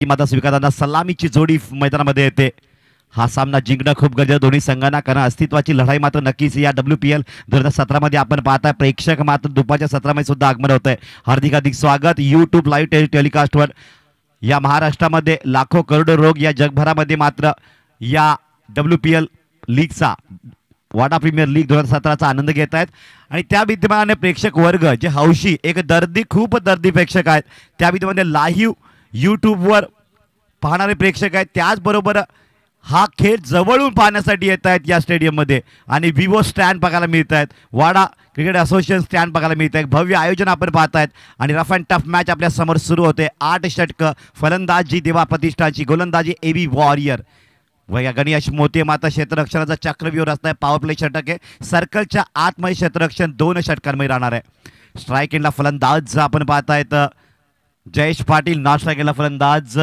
माता स्वीकारताना सलामीची जोडी मैदानामध्ये येते। हा सामना जिंकणं खूप गरजेचं दोन्ही संघांना, कारण अस्तित्वाची लढाई मात्र नक्कीच या WPL 2017 मध्ये आपण पाहताय। प्रेक्षक मात्र दुपारच्या सत्रामध्ये सुद्धा आगमन होत आहे। हार्दिक स्वागत YouTube लाईव्ह टेलिकास्टवर। या महाराष्ट्रामध्ये लाखो करोडो लोक या जगभरामध्ये मात्र या WPL लीगचा वाडा प्रीमियर लीग 2017चा आनंद घेत आहेत आणि त्या विद्यमानाने प्रेक्षक वर्ग जे हौशी एक खूप दर्दी प्रेक्षक आहेत, त्या विद्यमानाने लाईव्ह यूट्यूबवर पाहणारे प्रेक्षक आहेत, त्याचबरोबर हा खेळ जवळून पाहण्यासाठी येत आहेत या स्टेडियममध्ये आणि विवो स्टँड बघायला मिळत आहेत, वाडा क्रिकेट असोसिएशन स्टँड बघायला मिळत आहे। भव्य आयोजन आपण पाहतायत आणि रफ अँड टफ मॅच आपल्या समोर सुरू होते। 8 षटकं, फलंदाजी देवा प्रतिष्ठानची, गोलंदाजी AB वॉरियर गणेश मोती माता क्षेत्ररक्षणाचा चक्रव्यूह रचना आहे। पॉवर प्ले षटक आहे, सर्कलच्या आतमध्ये क्षेत्ररक्षण 2 षटकांमध्ये राहणार आहे। स्ट्राईक एंडला फलंदाज आपण पाहतायत जयेश पाटील, नॉन स्ट्राईक एंडला फलंदाज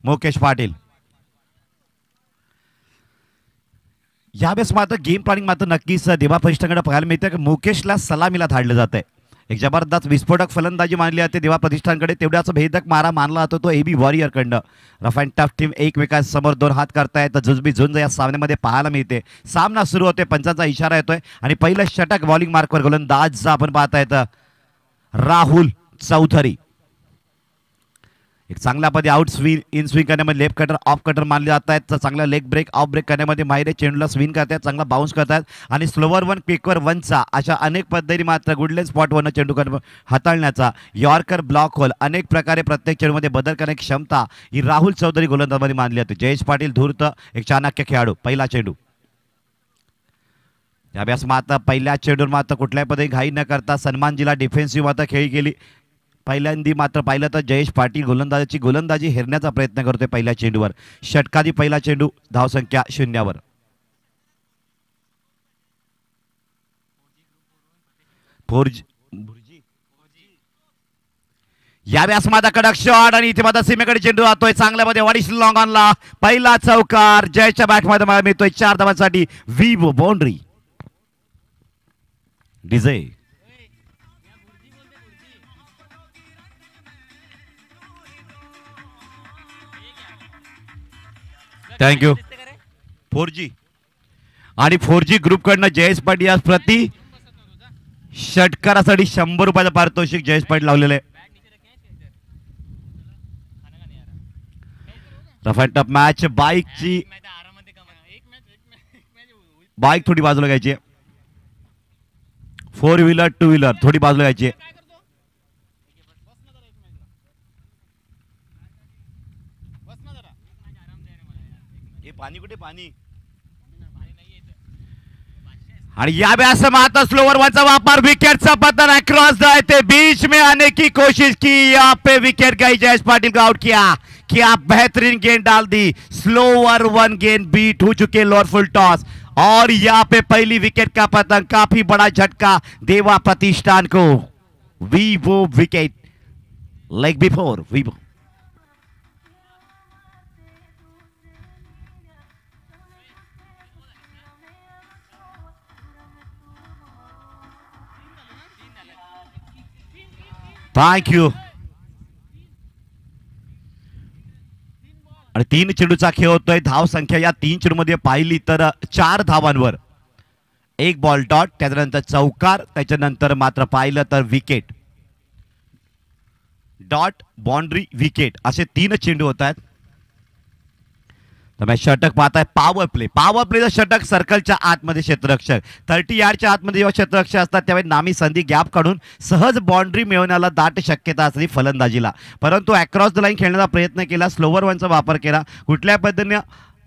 मुकेश पाटील। यावेळेस मात्र गेम प्लॅनिंग मात्र नक्कीच देवा प्रतिष्ठानकडे पाहायला मिळते की मुकेशला सलामीला धाडलं जात आहे। एक जबरदस्त विस्फोटक फलंदाजी मानली जाते देवा प्रतिष्ठानकडे, तेवढ्याच भेदक मारा मानला जातो तो AB वॉरियरकडनं। रफ अँड टफ टीम एकमेकांसमोर 2 हात करतायत, जुजबी झुंज या सामन्यामध्ये पाहायला मिळते। सामना सुरू होते, पंचांचा इशारा येतोय आणि पहिलं षटक बॉलिंग मार्कवर गोलंदाज आपण पाहतायत राहुल चौधरी। एक चांगल्या पद्धती आउट स्विंग इन स्विंग करण्यामध्ये लेफ्ट कटर ऑफ कटर मानले जात आहेत, तर चांगला लेग ब्रेक ऑफ ब्रेक करण्यामध्ये माहिरे चेंडूला स्विंग करतात, चांगला बाउन्स करतात आणि स्लोवर वन क्विकवर वनचा अशा अनेक पद्धती मात्र गुडलेन स्पॉटवरनं चेंडू हाताळण्याचा यॉर्कर ब्लॉक होल अनेक प्रकारे प्रत्येक चेंडूमध्ये बदल करण्याची क्षमता ही राहुल चौधरी गोलंदाजमध्ये मानली जाते। जयेश पाटील धूर्त एक चाणक्य खेळाडू। पहिला चेंडू यावेळेस मात्र पहिल्या चेंडूवर मात्र कुठल्याही पद्धती घाई न करता सन्मानजीला डिफेन्सिव्ह मात्र खेळी गेली। पहिल्यांदी मात्र पाहिलं तर जयेश पाटील गोलंदाजी हेरण्याचा प्रयत्न करतोय पहिल्या चेंडूवर। षटकाधी पहिला चेंडू, धावसंख्या 0वर। यावेळेस मात्र कडक शॉट आणि इथे मात्र सीमेकडे चेंडू जातोय चांगल्यामध्ये वाडीश लॉंग ऑनला पहिला चौकार जयच्या बॅटमध्ये मिळतोय 4 धावांसाठी। Vivo boundary DJ thank you 4G आणि 4G ग्रुप कडनं जयेश पाटील आज प्रति षटकारासाठी 100 रुपयाचं पारितोषिक जयेश पाटील लावलेलं आहे। Rough and tough match, bike थोडी बाजूला घ्यायची आहे, 4 व्हीलर 2 व्हीलर थोडी बाजूला घ्यायची आहे। पाणी कुठे पाणी आणि या व्यास माता स्लोवर वनचा वापर विकेटचा पतन अक्रॉस द बीच में आने की कोशिश की, यहाँ पे विकेट गई, जयेश पाटिल को आउट किया। क्या बेहतरीन गेंद डाल दी, स्लोवर वन गेंद बीट हो चुके लोअर फुल टॉस और यहाँ पे पहली विकेट का पतन, काफी बड़ा झटका देवा प्रतिष्ठान को। Vivo wicket leg before Vivo. Thank you. आणि 3 चेंडूचा खेळ होतोय। धाव संख्या या 3 चेंडूमध्ये पाहिली तर 4 धावांवर, 1 बॉल डॉट, त्याच्यानंतर चौकार, त्याच्यानंतर मात्र पाहिलं तर विकेट, डॉट, बाउंड्री, विकेट असे 3 चेंडू होत आहेत। तर षटक पाहताय पॉवर प्लेचं षटक सर्कलच्या आतमध्ये क्षेत्ररक्षक 30 यार्डच्या आतमध्ये जेव्हा क्षेत्ररक्षक असतात त्यावेळी नामी संधी गॅप काढून सहज बाउंड्री मिळवण्याला दाट शक्यता असते फलंदाजीला, परंतु अक्रॉस द लाईन खेळण्याचा प्रयत्न केला, स्लोवर वनचा वापर केला, कुठल्या पद्धतीने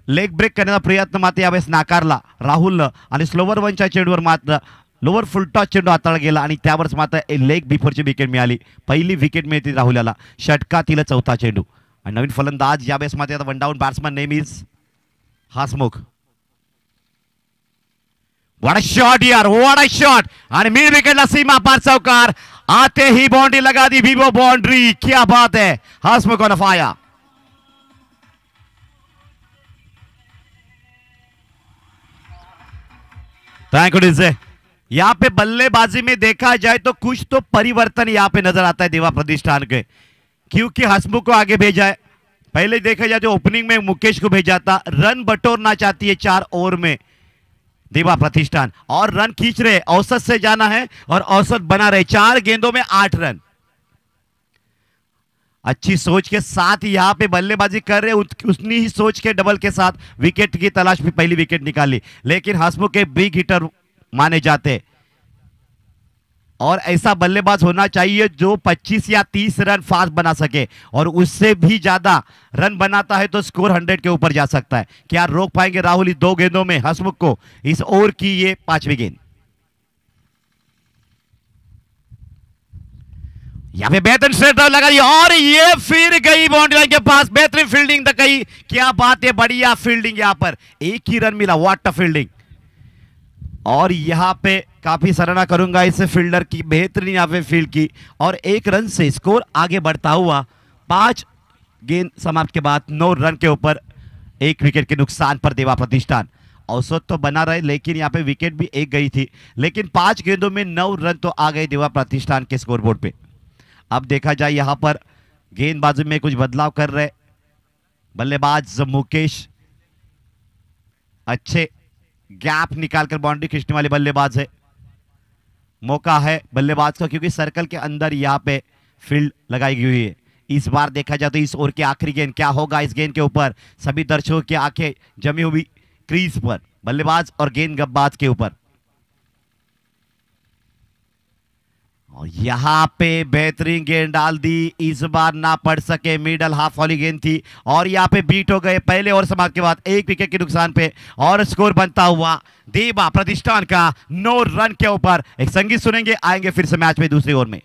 लेग ब्रेक करण्याचा प्रयत्न मात्र यावेळेस नाकारला राहुलनं आणि स्लोवर वनच्या चेंडूवर मात्र लोअर फुल टॉस चेंडू हाताळला गेला आणि त्यावरच मात्र लेग बिफोरची विकेट मिळाली। पहिली विकेट मिळते राहुलला षटकातील 4था चेंडू आणि नवीन फलंदाज यावेळेस मात्र वन डाऊन बॅट्समन नेहमीच हसमुख। व्हाट अ शॉट यार, व्हाट अ शॉट आणि मिड विकेटला सीमा पार चौकार, आते ही बाउंड्री लगा दी विवो बाउंड्री, क्या बात है, Hasmukh on fire. Thank you DJ. यहाँ पे बल्लेबाजी में देखा जाए तो कुछ तो परिवर्तन यहाँ पे नजर आता है देवा प्रतिष्ठान के। क्योंकि हसमुख को आगे भेजा है। पहले देखा जाए तो ओपनिंग में मुकेश को भेजा था, रन बटोरना चाहती है 4 ओवर में देवा प्रतिष्ठान, और रन खींच रहे, औसत से जाना है और औसत बना रहे, 4 गेंदों में 8 रन। अच्छी सोच के साथ यहां पे बल्लेबाजी कर रहे, उतनी ही सोच के डबल के साथ विकेट की तलाश में पहली विकेट निकाली, लेकिन हसमुख के बिग हिटर माने जाते, और ऐसा बल्लेबाज होना चाहिए जो 25 या 30 रन फास्ट बना सके, और उससे भी ज्यादा रन बनाता है तो स्कोर 100 के ऊपर जा सकता है। क्या रोक पाएंगे राहुल इस 2 गेंदों में हसमुख को, इस ओवर की ये 5वीं गेंद। यहां पे बेहतरीन स्ट्रेट ड्राइव लगाई और ये फिर गई बाउंड्री लाइन के पास, बेहतरीन फील्डिंग तक गई। क्या बात है, बढ़िया फील्डिंग, यहां पर एक ही रन मिला, व्हाट अ फील्डिंग। और यहां पे काफी सराहना करूंगा इस फील्डर की, बेहतरीन यहां पे फील्ड की, और 1 रन से स्कोर आगे बढ़ता हुआ 5 गेंद समाप्त के बाद 9 रन के ऊपर 1 विकेट के नुकसान पर देवा प्रतिष्ठान। औसत तो बना रहे, लेकिन यहां पे विकेट भी एक गई थी, लेकिन 5 गेंदों में 9 रन तो आ गए देवा प्रतिष्ठान के स्कोरबोर्ड पे। अब देखा जाए यहां पर गेंदबाजी में कुछ बदलाव कर रहे बल्लेबाज मुकेश, अच्छे गैप निकालकर बाउंड्री खींचने वाले बल्लेबाज है। मौका है बल्लेबाज का, क्योंकि सर्कल के अंदर यहां पे फील्ड लगाई हुई है। इस बार देखा जाए तो इस ओवर की आखिरी गेंद क्या होगा, इस गेंद के ऊपर सभी दर्शकों की आंखें जमी हुई क्रीज पर, बल्लेबाज और गेंदबाज के ऊपर। और यहां पे बेहतरीन गेंद डाल दी, इस बार ना पड़ सके, मिडल हाफ वाली गेंद थी, और यहां पे बीट हो गए पहले और समाप्त के बाद 1 विकेट के नुकसान पे, और स्कोर बनता हुआ देवा प्रतिष्ठान का 9 रन के ऊपर। एक संगीत सुनेंगे, आएंगे फिर से मैच में दूसरी ओवर में।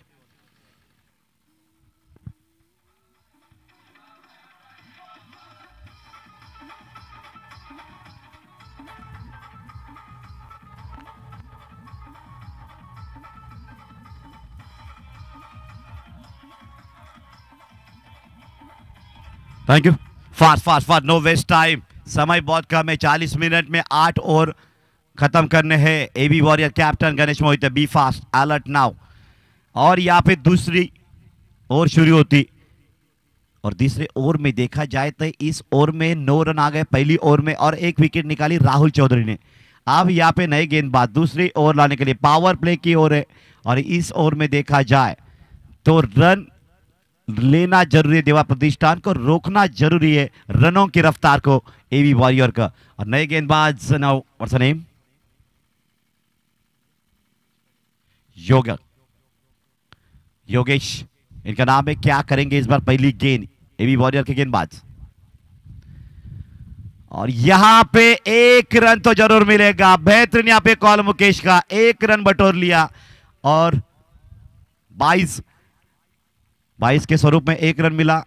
Thank you. Fast fast fast, no waste time, समय बहुत कम है, 40 मिनट में 8 ओवर खत्म करने हैं। AB warrior captain Ganesh Mohit, be fast, alert now. और यहां पे दूसरी ओवर शुरू होती, और तीसरे ओवर में देखा जाए तो इस ओवर में 9 रन आ गए पहली ओवर में, और 1 विकेट निकाली राहुल चौधरी ने। अब यहाँ पे नए गेंदबाज दूसरी ओवर लाने के लिए पावर प्ले की ओर है, और इस ओवर में देखा जाए तो रन लेना जरूरी है, देवा प्रतिष्ठान को रोकना जरूरी है, रनों की रफ्तार को एबी वॉरियर का। और नए गेंदबाज नाउ व्हाट्स नेम, योगेश इनका नाम है। क्या करेंगे इस बार, पहली गेंद एबी वॉरियर के गेंदबाज, और यहां पे 1 रन तो जरूर मिलेगा। बेहतरीन यहां पे कॉल मुकेश का, 1 रन बटोर लिया, और 22 के स्वरूप में 1 रन मिला।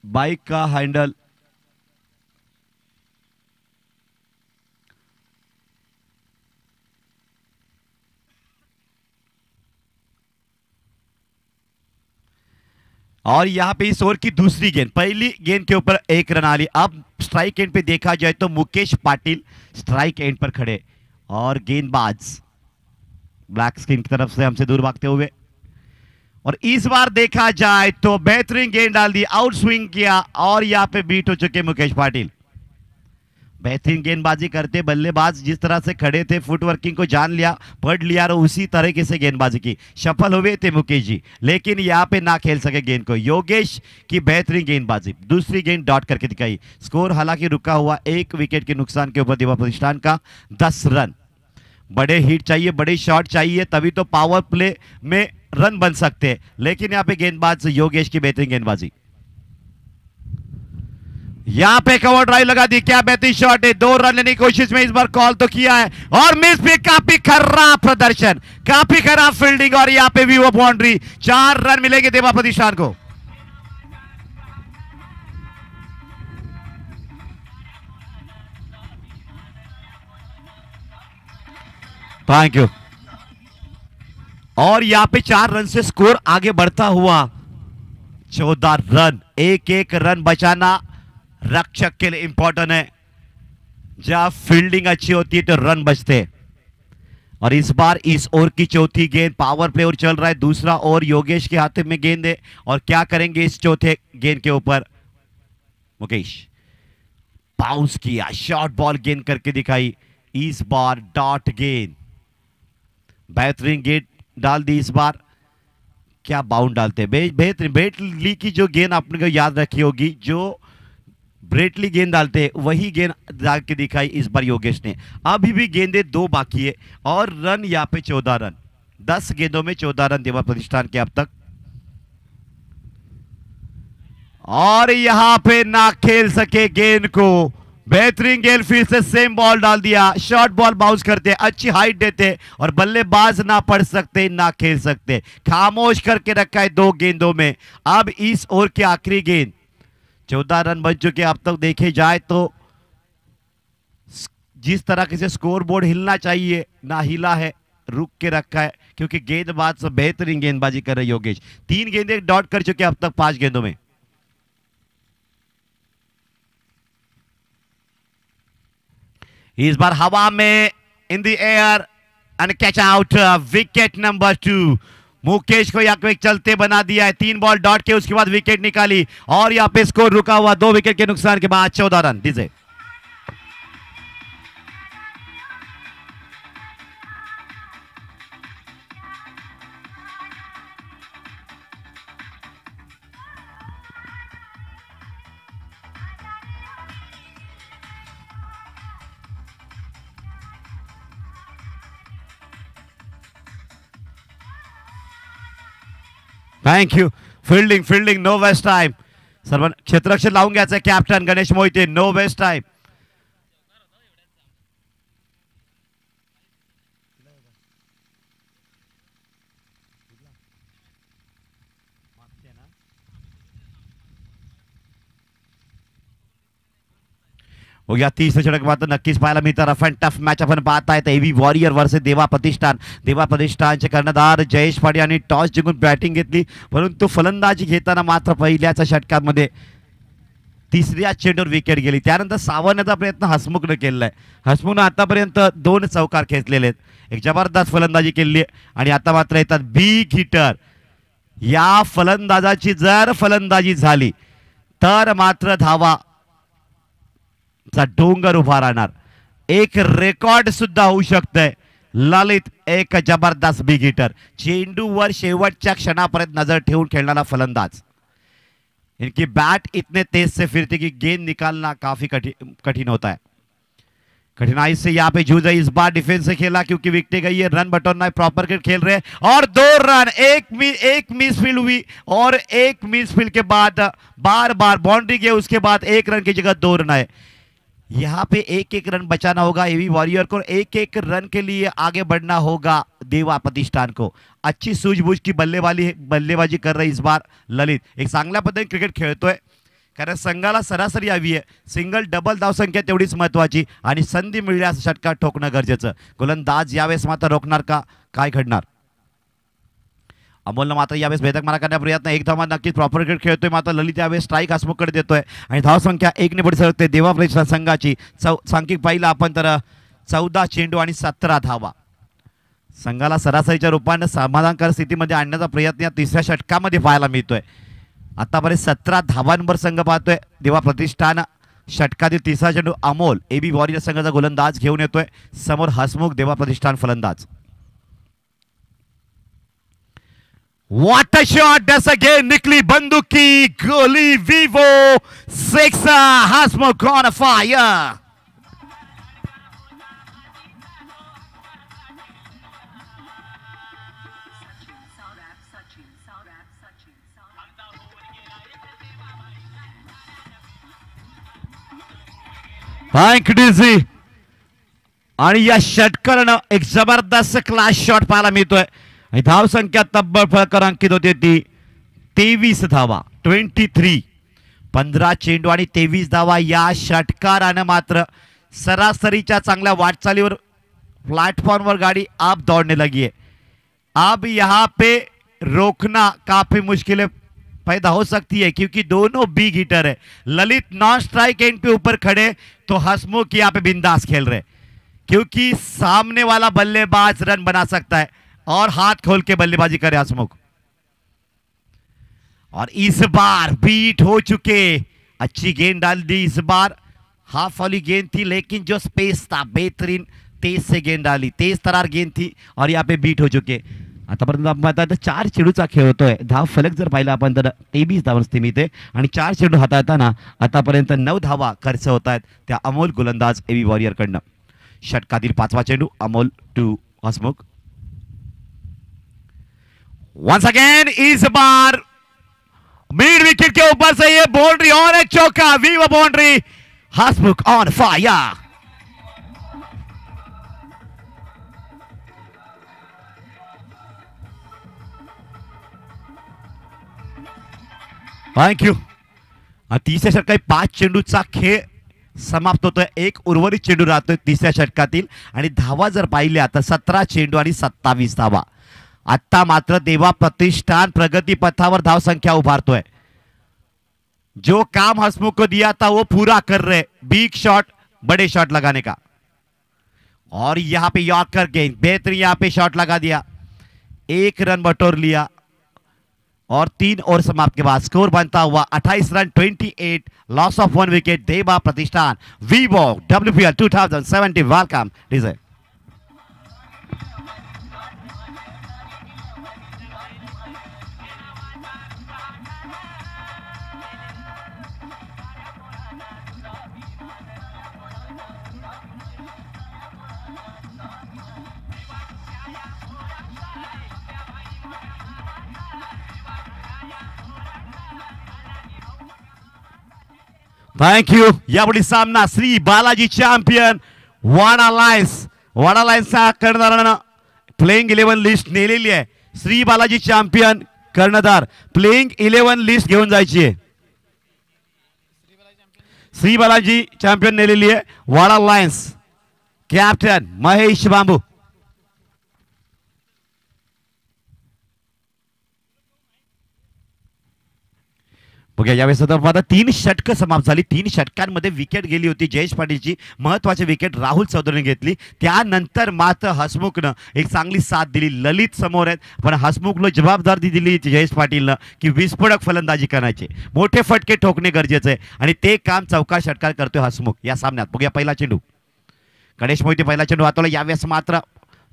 बाइक का हैंडल और यहां पे इस ओवर की दूसरी गेंद, पहली गेंद के ऊपर 1 रन आ ली। अब स्ट्राइक एंड पे देखा जाए तो मुकेश पाटिल स्ट्राइक एंड पर खड़े, और गेंदबाज ब्लैक स्क्रीन की तरफ से हमसे दूर भागते हुए। और इस बार देखा जाए तो बेहतरीन गेंद डाल दी, आउट स्विंग किया, और यहां पे बीट हो चुके मुकेश पाटिल। बेहतरीन गेंदबाजी करते बल्लेबाज जिस तरह से खड़े थे, फुटवर्किंग को जान लिया, पढ़ लिया, और उसी तरीके से गेंदबाजी की। सफल हुए थे मुकेश जी, लेकिन यहां पे ना खेल सके गेंद को। योगेश की बेहतरीन गेंदबाजी, दूसरी गेंद डॉट करके दिखाई। स्कोर हालांकि रुका हुआ 1 विकेट के नुकसान के ऊपर देवा प्रतिष्ठान का 10 रन। बड़े हिट चाहिए, बड़े शॉट चाहिए, तभी तो पावर प्ले में रन बन सकते हैं, लेकिन यहां पे गेंदबाज योगेश की बेहतरीन गेंदबाजी। यहां पे कवर ड्राइव लगा दी, क्या बेहतरीन शॉट है, 2 रन लेने की कोशिश में इस बार कॉल तो किया है, और मिस भी, काफी खराब प्रदर्शन, काफी खराब फील्डिंग, और यहां पे भी वो बाउंड्री। 4 रन मिलेंगे देवा प्रतिष्ठान को। Thank you. और यहां पे 4 रन से स्कोर आगे बढ़ता हुआ 14 रन। 1-1 रन बचाना रक्षक के लिए इंपॉर्टेंट है। जब फील्डिंग अच्छी होती है तो रन बचते। और इस बार इस ओवर की चौथी गेंद पावर प्ले और चल रहा है, दूसरा ओवर योगेश के हाथ में गेंद है और क्या करेंगे इस चौथे गेंद के ऊपर। मुकेश बाउंस किया, शॉर्ट बॉल गेंद करके दिखाई, इस बार डॉट गेंद, बेहतरीन गेंद डाल दी इस बार। क्या बाउंड डालते हैं बेहतरीन, ब्रेटली की जो गेंद आपने को याद रखी होगी, जो ब्रेटली गेंद डालते हैं वही गेंद डाल के दिखाई इस बार योगेश ने। अभी भी गेंदे 2 बाकी है और रन यहाँ पे 14 रन, 10 गेंदों में 14 रन देवा प्रतिष्ठान के अब तक। और यहां पे ना खेल सके गेंद को, बेहतरीन गेंद, फिर से सेम बॉल डाल दिया, शॉर्ट बॉल बाउंस करते, अच्छी हाइट देते और बल्लेबाज ना पढ़ सकते ना खेल सकते, खामोश करके रखा है 2 गेंदों में। अब इस ओवर की आखिरी गेंद, 14 रन बच चुके अब तक देखे जाए तो। जिस तरह से स्कोर बोर्ड हिलना चाहिए ना हिला है, रुक के रखा है क्योंकि गेंदबाज से बेहतरीन गेंदबाजी कर रहे योगेश। 3 गेंदें डॉट कर चुके अब तक 5 गेंदों में। इस बार हवा में, in the air end catch out, wicket number 2। Mukesh को यहाँ पे चलते बना दिया है, 3 बॉल डॉट के उसके बाद विकेट निकाली और यहाँ पे स्कोर रुका हुआ 2 विकेट के नुकसान के बाद 14 रन डीजे। Thank you. Fielding no waste time, सर्व क्षेत्ररक्षण लावून घ्यायचं captain Ganesh Mohite, no waste time. हो गया 30 षटक मात्र नक्कीच पाहायला मिळतं। रफ अँड टफ मॅच आपण पाहताय, एव्ही वॉरियर वर्सेस देवा प्रतिष्ठान। देवा प्रतिष्ठानचे कर्णधार जयेश पाटील यांनी टॉस जिंकून बॅटिंग घेतली, परंतु फलंदाजी घेताना मात्र पहिल्याच षटकामध्ये तिसऱ्या चेंडूवर विकेट गेली। त्यानंतर सावरण्याचा प्रयत्न हसमुखने केलेला आहे। हसमुखने आतापर्यंत 2 चौकार खेचलेले आहेत, एक जबरदस्त फलंदाजी केली आहे आणि आता मात्र येतात बिग हिटर। या फलंदाजाची जर फलंदाजी झाली तर मात्र धावा चा डोंगर उभा राहणार, एक रेकॉर्ड सुद्धा होऊ शकतंय। ललित एक जबरदस्त बिग हिटर, चेंडूवर शेवटच्या क्षणापर्यंत नजर ठेवून खेळणारा फलंदाज। इनकी बैट इतने तेज से फिरती कि गेंद निकालना काफी कठिन होता है। कठिनाई से यहाँ पे जूझ, इस बार डिफेंस से खेला क्योंकि विकेट गई है, रन बटोरना है, प्रॉपर क्रिकेट खेल रहे हैं और 2 रन, एक मिसफील्ड हुई और एक मिसफील्ड के बाद बार बार बाउंड्री गई, उसके बाद 1 रन की जगह 2 रन आए। यहाँ पे 1-1 रन बचाना होगा एवी वॉरियर को, 1-1 रन के लिए आगे बढ़ना होगा देवा प्रतिष्ठान को। अच्छी सूझबूझ की बल्लेबाजी कर रही इस बार ललित, एक चांगल्या पद्धतीने क्रिकेट खेळतोय, कारण संघाला सरासरी हवी आहे। सिंगल डबल धावसंख्या तेवढीच महत्वाची आणि संधी मिळल्यास षटकार ठोकणं गरजेचं। गोलंदाज यावेळेस मात्र रोखणार का, काय घडणार? अमोलनं मात्र यावेळेस भेदक मारा करण्याचा प्रयत्न, एक धावा नक्कीच प्रॉपर क्रिकेट खेळतोय, मात्र ललित यावेळेस स्ट्राईक हसमुखकडे देतोय आणि धावसंख्या 1 ने पुढे सरकते देवा प्रतिष्ठान संघाची। सांख्यिक पाहिलं आपण तर 14 चेंडू आणि 17 धावा, संघाला सरासरीच्या रूपाने समाधानकारक स्थितीमध्ये आणण्याचा प्रयत्न या तिसऱ्या षटकामध्ये पाहायला मिळतोय। आतापर्यंत 17 धावांवर संघ पाहतोय देवा प्रतिष्ठान। षटकातील तिसरा चेंडू अमोल एबी वॉरियर संघाचा गोलंदाज घेऊन येतोय, समोर हसमुख देवा प्रतिष्ठान फलंदाज। What a shot! That's again निकली बंदूक की गोली, Vivo 6, Hasmukh on fire. Thank DJ. आणि या षटकानं एक जबरदस्त क्लास शॉट पाहायला मिळतोय। धाव संख्या तब्बल फलकांकित होती ती 23 धावा, 23, 15 चेंडू आणि 23 धावा। या षटकारानं मात्र सरासरीच्या चांगल्या वाटचालीवर प्लेटफॉर्म पर गाड़ी अब दौड़ने लगी है। अब यहाँ पे रोकना काफी मुश्किल पैदा हो सकती है क्योंकि दोनों बिग हिटर है। ललित नॉन स्ट्राइक एंड पे ऊपर खड़े तो हसमुख यहाँ पे बिंदास खेल रहे। क्योंकि सामने वाला बल्लेबाज रन बना सकता है और हाथ खोल के बल्लेबाजी करे हसमुख। और इस बार बीट हो चुके, अच्छी गेंद डाल दी इस बार, हाफ वाली गेंद थी लेकिन जो स्पेस था बेहतरीन तेज से गेंद डाली, तेज तरार गेंद थी और यहाँ पे बीट हो चुके। आतापर्यंत आपण पाहता 4 चेंडूचा खेळ होतोय। धाव फलक जर पाहिला आपण तर 23 धावांवर स्थिमित आहे आणि 4 चेंडू हाताळताना आतापर्यंत 9 धावा खर्च होत आहेत त्या अमोल गोलंदाज एबी वॉरियर कडनं। षटकातील 5वा चेंडू Amol to Hasmukh. Once again इस बार मिड विकेट के ऊपर से ये बाउंड्री और एक चौका, Vivo boundary, Hasmukh on fire. Thank you. तिसऱ्या षटकात 5 चेंडूचा खेळ समाप्त होतोय। एक उर्वरित चेंडू राहतोय तिसऱ्या षटकातील आणि धावा जर पाहिल्या तर 17 चेंडू आणि 27 धावा। आता मात्र देवा प्रतिष्ठान प्रगति पथावर धाव संख्या उभारतोय। जो काम हसमुख को दिया था वो पूरा कर रहे, बिग शॉट, बड़े शॉट लगाने का। और यहां पे यॉर्कर गेंद, बेहतरीन यहां पे शॉट लगा दिया, 1 रन बटोर लिया और 3 ओवर समाप्त के बाद स्कोर बनता हुआ 28 रन 28, लॉस ऑफ 1 विकेट। Deva Pratishthan Vivo WPL 2070 welcome DJ. Thank you. यापुढील सामना श्री बालाजी चॅम्पियन वाडा लायन्स, वाडा लायन्सचा कर्णधारानं प्लेइंग 11 लिस्ट नेलेली आहे। श्री बालाजी चॅम्पियन कर्णधार प्लेइंग 11 लिस्ट घेऊन जायची आहे। श्री बालाजी चॅम्पियन नेलेली आहे वाडा लायन्स, कॅप्टन महेश बांबू। बघा यावेळेस आता 3 षटक समाप्त झाली। 3 षटकांमध्ये विकेट गेली होती जयेश पाटीलची, महत्वाची विकेट राहुल चौधरीने घेतली। त्यानंतर मात्र हसमुखनं एक चांगली साथ दिली। ललित समोर आहेत पण हसमुखला जबाबदारी दिली जयेश पाटीलनं की विस्फोटक फलंदाजी करायची, मोठे फटके ठोकणे गरजेचे आहे आणि ते काम चौकार षटकार करतोय हसमुख या सामन्यात। बघूया पहिला चेंडू, गणेश मोहिते पहिला चेंडू हाताला। यावेळेस मात्र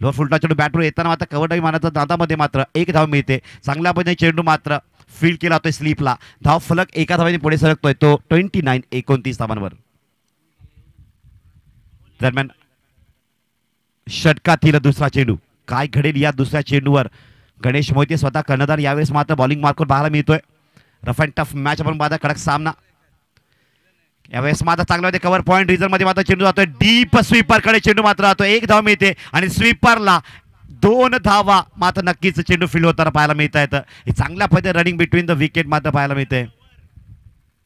लोअर फुलटा चेंडू बॅटवर येताना मात्र कव्हर मारण्याचा दादामध्ये मात्र 1 धाव मिळते। चांगल्या पद्धतीने चेंडू मात्र फील्ड केला होता स्लीपला, धाव फलक 1 धावाने पुढे सरकतोय तो 29 धावांवर। दरम्यान षटकातील दुसरा चेंडू, काय घडेल या दुसऱ्या चेंडूवर? गणेश मोहिते स्वतः कर्णधार, यावेळेस मात्र बॉलिंग मार्कवर पाहायला मिळतोय। रफ अँड टफ मॅच आपण पाहता, कडक सामना। यावेळेस मात्र चांगला होते कव्हर पॉइंट रिझन मध्ये मात्र चेंडू जातोय डीप स्वीपर कडे, चेंडू मात्र जातोय 1 धाव मिळते आणि स्वीपरला 2 धावा मात्र नक्कीच चेंडू फील्ड होताना पाहायला मिळत आहेत। चांगल्या पद्धतीने रनिंग बिटवीन द विकेट मात्र पाहायला मिळते।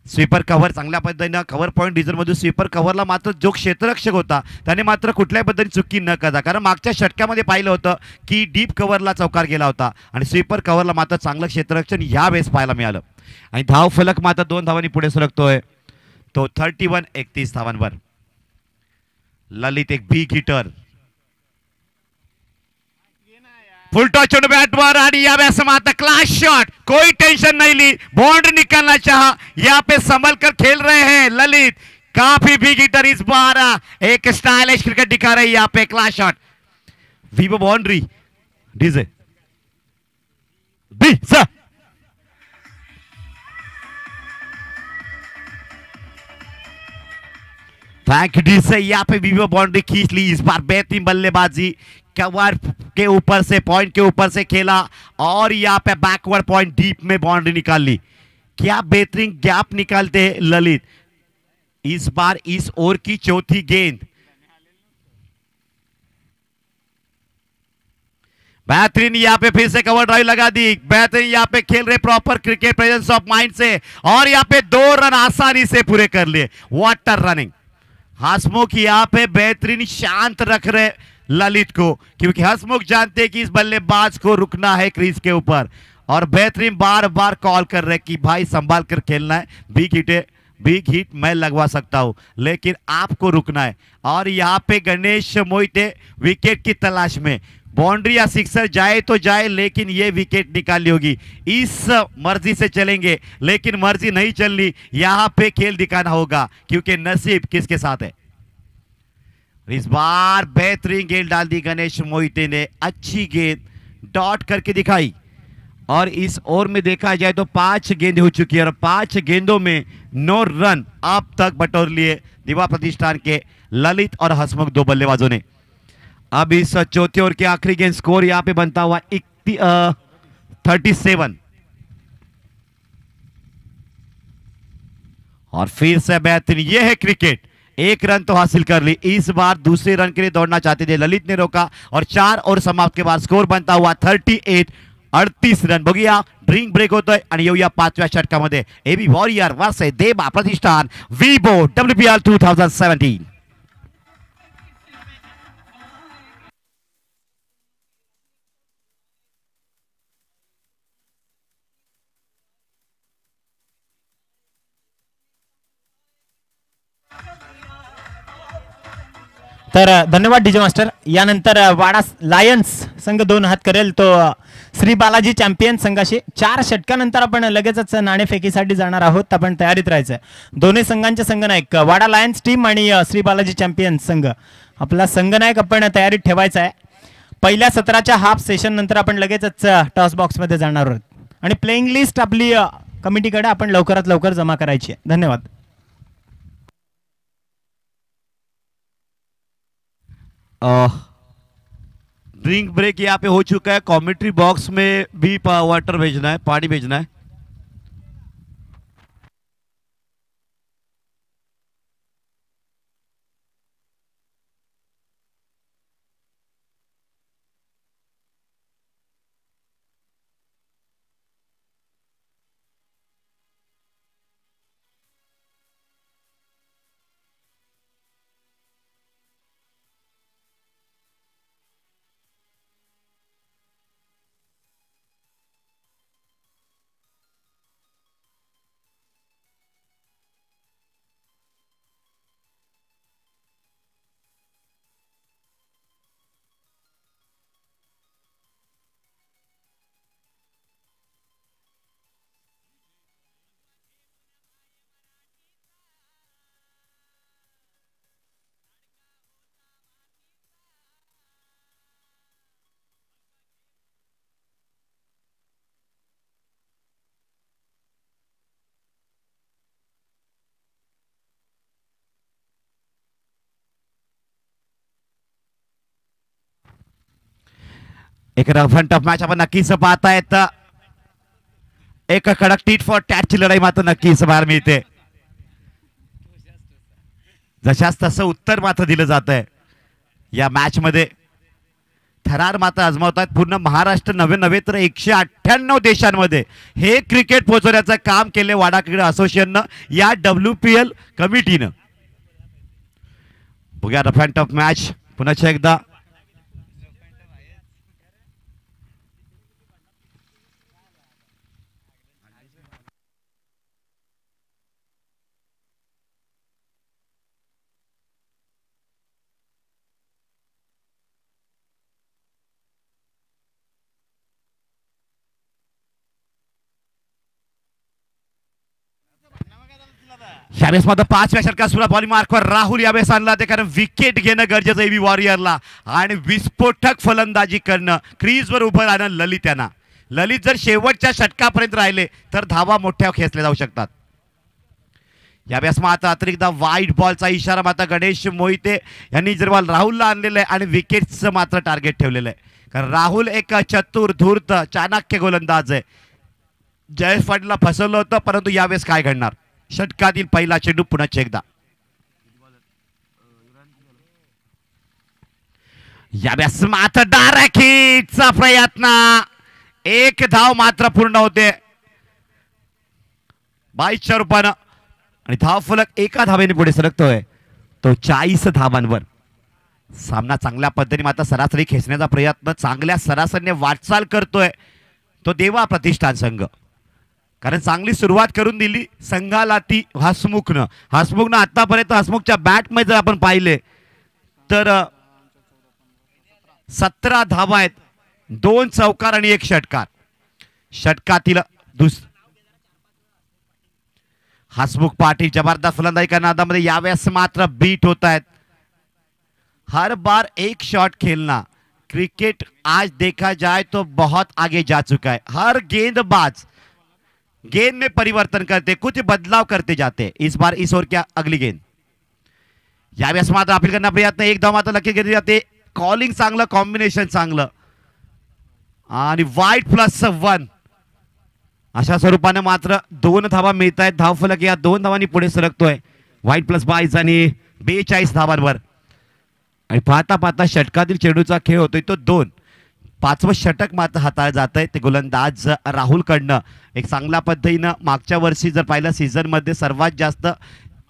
स्वीपर कव्हर चांगल्या पद्धतीने कव्हर पॉइंट रिझन मधून स्वीपर कव्हरला मात्र जो क्षेत्ररक्षक होता त्याने मात्र कुठल्याही पद्धतीने चुकी न करता, कारण मागच्या षटकामध्ये पाहिलं होतं की डीप कव्हरला चौकार गेला होता आणि स्वीपर कव्हरला मात्र चांगलं क्षेत्ररक्षण यावेळेस पाहायला मिळालं आणि धाव फलक मात्र 2 धावांनी पुढे सरकतोय तो 31 धावांवर। ललित एक बिग हिटर, फुल टॉच चेंडू बैटवर आणि यावेळेस मात्र क्लास शॉट, कोई टेंशन नहीं ली, बाउंड्री निकालना चाहा, यहाँ पे संभल कर खेल रहे हैं ललित, काफी बिग हिटर इस बार, एक स्टाइलिश क्रिकेट दिखा रहे हैं यहाँ पे, class shot, Vivo boundary DJ B sir. Thank you DJ, यहाँ पे वीवो बाउंड्री खींच ली इस बार, बेहतरीन बल्लेबाजी, कवर के ऊपर से पॉइंट के ऊपर से खेला और यहाँ पे बैकवर्ड पॉइंट डीप में बाउंड्री निकाल ली। क्या बेहतरीन गैप निकालते ललित। इस बार इस ओवर की चौथी गेंद, बेहतरीन यहाँ पे फिर से कवर ड्राइव लगा दी, बेहतरीन यहाँ पे खेल रहे proper cricket presence of mind से और यहाँ पे 2 रन आसानी से पूरे कर लिए। वाटर रनिंग, हसमुख यहाँ पे बेहतरीन शांत रख रहे ललित को, क्योंकि हसमुख जानते हैं कि इस बल्लेबाज को रुकना है क्रीज के ऊपर और बेहतरीन बार बार कॉल कर रहे कि भाई संभाल कर खेलना है, बिग हिट है, बिग हिट मैं लगवा सकता हूं, लेकिन आपको रुकना है। और यहाँ पे गणेश मोहिते विकेट की तलाश में, बाउंड्री या सिक्सर जाए तो जाए, लेकिन ये विकेट निकालनी होगी। इस मर्जी से चलेंगे, लेकिन मर्जी नहीं चलनी, यहां पे खेल दिखाना होगा, क्योंकि नसीब किसके साथ है। इस बार बेहतरीन गेंद डाल दी गणेश मोहिते ने, अच्छी गेंद डॉट करके दिखाई। और इस ओवर में देखा जाए तो 5 गेंदें हो चुकी है और 5 गेंदों में 9 रन अब तक बटोर लिए दिवा प्रतिष्ठान के ललित और हसमुख, 2 बल्लेबाजों ने। अब इस चौथे ओवर के आखिरी गेंद, स्कोर यहां पे बनता हुआ 37। और फिर से बेहतरीन, यह है क्रिकेट। 1 रन तो हासिल कर ली, इस बार दूसरे रन के लिए दौड़ना चाहते थे, ललित ने रोका और 4 ओवर समाप्त के बाद स्कोर बनता हुआ 38 रन। बघूया ड्रिंक ब्रेक होतोय आणि येऊया 5व्या षटकामध्ये एबी वॉरियर वर्सेस देवा प्रतिष्ठान विबो WPL 2017। तर धन्यवाद डीजे मास्टर। यानंतर वाडा लायन्स संघ 2 हात करेल तो श्री बालाजी चॅम्पियन संघाशी। 4 षटकानंतर आपण लगेचच नाणेफेकीसाठी जाणार आहोत, आपण तयारीत राहायचं आहे। दोन्ही संघांचे संघनायक वाडा लायन्स टीम आणि श्री बालाजी चॅम्पियन संघ, आपला संघनायक आपण तयारीत ठेवायचा आहे। पहिल्या सत्राच्या हाफ सेशन नंतर आपण लगेचच टॉस बॉक्स मध्ये जाणार आहोत आणि प्लेइंग लिस्ट आपली कमिटीकडे आपण लवकरात लवकर जमा करायची आहे। धन्यवाद। ड्रिंक ब्रेक यहाँ पे हो चुका है। कमेंट्री बॉक्स में भी वाटर भेजना है, पानी भेजना है। एक रफन टफ मॅच आपण नक्कीच पाहतायत। एक कडक टीट फॉर टॅटची लढाई मात्र नक्कीच बाहेर मिळते। जशास तसं उत्तर मात्र दिलं जात आहे या मॅच मध्ये। थरार मात्र आजमावतात पूर्ण महाराष्ट्र नव्हे तर 198 देशांमध्ये हे क्रिकेट पोहोचवण्याचं काम केले वाडा क्रीडा असोसिएशननं, या WPL कमिटीनं। बघूया रफन टफ मॅच पुन्हा एकदा। यावेळेस मात्र 5व्या षटकात सुद्धा बॉलिंग मार्कवर राहुल यावेळेस आणला ते, कारण विकेट घेणं गरजेचं एबी वॉरियरला आणि विस्फोटक फलंदाजी करणं, क्रीजवर उभं राहणं ललित यांना। ललित जर शेवटच्या षटकापर्यंत राहिले तर धावा मोठ्या खेचल्या जाऊ शकतात। यावेळेस मात्र अतिरिक्त वाईट बॉलचा इशारा मात्र गणेश मोहिते यांनी जर राहुलला आणलेलं आहे आणि विकेटचं मात्र टार्गेट ठेवलेलं आहे, कारण राहुल एक चतुर धूर्त चाणक्य गोलंदाज आहे। जयेश पाटीलला फसवलं होतं, परंतु यावेळेस काय घडणार। षटकातील पहिला चेंडू पुन्हा एकदा। यावेळेस मात्र डायरेक्टचा प्रयत्न, 1 धाव मात्र पूर्ण होते 22च्या रूपानं आणि धाव फलक 1 धावेने पुढे सरकतोय तो 40 धावांवर। सामना चांगल्या पद्धतीने मात्र सरासरी खेचण्याचा प्रयत्न चांगल्या सरासरीने वाटचाल करतोय तो देवा प्रतिष्ठान संघ। कारण चांगली सुरुवात करून दिली संघाला ती हसमुखनं आतापर्यंत हसमुखच्या बॅटमध्ये जर आपण पाहिले तर 17 धावा आहेत, 2 चौकार आणि 1 षटकार. षटकातील हसमुख पाटील जबरदस्त फलंदाजी करण्याच्या नादामध्ये यावेळेस मात्र बीट होत आहेत. हर बार एक शॉट खेलना, क्रिकेट आज देखा जाए तो बहुत आगे जा चुका है. हर गेंदबाज गेंद में परिवर्तन करते, कुछ बदलाव करते जाते. इस बार इस ओवर क्या अगली गेंद. यावेळेस मात्र अपील करण्याचा प्रयत्न, एक धाव मात्र लकी घेतली जाते. कॉलिंग चांगलं, कॉम्बिनेशन चांगलं आणि वाईट +1 अशा स्वरूपाने मात्र 2 धावा मिळत आहेत. धावफलक या 2 धावांनी पुढे सरकतोय. वाईट +22 आणि 42 धावांवर. आणि पाहता पाहता षटकातील चेंडूचा खेळ होतोय तो 2. 5वं षटक मात्र हाताळलं जात आहे ते गोलंदाज राहुल कडनं. एक चांगल्या पद्धतीनं मागच्या वर्षी जर पाहिलं सीझन मध्ये सर्वात जास्त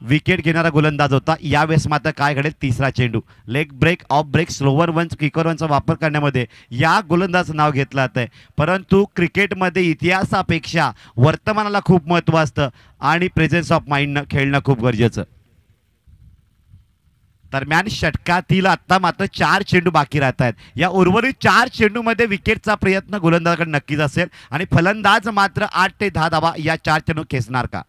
विकेट घेणारा गोलंदाज होता. यावेळेस मात्र काय घडेल, तिसरा चेंडू leg break, off break, slower one, kicker वनचा वापर करण्यामध्ये या गोलंदाज नाव घेतलं जात आहे. परंतु क्रिकेटमध्ये इतिहासापेक्षा वर्तमानाला खूप महत्त्व असतं आणि प्रेझेन्स ऑफ माइंडनं खेळणं खूप गरजेचं. दरम्यान षटकातील आता मात्र 4 चेंडू बाकी राहत आहेत. या उर्वरित 4 चेंडूमध्ये विकेटचा प्रयत्न गोलंदाजाकडे नक्कीच असेल आणि फलंदाज मात्र 8 ते 10 धावा या 4 चेंडू खेचणार का.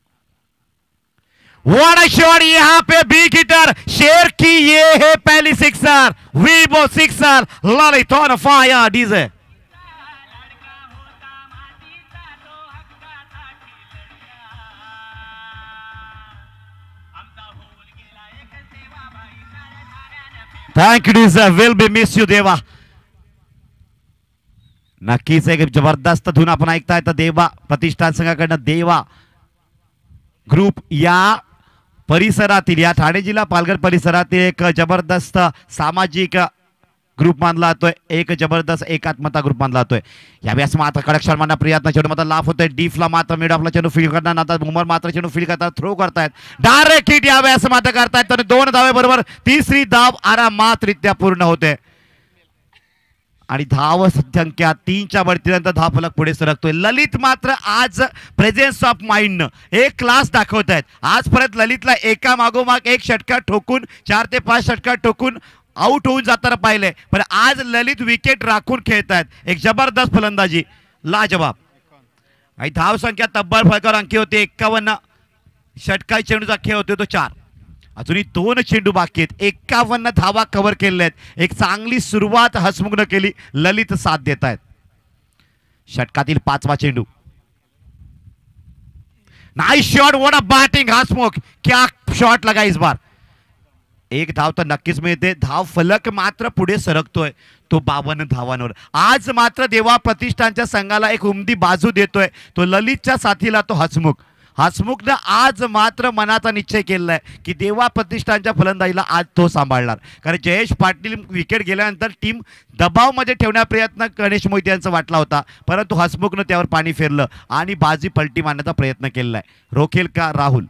व्हाट अ शॉट यहाँ पे बिग हिटर शेर की, ये है पहली sixer, Vivo sixer, Lalit on fire DJ. Thank you DJ, will be miss you देवा. नक्कीच एक जबरदस्त धून आपण ऐकताय तर देवा प्रतिष्ठान संघाकडनं देवा ग्रुप या परिसरातील, या ठाणे जिल्हा पालघर परिसरातील एक जबरदस्त सामाजिक ग्रुप मानला जातोय, एक जबरदस्त एकात्मता ग्रुप मानला जातोय. यावेळेस मात्र कडक शर्मांना प्रयत्न, चेंडू मात्र लाफ होतोय. डीफला मात्र मिड ऑफला चेंडू फील्ड करणार, आता उमर मात्र चेंडू फील्ड करतात, थ्रो करतायत, डायरेक्ट हिट यावेळेस मात्र करतायत. तर 2 धावे बरोबर तिसरी धाव आरामातरित्या पूर्ण होते आणि धाव संख्या 3च्या वरतीनंतर धावफलक पुढे सरकतोय. ललित मात्र आज प्रेझेन्स ऑफ माइंडनं एक क्लास दाखवत आहेत. आजपर्यंत ललितला एका मागोमाग एक षटकार ठोकून 4 ते 5 षटकार ठोकून आउट होऊन जाताना पाहिले, पण आज ललित विकेट राखून खेळत आहेत. एक जबरदस्त फलंदाजी, लाजवाब. आणि धाव संख्या तब्बल फलकावर अंकी होते 51. षटकारी चेंडूचा खेळ होतो तो 4. अजूनही 2 चेंडू बाकी आहेत. 51 धावा कव्हर केलेल्या आहेत. एक चांगली सुरुवात हसमुखनं केली, ललित साथ देत आहेत. षटकातील 5वा चेंडू, nice shot, what a batting Hasmukh, क्या शॉट लगा इस बार. 1 धाव तर नक्कीच मिळते. धाव फलक मात्र पुढे सरकतोय तो 52 धावांवर. आज मात्र देवा प्रतिष्ठानच्या संघाला एक उमदी बाजू देतोय तो ललितच्या साथीला तो हसमुखनं आज मात्र मनाचा निश्चय केलेला आहे की देवा प्रतिष्ठानच्या फलंदाजीला आज तो सांभाळणार. कारण जयेश पाटील विकेट गेल्यानंतर टीम दबावमध्ये ठेवण्याचा प्रयत्न गणेश मोहिते यांचा वाटला होता, परंतु हसमुखनं त्यावर पाणी फेरलं आणि बाजी पलटी मारण्याचा प्रयत्न केलेला आहे. रोखेल का राहुल.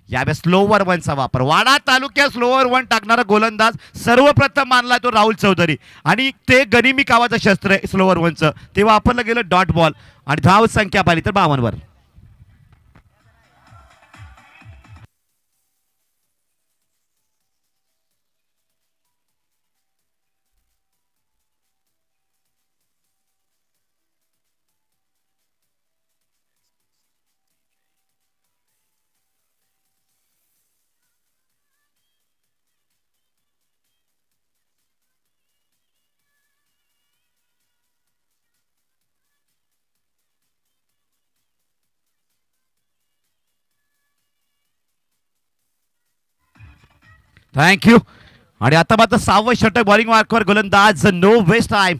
यावेळेस स्लोवर वनचा वापर, वाडा तालुक्यात स्लोवर वन टाकणारा गोलंदाज सर्वप्रथम मानला तो राहुल चौधरी आणि ते गनिमी कावाचं शस्त्र आहे स्लोवर वनचं. ते वापरलं गेलं डॉट बॉल आणि धाव संख्या पाहिली तर 52 वर. थँक्यू. आणि आता मात्र 6वं षटक बॉलिंग मार्कवर गोलंदाज नो वेस्ट टाइम.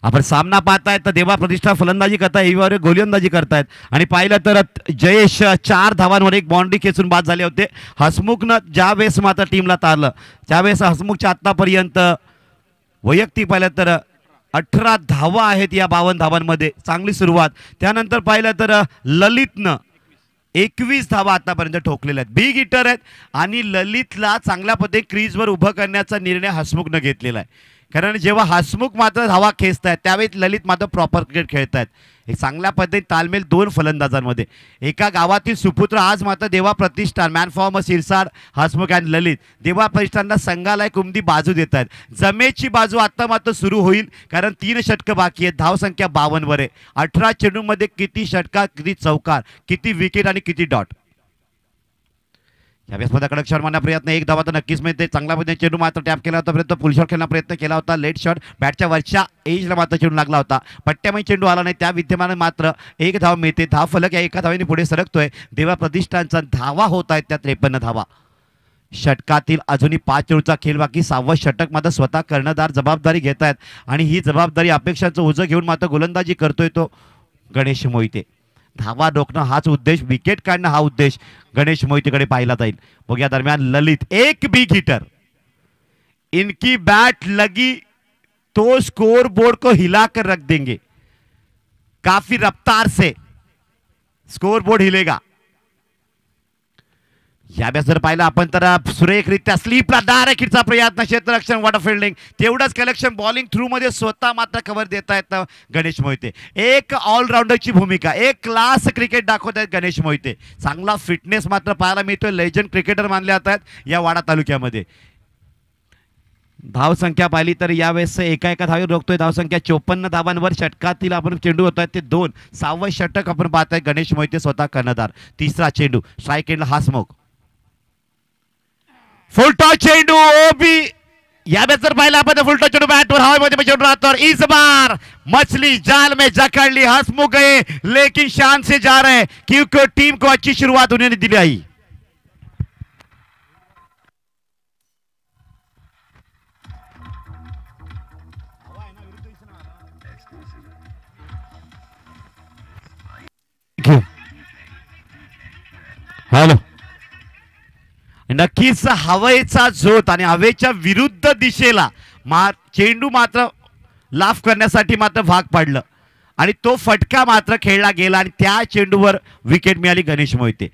आपण सामना पाहताय तर देवा प्रतिष्ठा फलंदाजी करताय, गोलंदाजी करतायत आणि पाहिलं तर जयेश 4 धावांवर एक बाउंड्री खेचून बाद झाले होते. हसमुखनं ज्या वेळेस मात्र टीमला तारलं त्यावेळेस हसमुखच्या आतापर्यंत वैयक्तिक पाहिलं तर 18 धावा आहेत या 52 धावांमध्ये. चांगली सुरुवात. त्यानंतर पाहिलं तर ललितनं 21 धावा आतापर्यंत ठोकलेल्या आहेत. बिग हिटर आहेत आणि ललितला चांगल्या पद्धतीने क्रीजवर उभं करण्याचा निर्णय हसमुखनं घेतलेला आहे. कारण जेव्हा हसमुख मात्र धावा खेचतायत त्यावेळी ललित मात्र प्रॉपर क्रिकेट खेळतायत. एक चांगल्या पद्धतीने तालमेल दोन फलंदाजांमध्ये. एका गावातील सुपुत्र आज मात्र देवा प्रतिष्ठान मॅन फॉर्म शिरसाड हसमुख आणि ललित देवा प्रतिष्ठानला संघाला एक उमदी बाजू देत आहेत. जमेची बाजू आता मात्र सुरू होईल कारण 3 षटकं बाकी आहेत. धावसंख्या 52 वर आहे. 18 चेंडूमध्ये किती षटकार, किती चौकार, किती विकेट आणि किती डॉट. यावेळेस मध्ये कडक शॉट मारण्याचा प्रयत्न, एक धावा तर नक्कीच मिळते. चांगल्या पद्धतीने चेंडू मात्र टॅप केला होता, प्रयत्न फुल शॉट खेळण्याचा प्रयत्न केला होता. लेट शॉट बॅटच्या वरच्या एजला मात्र चेंडू लागला होता. पट्ट्यामध्ये चेंडू आला नाही, त्या विद्यमाने मात्र एक धाव मिळते. धाव फलक या एका धावेने पुढे सरकतोय. देवा प्रतिष्ठानचा धावा होत आहेत त्या 53 धावा. षटकातील अजूनही 5 चेंडूचा खेळ बाकी. 6वं षटक मात्र स्वतः कर्णधार जबाबदारी घेत आहेत आणि ही जबाबदारी अपेक्षांचं ओझं घेऊन मात्र गोलंदाजी करतोय तो गणेश मोहिते. धावा रोखणं हाच उद्देश, विकेट काढणं हा उद्देश गणेश मोहितेकडे पाहिला जाईल. बघूया दरम्यान ललित एक बिग हिटर, इनकी बैट लगी तो स्कोर बोर्ड को हिलाकर रख देंगे. काफी रफ्तार से स्कोर बोर्ड हिलेगा. यावेळेस जर पाहिलं आपण तर सुरेखरित्या स्लीपला डायरेक्ट हिटचा प्रयत्न, क्षेत्ररक्षण वॉटर फिल्डिंग तेवढंच कलेक्शन, बॉलिंग थ्रू मध्ये स्वतः मात्र कव्हर देत आहेत गणेश मोहिते. एक ऑलराऊंडरची भूमिका, एक क्लास क्रिकेट दाखवत आहेत गणेश मोहिते. चांगला फिटनेस मात्र पाहायला मिळतोय. लेजंड क्रिकेटर मानले जातात या वाडा तालुक्यामध्ये. धावसंख्या पाहिली तर यावेळेस एका धावेवर रोखतोय. धावसंख्या 54 धावांवर. षटकातील आपण चेंडू होत आहेत ते 2. 6वं षटक आपण पाहताय गणेश मोहिते स्वतः कर्णधार. 3रा चेंडू स्ट्राईक एंडला हसमुख, फुलटॉस चेंडू ओबी. यावेळेस जर पाहिला आपण फुलटॉस चेंडू बॅटवर हवेमध्ये चेंडू राहतो. इस बार मछली जाल में जकड़ ली. हसमुख गए लेकिन शान से जा रहे क्योंकि टीम को अच्छी शुरुआत उन्होंने दिलाई. हॅलो, नक्कीच हवेचा झोत आणि हवेच्या विरुद्ध दिशेला चेंडू मात्र लाफ करण्यासाठी मात्र भाग पडलं आणि तो फटका मात्र खेळला गेला आणि त्या चेंडूवर विकेट मिळाली गणेश मोहिते.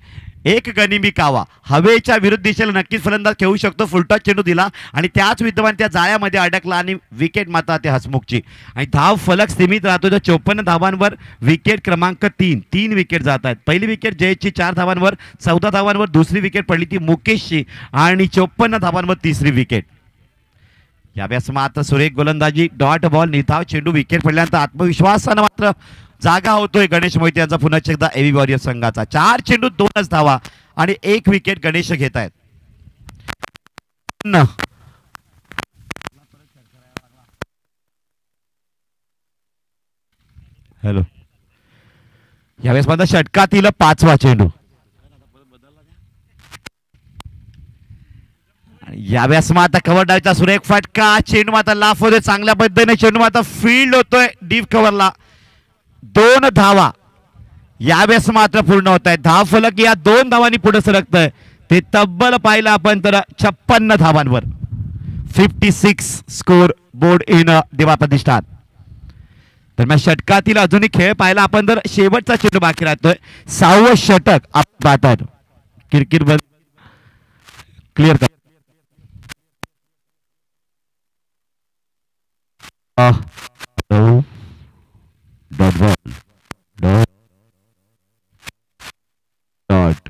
एक गनिमी कावा. हवेच्या विरुद्ध दिशेला नक्कीच फलंदाज खेळू शकतो. फुलटॉस चेंडू दिला आणि त्याच विद्यमान त्या जाळ्यामध्ये अडकला आणि विकेट मात्र ते हसमुखची. आणि धाव फलक सीमित राहतो. 54 धावांवर विकेट क्रमांक 3 विकेट जात आहेत. पहिली विकेट जयची 4 धावांवर. 14 धावांवर दुसरी विकेट पडली ती मुकेशची आणि 54 धावांवर तिसरी विकेट. यावेळेस मात्र सुरेख गोलंदाजी, डॉट बॉल, निधाव चेंडू, विकेट पडल्यानंतर आत्मविश्वासानं मात्र जागा होतोय गणेश मोहिते यांचा पुन्हा एकदा एव्ही वॉरियर संघाचा. 4 चेंडू 2च धावा आणि 1 विकेट गणेश घेत आहेत. हॅलो, यावेळेस मात्र षटकातील 5वा चेंडू. यावेळेस मात्र कव्हर डायचा सुरेख फटका. चेंडू मात्र लाफ होतोय चांगल्या पद्धतीने. चेंडू मात्र फील्ड होतोय डीप कव्हरला. 2 धावा यावेळेस मात्र पूर्ण होत आहेत. धाव फलक या 2 धावांनी पुढे सरकतंय. ते तब्बल पाहिलं आपण तर 56 धावांवर. 56 स्कोर बोर्ड इन देवा प्रतिष्ठान. दरम्यान षटकातील अजूनही खेळ पाहिला आपण तर शेवटचा चेंडू बाकी राहतोय. 6वं षटक आपण पाहतात. क्रिकेट बंद क्लिअर कर. Dot ball dot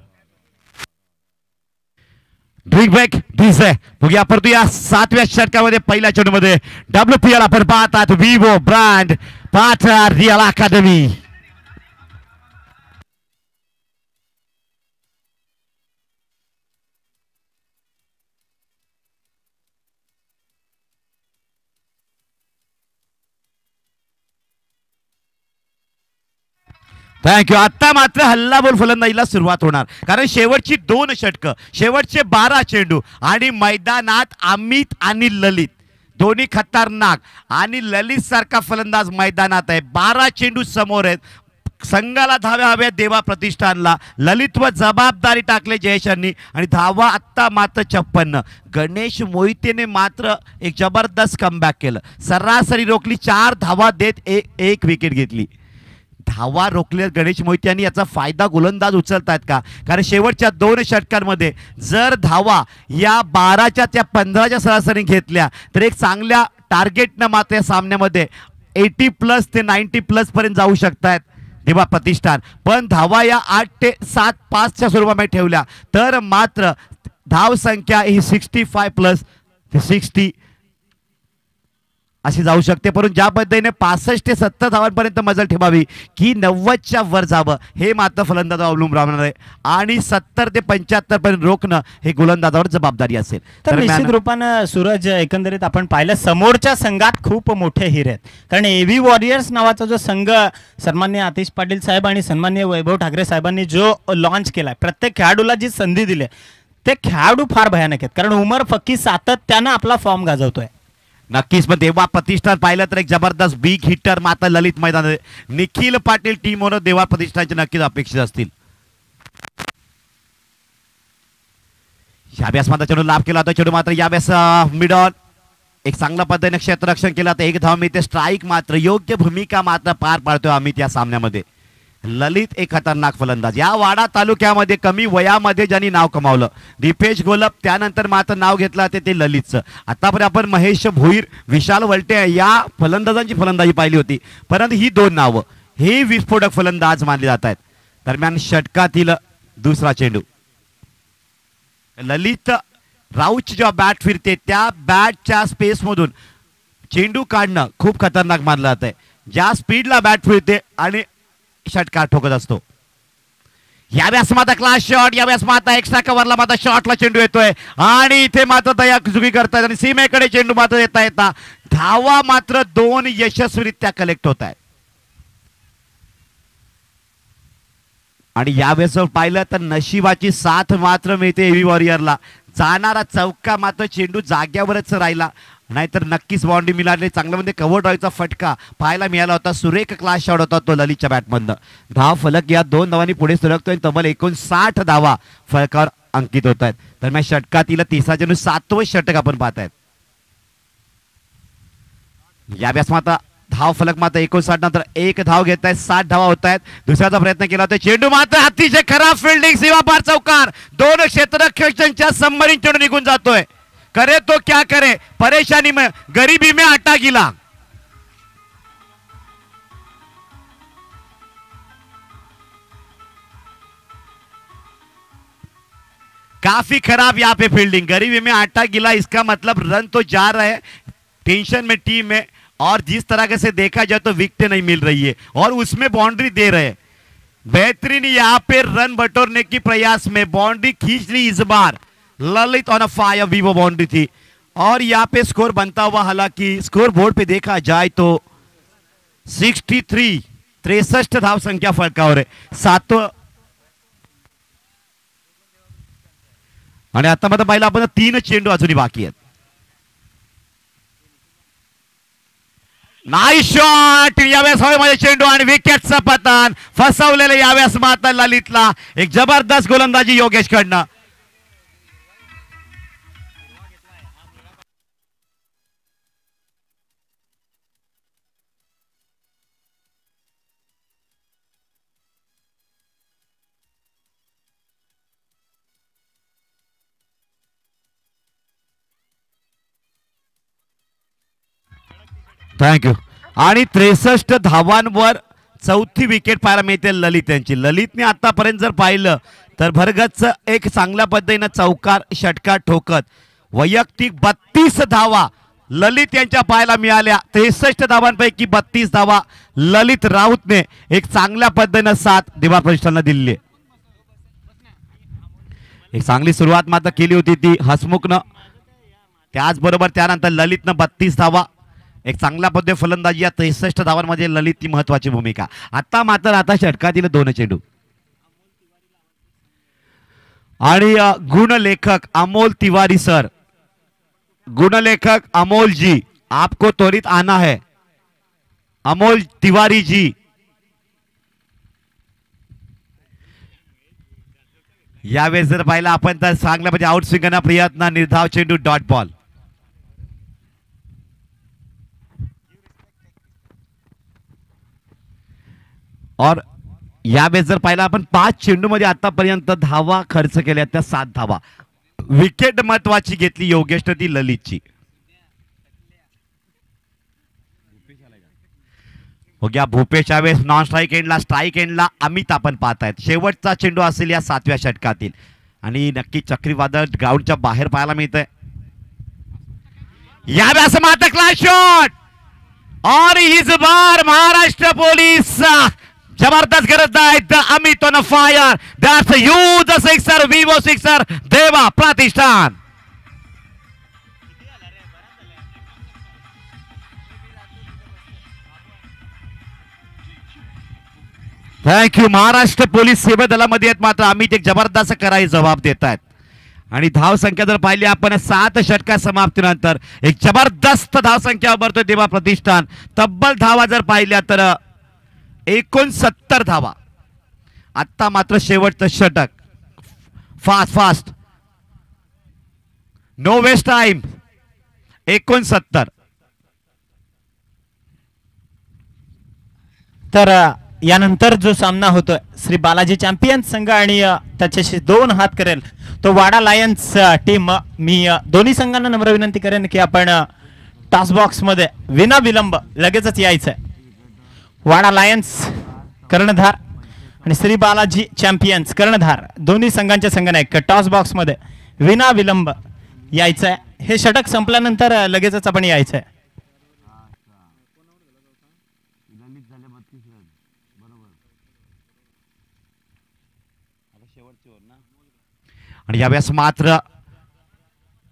drink break दिस आहे. बघूया परंतु या 7व्या षटकामध्ये पहिल्या चेंडूमध्ये WPL आपण पाहतात. विवो ब्रँड पाथर रिअल अकादमी. थँक्यू. आता मात्र हल्लाबोल फलंदाजीला सुरुवात होणार कारण शेवटची 2 षटकं, शेवटचे 12 चेंडू आणि मैदानात अमित आणि ललित दोन्ही खतरनाक आणि ललित सारखा फलंदाज मैदानात आहे. 12 चेंडू समोर आहेत. संघाला धाव्या हव्या देवा प्रतिष्ठानला. ललितवर जबाबदारी टाकले जयेशांनी आणि धावा आत्ता मात्र 56. गणेश मोहितेने मात्र एक जबरदस्त कमबॅक केलं. सरासरी रोखली. 4 धावा देत एक विकेट घेतली. धावा रोखल्या गणेश मोहिते यांनी याचा फायदा गोलंदाज उचलतायत का? कारण शेवटच्या 2 षटकांमध्ये जर धावा या 12च्या त्या 15च्या सरासरी घेतल्या तर एक चांगल्या टार्गेटनं मात्र या सामन्यामध्ये 80+ ते 90+ पर्यंत जाऊ शकतायत दिवा प्रतिष्ठान, पण धावा या 8 ते 7 5च्या स्वरूपामध्ये ठेवल्या तर मात्र धाव संख्या ही 65+ ते 60 अशी जाऊ शकते. परंतु ज्या पद्धतीने 65 ते 70 धावांपर्यंत मजल ठेवावी की 90च्या वर जावं हे मात्र फलंदाजावर अवलंबून राहणार आहे आणि 70 ते 75 पर्यंत रोखणं हे गोलंदाजावर जबाबदारी असेल. तर निश्चित रूपानं सूरज, एकंदरीत आपण पाहिलं समोरच्या संघात खूप मोठे हिरे आहेत, कारण एव्ही वॉरियर्स नावाचा जो संघ सन्माननीय आतिश पाटील साहेब आणि सन्माननीय वैभव ठाकरे साहेबांनी जो लॉन्च केलाय, प्रत्येक खेळाडूला जी संधी दिली ते खेळाडू फार भयानक आहेत, कारण उमर फकीर सातत्यानं आपला फॉर्म गाजवतोय. नक्कीच, पण देवा प्रतिष्ठान पाहिलं तर एक जबरदस्त बिग हिटर मात्र ललित मैदान निखिल पाटील टीम होणं देवा प्रतिष्ठानचे नक्कीच अपेक्षित असतील. यावेळेस मात्र चेंडू लाभ केला होता, चेंडू मात्र यावेळेस मिडॉन एक चांगल्या पद्धतीने क्षेत्ररक्षण केलं तर एक धाव मिळते. स्ट्राईक मात्र योग्य भूमिका मात्र पार पाडतोय अमित या सामन्यामध्ये. ललित एक खतरनाक फलंदाज, या वाडा तालुक्यामध्ये कमी वयामध्ये ज्यांनी नाव कमावलं दीपेश गोलप, त्यानंतर मात्र नाव घेतलं ते ललितचं. आतापर्यंत आपण महेश भोईर, विशाल वलटे या फलंदाजांची फलंदाजी पाहिली होती, परंतु ही दोन नावं हे विस्फोटक फलंदाज मानले जात आहेत. दरम्यान षटकातील दुसरा चेंडू, ललित राऊची जेव्हा बॅट फिरते त्या बॅटच्या स्पेसमधून चेंडू काढणं खूप खतरनाक मानलं जात आहे. ज्या स्पीडला बॅट फिरते आणि षटकार ठोकत असतो. यावेळेस मात्र क्लास शॉट, यावेळेस मात्र एक्स्ट्रा कव्हरला मात्र शॉटला चेंडू येतोय आणि इथे मात्र दया चुकी करतायत आणि सीमेकडे चेंडू मात्र येता धावा मात्र 2 यशस्वीरित्या कलेक्ट होत आहेत. आणि यावेळेस पाहिलं तर नशिबाची साथ मात्र मिळते एव्ही वॉरियरला. जाणारा चौका मात्र चेंडू जाग्यावरच राहिला, नाहीतर नक्कीच बाउंड्री मिळाली. चांगला म्हणजे कव्हर ड्राईव्हचा फटका पाहायला मिळाला होता. सुरेख क्लास शॉट होता तो ललितच्या बॅटमधनं. धाव फलक या 2 धावांनी पुढे सरकतोय, तब्बल 59 धावा फलकावर अंकित होत आहेत. दरम्यान षटकातील तिसरा चेंडू 7वं षटक आपण पाहत आहेत. यावेळेस मात्र धाव फलक मात्र 59 नंतर एक धाव घेत आहेत, 60 धावा होत आहेत. दुसऱ्याचा प्रयत्न केला होता, चेंडू मात्र अतिशय खराब फिल्डिंग, सीमापार चौकार, 2 क्षेत्ररक्षकांच्या समोरील चेंडू निघून जातोय. करे तो क्या करे, परेशानी में गरीबी में आटा गिला. काफी खराब यहाँ पे फील्डिंग, गरीबी में आटा गिला, इसका मतलब रन तो जा रहा है, टेंशन में टीम में, और जिस तरह से देखा जाए तो विकेट नहीं मिल रही है और उसमें बाउंड्री दे रहे हैं. बेहतरीन यहाँ पे रन बटोरने की प्रयास में बाउंड्री खींच ली इस बार. Lalit on a fire, Vivo boundary थी और यहाँ पे स्कोर बनता हुआ, हालांकि स्कोर बोर्ड पे देखा जाए तो 63 धाव संख्या फलकावर आहे. 7 आणि आता मात्र पाहिलं आपण 3 चेंडू अजूनही बाकी आहेत. नाईस शॉट, यावेळेस हवेमध्ये चेंडू आणि विकेटचं पतन, फसवलेलं यावेळेस मात्र ललितला. एक जबरदस्त गोलंदाजी योगेश कडनं. थँक्यू. आणि 63 धावांवर 4थी विकेट पाहायला मिळते ललित यांची. ललितने आतापर्यंत जर पाहिलं तर भरगच्च एक चांगल्या पद्धतीनं चौकार षटकार ठोकत वैयक्तिक 32 धावा ललित यांच्या पाहायला मिळाल्या. 63 धावांपैकी 32 धावा ललित राऊतने एक चांगल्या पद्धतीनं साथ दिवा प्रतिष्ठानला दिली. एक चांगली सुरुवात मात्र केली होती ती हसमुखनं, त्याचबरोबर त्यानंतर ललितनं 32 धावा, एक चांगल्या पद्धतीने फलंदाजी या 63 धावांमध्ये ललितची महत्वाची भूमिका. आता षटकातील 2 चेंडू आणि गुणलेखक अमोल तिवारी सर, गुणलेखक अमोल जी, आपको त्वरित आना है. अमोल तिवारी जी, यावेळेस जर पाहिलं आपण तर चांगल्या म्हणजे आउट स्विंगना प्रयत्न, निर्धाव चेंडू, डॉट बॉल. और यावेळेस जर पाहिलं आपण 5 चेंडू मध्ये आतापर्यंत धावा खर्च केल्या त्या 7 धावा. विकेट महत्वाची घेतली योगेश ती ललितची. हो गया भूपेश यावेळेस नॉन स्ट्राईक एंडला अमित आपण पाहतायत. शेवटचा चेंडू असेल या 7व्या षटकातील आणि नक्की चक्रीवादळ ग्राउंडच्या बाहेर पाहायला मिळतंय. यावेळेस मात्र क्लास शॉट और इस बार महाराष्ट्र पोलीस जबरदस्त करत आहेत. Amit on fire, that's a huge sixer, Vivo sixer, देवा प्रतिष्ठान. थँक्यू. महाराष्ट्र पोलीस सेवा दलामध्ये आहेत मात्र अमित एक जबरदस्त कराई जबाब देत आहेत. आणि धाव संख्या जर पाहिली आपण 7 षटका समाप्तीनंतर एक जबरदस्त धाव संख्या उभारतोय देवा प्रतिष्ठान. तब्बल धावा जर पाहिल्या तर 69 धावा. आता मात्र शेवटचं षटक. Fast no waste time. 69. तर यानंतर जो सामना होतोय श्री बालाजी चॅम्पियन्स संघ आणि त्याच्याशी 2 हात करेल तो वाडा लायन्स टीम. मी दोन्ही संघांना नम्र विनंती करेन की आपण टॉस बॉक्स मध्ये विना विलंब लगेचच यायचंय. वाडा लायन्स कर्णधार आणि श्री बालाजी चॅम्पियन्स कर्णधार दोन्ही संघांच्या संघनायक टॉस बॉक्स मध्ये विना विलंब यायचंय. हे षटक संपल्यानंतर लगेचच आपण यायचंय. आणि यावेळेस मात्र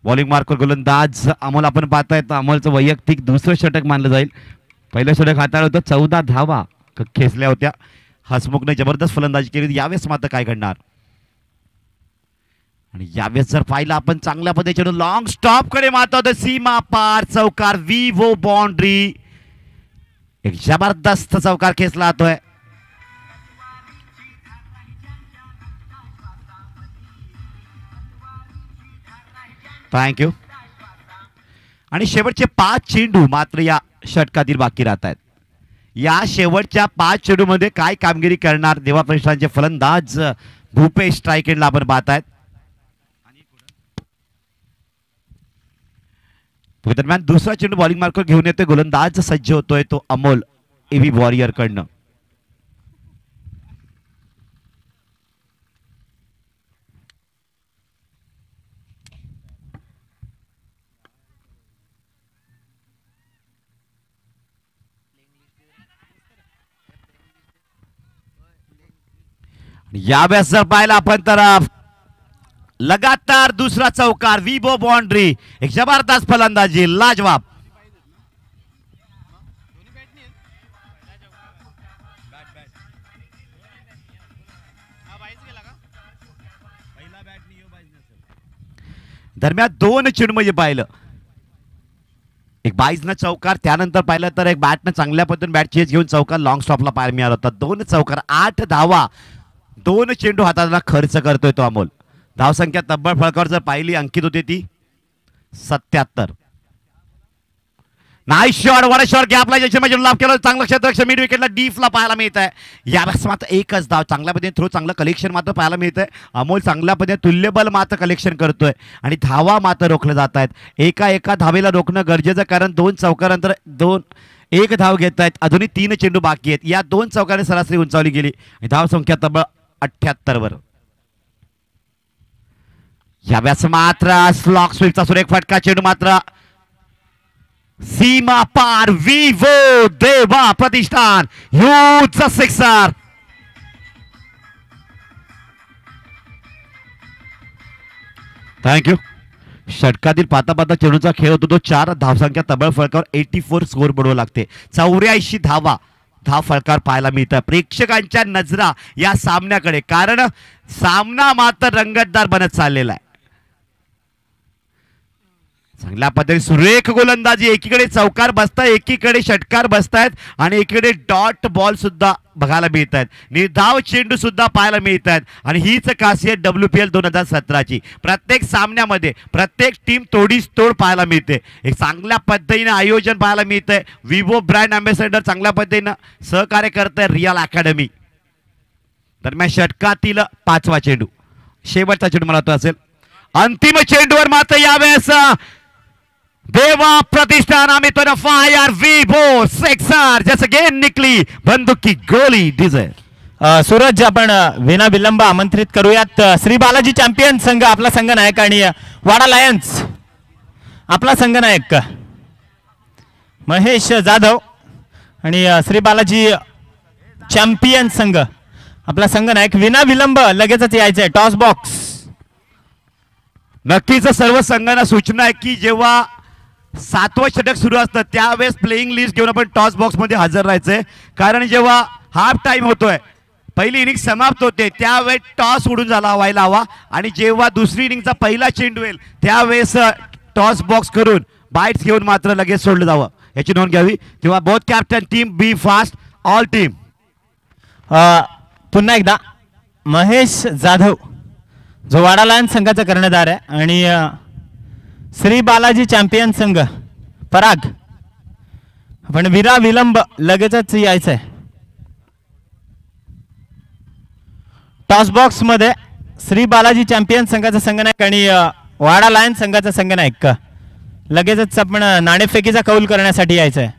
बॉलिंग मार्कर गोलंदाज अमोल आपण पाहतायत. अमोलचं वैयक्तिक दुसरं षटक मानलं जाईल. पहिलं षटक हाताळलं होतं, 14 धावा खेचल्या होत्या. हसमुखने जबरदस्त फलंदाजी केली. यावेळेस मात्र काय घडणार. आणि यावेळेस जर पाहिलं आपण चांगल्या पद्धतीने लॉंग स्टॉप कडे मारत होतं. सीमा पार चौकार, विवो बाउंड्री. एक जबरदस्त चौकार खेचला जातोय. थँक्यू. आणि शेवटचे 5 चेंडू मात्र या षटकातील बाकी राहत आहेत. या शेवटच्या 5 चेंडू मध्ये काय कामगिरी करणार देवा प्रतिष्ठानचे फलंदाज भूपेश स्ट्राईक एंडला आपण पाहतायत. दरम्यान दुसरा चेंडू बॉलिंग मार्कर घेऊन येतोय. गोलंदाज सज्ज होतोय तो अमोल एव्ही वॉरियर कडनं. यावेळेस जर पाहिलं आपण तर लगातार दुसरा चौकार, विबो बाउंड्री. एक जबरदस्त फलंदाजी, लाजवाब. दरम्यान 2 चेंडू म्हणजे पाहिलं एक 22 चौकार, त्यानंतर पाहिलं तर एक बॅटनं चांगल्या पद्धतीने बॅट चेज घेऊन चौकार लॉंग स्टॉपला पाहायला मिळाला होता. 2 चौकार, 8 धावा, 2 चेंडू हाताला खर्च करतोय तो अमोल. धावसंख्या तब्बल फळकावर जर पाहिली अंकित होते ती 77. नाईस शॉट, वडा शॉट, गॅपला ज्याच्या लाभ केला. चांगलं क्षेत्ररक्षण मिड विकेटला डीफला पाहायला मिळत आहे. यावेळेस मात्र एकच धाव, चांगल्या पद्धतीने थ्रो, चांगलं कलेक्शन मात्र पाहायला मिळत आहे. अमोल चांगल्या पद्धतीने तुल्यबल मात्र कलेक्शन करतोय आणि धावा मात्र रोखल्या जात आहेत. एका धावेला रोखणं गरजेचं, कारण 2 चौकारानंतर 1 धाव घेत आहेत. अजूनही 3 चेंडू बाकी आहेत. या 2 चौकाने सरासरी उंचावली गेली. धाव संख्या तब्बल 78 वर. यावेळेस मात्र स्लॉक स्वीटचा सुरेख फटका चेंडू मात्र सीमा पार, विवो देवा प्रतिष्ठान, ह्यूज सिक्सर. थँक्यू. षटकातील पाता चेंडूचा खेळ होतो तो 4 धावसंख्या तब्बल फळकावर 84 स्कोर बनवावं लागते. 84 धावा धाव फळकावर पाहायला मिळतं. प्रेक्षकांच्या नजरा या सामन्याकडे, कारण सामना मात्र रंगतदार बनत चाललेला आहे. चांगल्या पद्धतीने सुरेख गोलंदाजी, एकीकडे चौकार बसताय, एकीकडे षटकार बसतायत आणि एकीकडे डॉट बॉल सुद्धा बघायला मिळत आहेत. निर्धाव चेंडू सुद्धा पाहायला मिळत आहेत. आणि हीच खासियत WPL 2017ची. प्रत्येक सामन्यामध्ये प्रत्येक टीम तोडीस तोड पाहायला मिळते. एक चांगल्या पद्धतीने आयोजन पाहायला मिळतंय. विवो ब्रँड अँबॅसेडर चांगल्या पद्धतीनं सहकार्य करत आहे रिअल अकॅडमी. दरम्यान षटकातील 5वा चेंडू, शेवटचा चेंडू मला वाटतं असेल. अंतिम चेंडूवर मात्र यावेळेस देवा प्रतिष्ठान आम्ही तो फायर V4 6R जैसे गेंद निकली बंदूक की गोली डिझायर. सूरज आपण विना विलंब आमंत्रित करूयात श्री बालाजी चॅम्पियन संघ आपला संघनायक आणि वाडा लायन्स आपला संघनायक महेश जाधव आणि श्री बालाजी चॅम्पियन संघ आपला संघनायक विना विलंब लगेचच यायचंय टॉस बॉक्स. नक्कीच सर्व संघांना सूचना आहे की जेव्हा 7वं षटक सुरू असतं त्यावेळेस प्लेइंग लिस्ट घेऊन आपण टॉस बॉक्स मध्ये हजर राहायचंय. कारण जेव्हा हाफ टाइम होतोय पहिली इनिंग समाप्त होते त्यावेळेस टॉस उडून व्हायला हवा आणि जेव्हा दुसरी इनिंगचा पहिला चेंडू येईल त्यावेळेस टॉस बॉक्स करून बाईट्स घेऊन मात्र लगेच सोडलं जावं याची नोंद घ्यावी. तेव्हा बोथ कॅप्टन टीम बी फास्ट ऑल टीम. पुन्हा एकदा महेश जाधव जो वाडा लायन्स संघाचा कर्णधार आहे आणि श्री बालाजी चॅम्पियन संघ पराग पण विरा विलंब लगेचच यायचंय टॉस बॉक्स मध्ये. श्री बालाजी चॅम्पियन संघाचा संघनायक आणि वाडा लायन्स संघाचा संघनायक लगेचच आपण नाणेफेकीचा कौल करण्यासाठी यायचंय.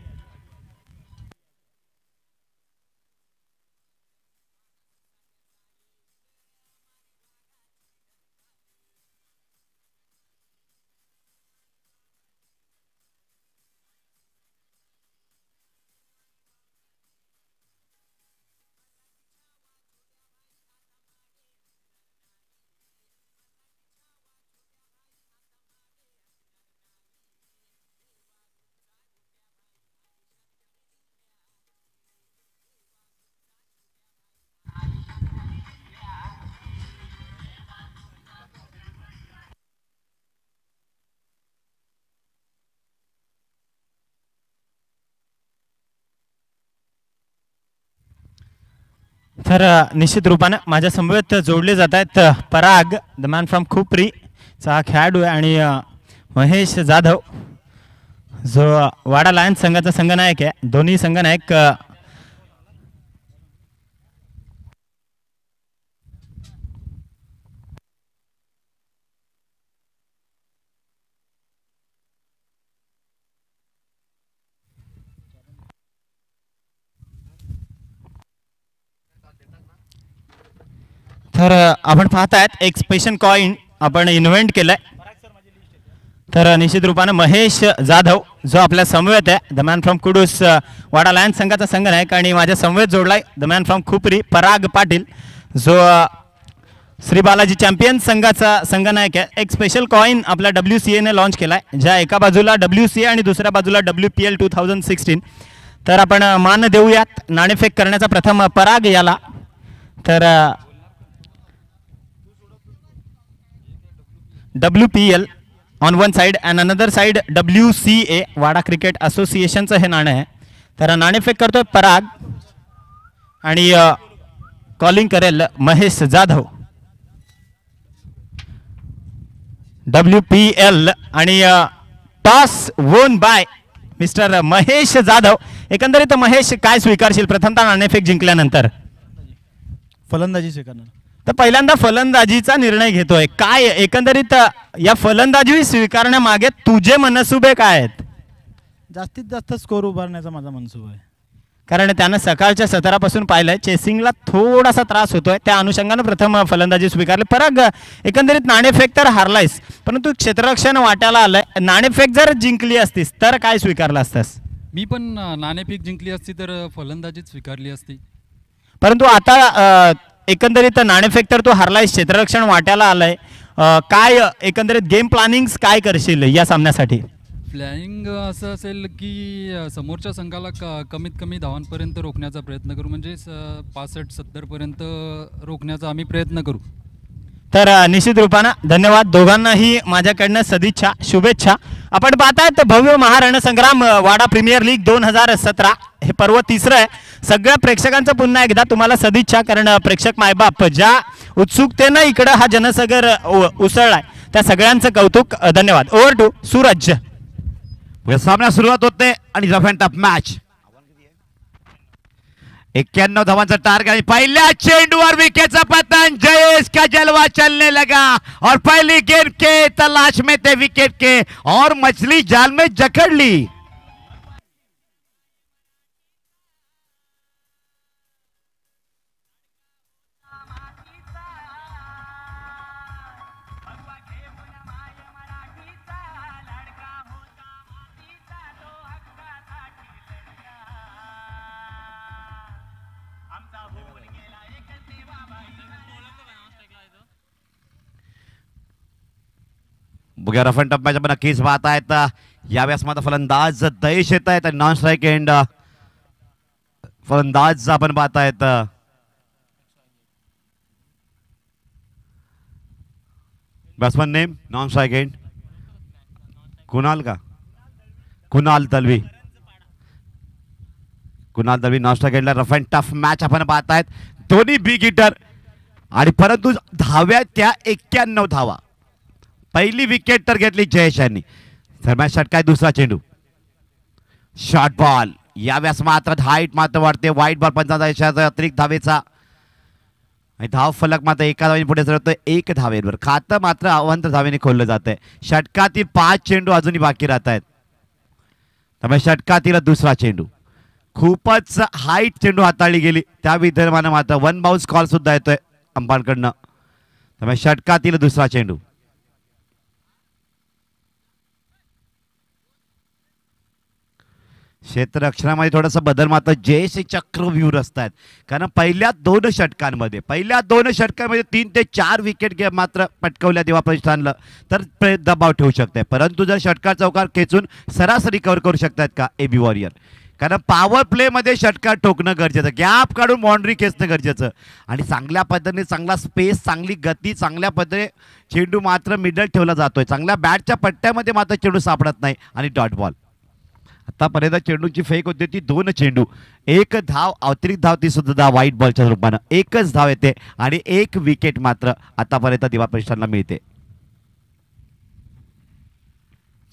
तर निश्चित रूपाने माझ्या समवेत जोडले जात आहेत पराग द मॅन फ्रॉम खुपरी चा खेळाडू आहे आणि महेश जाधव जो वाडा लायन्स संघाचा संघनायक आहे. दोन्ही संघनायक तर आपण पाहतायत एक स्पेशल कॉइन आपण इन्व्हेंट केलंय. तर निश्चित रूपाने महेश जाधव जो आपल्या समवेत आहे the man from Kudus Wada lions संघाचा संघनायक आणि माझ्या समवेत जोडलाय the man from Khupari Parag Patil जो श्री बालाजी चॅम्पियन संघाचा संघनायक आहे. एक स्पेशल कॉइन आपल्या WCA ने लॉन्च केलाय ज्या एका बाजूला WCA आणि दुसऱ्या बाजूला WPL 2016. तर आपण मान देऊयात नाणेफेक करण्याचा प्रथम पराग याला. तर WPL on one side and another side WCA Wada cricket असोसिएशनचं हे नाणं आहे. तर नाणेफेक करतोय पराग आणि कॉलिंग करेल महेश जाधव. WPL आणि टॉस वोन बाय मिस्टर महेश जाधव. एकंदरीत महेश काय स्वीकारशील प्रथमतः नाणेफेक जिंकल्यानंतर? फलंदाजी स्वीकारणार. तर पहिल्यांदा फलंदाजीचा निर्णय घेतोय. काय एकंदरीत या फलंदाजी स्वीकारण्यामागे तुझे मनसुबे काय आहेत? जास्तीत जास्त स्कोर उभारण्याचा माझा मनसूबा आहे. कारण त्यानं सकाळच्या सत्रापासून पाहिलंय चेसिंगला थोडासा त्रास होतोय त्या अनुषंगानं प्रथम फलंदाजी स्वीकारली. पराग एकंदरीत नाणेफेक तर हारलायस परंतु क्षेत्ररक्षण वाट्याला आलंय. नाणेफेक जर जिंकली असतीस तर काय स्वीकारलं असतास? मी पण नाणेफेक जिंकली असती तर फलंदाजीच स्वीकारली असती. परंतु आता एकंदरीत नाणेफेक तर तू हारलायस क्षेत्ररक्षण वाट्याला आलंय. काय एकंदरीत गेम प्लॅनिंग काय करशील या सामन्यासाठी? फ्लाइंग असं असेल की समोरच्या संघाला कमीत कमी धावांपर्यंत रोखण्याचा प्रयत्न करू म्हणजे 65-70 पर्यंत रोखण्याचा आम्ही प्रयत्न करू. तर निश्चित रूपानं धन्यवाद दोघांनाही माझ्याकडनं सदिच्छा शुभेच्छा. आपण पाहतायत भव्य महारणसंग्राम वाडा प्रीमियर लीग 2017 हे पर्व तिसरं आहे. सगळ्या प्रेक्षकांचं पुन्हा एकदा तुम्हाला सदिच्छा. कारण प्रेक्षक मायबाप ज्या उत्सुकतेनं इकडं हा जनसागर उसळलाय त्या सगळ्यांचं कौतुक. धन्यवाद. Over to Suraj. सामना सुरुवात होते आणि रफ अँड टफ मॅच. 91 धावांचा टार्गेट आणि पहिल्या चेंडूवर विकेटचा पतन। जयेश का जलवा चलने लगा और पहली गेंद के तलाश में थे विकेट के और मछली जाल में जकड़ ली। बघा रफ अँड टफ मॅच आपण नक्कीच पाहत आहेत। यावेळेस मात्र फलंदाज दयेश येत आहेत, नॉन स्ट्राईक एंड फलंदाज आपण पाहत आहेत batsman name non strike end Kunal का कुणाल दलवी नॉन स्ट्राईक एंडला रफ अँड टफ मॅच आपण पाहत आहेत। दोन्ही बिग हिटर आणि परंतु धाव्या त्या 91 धावा। पहिली विकेट तर घेतली जयेश यांनी। दरम्यान षटकार दुसरा चेंडू शॉर्ट बॉल। यावेळेस मात्र हाईट मात्र वाढते, वाईट बॉल 50 अतिरिक्त धावेचा आणि धाव फलक मात्र एका धावेने पुढे सरकतोय 1 धावेवर। खातं मात्र अवंत धावेने खोललं जात आहे। षटकातील 5 चेंडू अजूनही बाकी राहत आहेत। त्यामुळे षटकातील दुसरा चेंडू खूपच हाईट चेंडू हाताळली गेली, त्या विदर्भानं मात्र 1 बाउन्स कॉल सुद्धा येतोय अंपायरकडनं। त्यामुळे षटकातील दुसरा चेंडू क्षेत्ररक्षणामध्ये थोडासा बदल मात्र जयेश चक्रव्यूह असतात, कारण पहिल्या 2 षटकांमध्ये 3 ते 4 विकेट मात्र पटकवल्या देवा प्रतिष्ठानला तर दबाव ठेवू शकते। परंतु जर षटकार चौकार खेचून सरासरी कव्हर करू शकतात का एबी वॉरियर, कारण पॉवर प्ले मध्ये षटकार ठोकणं गरजेचं, गॅप काढून बाउंड्री खेचणं गरजेचं आणि चांगल्या पद्धतीने चांगला स्पेस, चांगली गती, चांगल्या पद्धतीने चेंडू मात्र मिडल ठेवला जातोय। चांगल्या बॅटच्या पट्ट्यामध्ये मात्र चेंडू सापडत नाही आणि डॉट बॉल। आतापर्यंत चेंडूची फेक होती ती 2 चेंडू, 1 धाव, अतिरिक्त धाव ती सुद्धा व्हाईट बॉलच्या रूपानं 1च धाव येते आणि 1 विकेट मात्र आतापर्यंत दिवा प्रतिष्ठानला मिळते।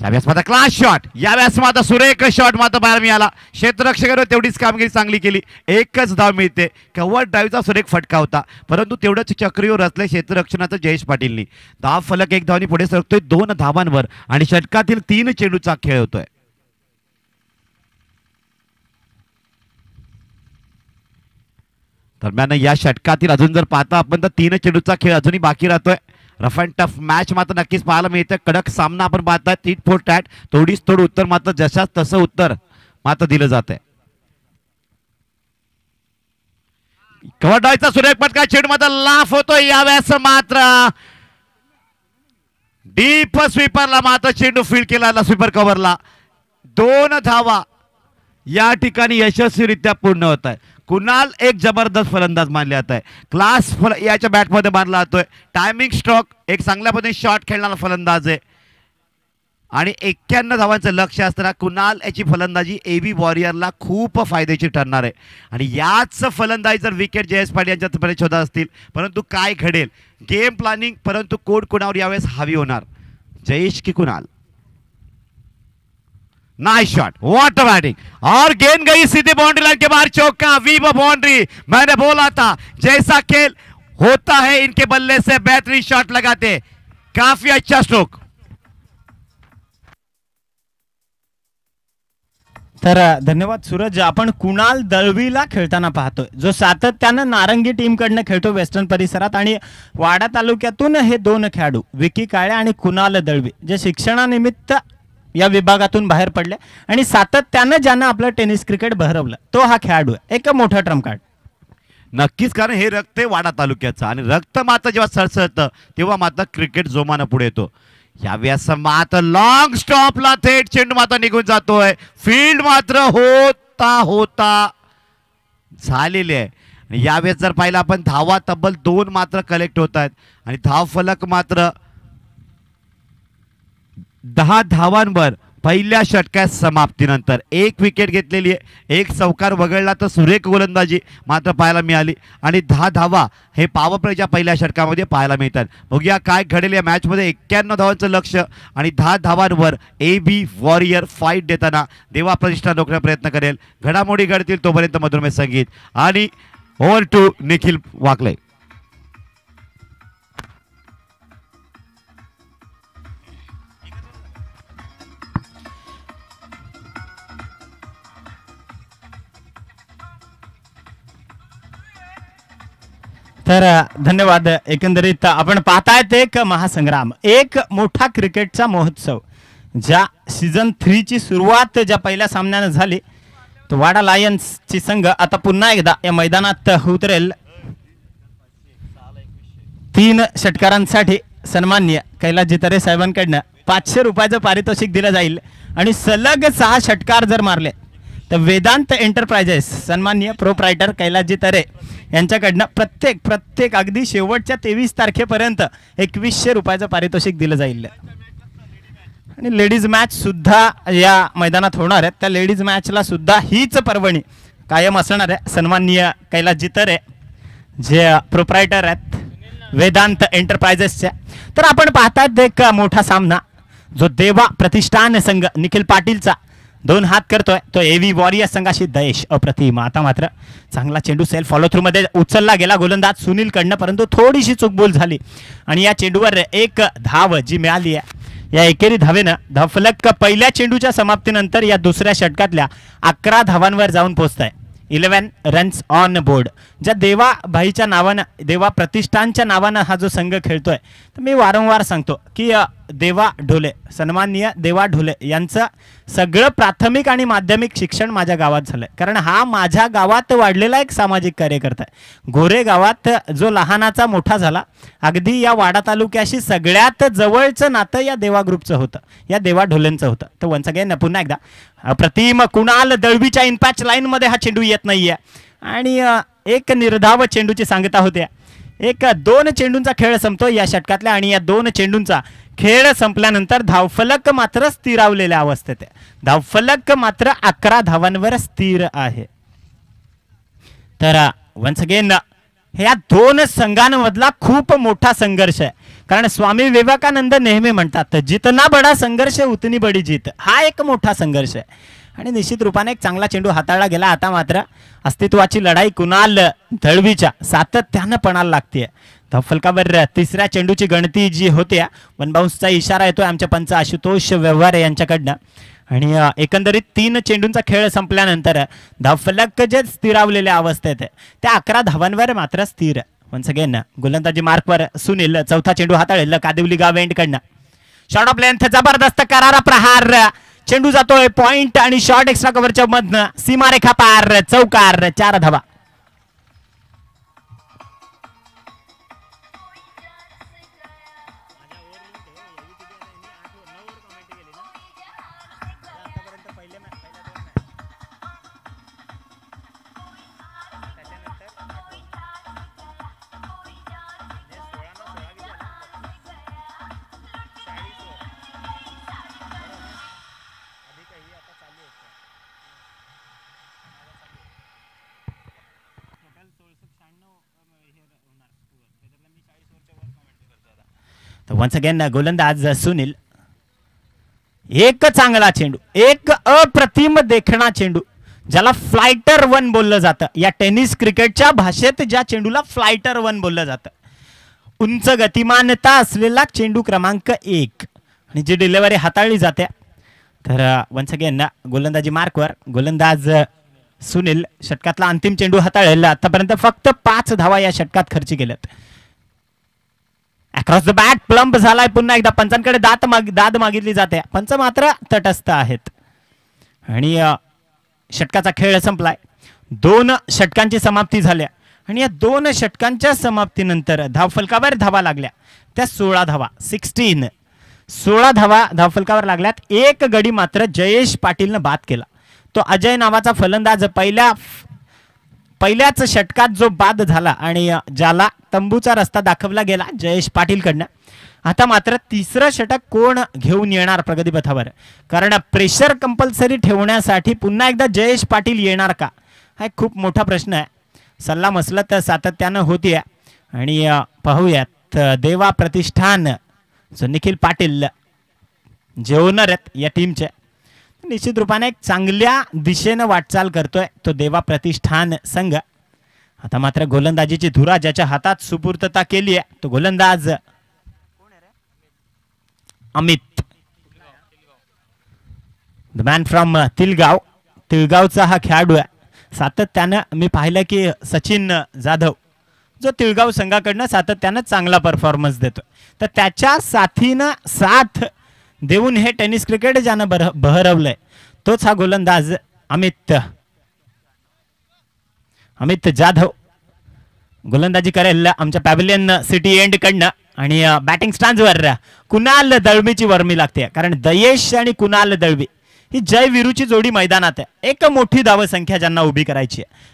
यावेळेस मात्र क्लास शॉट, यावेळेस मात्र सुरेख शॉट मात्र बाहेर मिळाला। क्षेत्ररक्षकाने तेवढीच कामगिरी चांगली केली, 1च धाव मिळते। कव्हर ड्राईव्हचा सुरेख फटका होता, परंतु तेवढंच चक्रीवर रचले क्षेत्ररक्षणाचं जयेश पाटीलनी। धाव फलक 1 धावांनी पुढे सरकतोय 2 धावांवर आणि षटकातील 3 चेंडूचा खेळ होतोय। दरम्यान या षटकातील अजून जर पाहता आपण तर 3 चेंडूचा खेळ अजूनही बाकी राहतोय। रफ अँड टफ मॅच मात्र नक्कीच पाहायला मिळते, कडक सामना आपण पाहताय, टीट फॉर टॅट, थोडीच थोडं उत्तर मात्र जशाच तसं उत्तर मात्र दिलं जात आहे। कवडायचा सुरेख पटका, चेंडू मात्र लाफ होतोय। यावेळेस मात्र डीप स्वीपरला मात्र चेंडू फील्ड केला, स्वीपर कव्हरला 2 धावा या ठिकाणी यशस्वीरित्या पूर्ण होत आहे। कुणाल एक जबरदस्त फलंदाज मानले जात आहे, क्लास याच्या बॅटमध्ये मानला जातोय। टायमिंग स्ट्रोक, एक चांगल्या पद्धतीने शॉट खेळणारा फलंदाज आहे आणि 91 धावांचं लक्ष असताना कुणाल याची फलंदाजी एबी वॉरियरला खूप फायदेची ठरणार आहे आणि याच फलंदाजी जर विकेट जयेश पाटील यांच्यापर्यंत शोधत असतील, परंतु काय घडेल गेम प्लॅनिंग, परंतु कोण कुणावर यावेळेस हावी होणार, जयेश की Kunal. Nice shot, what a batting, और गेंद गई सीधे बाउंड्री लाइन के बाहर, चौका, वीव बाउंड्री। मैंने बोला था जैसा खेल होता है इनके बल्ले से बेहतरीन शॉट लगाते, काफी अच्छा स्ट्रोक। तर धन्यवाद सूरज। आपण कुणाल दळवीला खेळताना पाहतोय, जो सातत्यानं नारंगी टीम कडनं खेळतो वेस्टर्न परिसरात आणि वाडा तालुक्यातून हे 2 खेळाडू विकी काळे आणि कुणाल दळवी जे शिक्षणानिमित्त या विभागातून बाहेर पडले आणि सातत्यानं ज्यानं आपलं टेनिस क्रिकेट बहरवलं तो हा खेळाडू आहे, एक मोठा ट्रम्प कार्ड। नक्कीच, कारण हे रक्त आहे वाडा तालुक्याचं आणि रक्त मात्र जेव्हा सळसळतं तेव्हा मात्र क्रिकेट जोमानं पुढे येतो। यावेळेस मात्र लॉंग स्टॉपला थेट चेंडू मात्र निघून जातोय, फील्ड मात्र होता झालेले आहे आणि यावेळेस जर पाहिलं आपण धावा तब्बल 2 मात्र कलेक्ट होत आहेत आणि धाव फलक मात्र 10 धावांवर पहिल्या षटकात समाप्तीनंतर एक विकेट घेतलेली आहे, एक चौकार वगळला तर सुरेख गोलंदाजी मात्र पाहायला मिळाली आणि 10 धावा हे पॉवर प्लेच्या पहिल्या षटकामध्ये पाहायला मिळतात. बघूया काय घडेल या मॅचमध्ये. 91 धावांचं लक्ष आणि 10 धावांवर AB वॉरियर फाईट देताना देवा प्रतिष्ठान रोखण्याचा प्रयत्न करेल. घडामोडी घडतील तोपर्यंत मधुरमय संगीत आणि ओव्हर टू निखिल वाकले. तर धन्यवाद. एकंदरीत आपण पाहतायत एक महासंग्राम, एक मोठा क्रिकेटचा महोत्सव. ज्या सीझन 3 ची सुरुवात ज्या पहिल्या सामन्यानं झाली तो वाडा लायन्सची संघ आता पुन्हा एकदा या मैदानात उतरेल. 3 षटकारांसाठी सन्माननीय कैलास जितारे साहेबांकडनं 500 रुपयाचं पारितोषिक दिलं जाईल आणि सलग 6 षटकार जर मारले तर वेदांत एंटरप्राइजेस सन्माननीय प्रोप्रायटर कैलासजी तरे यांच्याकडनं प्रत्येक अगदी शेवटच्या 23 तारखेपर्यंत 2100 रुपयाचं पारितोषिक दिलं जाईल. आणि लेडीज मॅच सुद्धा या मैदानात होणार आहेत. त्या लेडीज मॅचला सुद्धा हीच पर्वणी कायम असणार आहे. सन्माननीय कैलासजी तरे जे प्रोप्रायटर आहेत वेदांत एंटरप्राइजेसच्या. तर आपण पाहतात एक मोठा सामना जो देवा प्रतिष्ठान संघ निखिल पाटीलचा 2 हात करतोय तो एव्ही वॉरियर संघाशी दयेश अप्रतिम. आता मात्र चांगला चेंडू सेल्फ फॉलो थ्रू मध्ये उचलला गेला गोलंदाज सुनील कडनं, परंतु थोडीशी चूकबोल झाली आणि या चेंडूवर एक धाव जी मिळाली आहे. या एकेरी धावेनं धावफलक पहिल्या चेंडूच्या समाप्तीनंतर या दुसऱ्या षटकातल्या 11 धावांवर जाऊन पोहोचत आहे. 11 रन्स ऑन बोर्ड. ज्या देवा भाईच्या नावानं देवा प्रतिष्ठानच्या नावानं हा जो संघ खेळतोय तर मी वारंवार सांगतो की देवा ढोले सन्माननीय देवा ढोले यांचं सगळं प्राथमिक आणि माध्यमिक शिक्षण माझ्या गावात झालंय. कारण हा माझ्या गावात वाढलेला एक सामाजिक कार्यकर्ता आहे. गोरे गावात जो लहानाचा मोठा झाला अगदी या वाडा तालुक्याशी सगळ्यात जवळचं नातं या देवा ग्रुपचं होतं, या देवा ढोलेंचं होतं. तर वन्स अगेन पुन्हा एकदा प्रतिम कुणाल दळवीच्या इनपॅच लाईन मध्ये हा चेंडू येत नाहीये आणि एक निर्धाव चेंडूची सांगता होत्या. 2 चेंडूंचा खेळ संपतो या षटकातल्या आणि या 2 चेंडूंचा खेळ संपल्यानंतर धावफलक मात्र स्थिरावलेल्या अवस्थेत आहे. धावफलक मात्र 11 धावांवर स्थिर आहे. तर वन्स अगेन ह्या 2 संघांमधला खूप मोठा संघर्ष आहे. कारण स्वामी विवेकानंद नेहमी म्हणतात जितना बडा संघर्ष उतनी बडी जीत. हा एक मोठा संघर्ष आहे आणि निश्चित रूपाने एक चांगला चेंडू हाताळला गेला. आता मात्र अस्तित्वाची लढाई कुणाल दळवीच्या सातत्यानं पणाला लागते. धावफलकावर 3ऱ्या चेंडूची गणती जी होते 1 बाउन्सचा इशारा येतोय आमच्या पंच आशुतोष व्यवहारे यांच्याकडनं आणि एकंदरीत 3 चेंडूंचा खेळ संपल्यानंतर धावफलक जे स्थिरावलेल्या अवस्थेत आहे त्या 11 धावांवर मात्र स्थिर. वन्स अगेन गोलंदाजी मार्कवर सुनील चौथा चेंडू हाताळेल कादिवली गाव एंडकडनं. शॉर्ट ऑफ लेंथ जबरदस्त करारा प्रहार. चेंडू जातोय पॉइंट आणि शॉर्ट एक्स्ट्रा कव्हरच्या मधनं सीमारेखा पार चौकार. 4 धावा. वन्स अगेन गोलंदाज सुनील. एक चांगला चेंडू, एक अप्रतिम देखणा चेंडू ज्याला फ्लायटर 1 बोललं जातं. या टेनिस क्रिकेटच्या भाषेत ज्या चेंडूला फ्लायटर 1 बोललं जातं. उंच गतिमानता असलेला चेंडू क्रमांक 1 आणि जी डिलिव्हरी हाताळली जाते. तर वन्स अगेन गोलंदाजी मार्कवर गोलंदाज सुनील षटकातला अंतिम चेंडू हाताळेल. आतापर्यंत फक्त 5 धावा या षटकात खर्च केल्यात. अक्रॉस द बॅट प्लंप झालाय. पुन्हा एकदा पंचांकडे दाद मागितली जाते. पंच मात्र तटस्थ आहेत आणि षटकाचा खेळ संपलाय. 2 षटकांची समाप्ती झाल्या आणि या 2 षटकांच्या समाप्तीनंतर धावफलकावर धावा लागल्या त्या 16 धावा. 16 धावा धावफलकावर लागल्यात. एक गडी मात्र जयेश पाटीलनं बाद केला. तो अजय नावाचा फलंदाज पहिल्याच षटकात जो बाद झाला आणि ज्याला तंबूचा रस्ता दाखवला गेला जयेश पाटीलकडनं आता मात्र तिसरं षटक कोण घेऊन येणार प्रगतीपथावर, कारण प्रेशर कंपल्सरी ठेवण्यासाठी पुन्हा एकदा जयेश पाटील येणार का, हा एक खूप मोठा प्रश्न आहे. सल्ला मसलत सातत्यानं होतीये आणि पाहूयात देवा प्रतिष्ठान जो निखिल पाटील जे ओनर आहेत या टीमचे, निश्चित रूपाने एक चांगल्या दिशेनं वाटचाल करतोय तो देवा प्रतिष्ठान संघ. आता मात्र गोलंदाजीची धुरा ज्याच्या हातात सुपूर्तता केली आहे तो गोलंदाज अमित, द मॅन फ्रॉम तिळगावचा हा खेळाडू आहे. सातत्यानं मी पाहिलं की सचिन जाधव जो तिळगाव संघाकडनं सातत्यानं चांगला परफॉर्मन्स देतो, तर त्याच्या साथीनं साथ देऊन हे टेनिस क्रिकेट ज्यानं बहरवलंय तोच हा गोलंदाज अमित जाधव गोलंदाजी करेल आमच्या पॅव्हिलियन सिटी एंड कडनं. आणि बॅटिंग स्टँड्सवर कुणाल दळवीची वर्मी लागते, कारण दयेश आणि कुणाल दळवी ही जय विरूची जोडी मैदानात आहे. एक मोठी धावसंख्या ज्यांना उभी करायची आहे,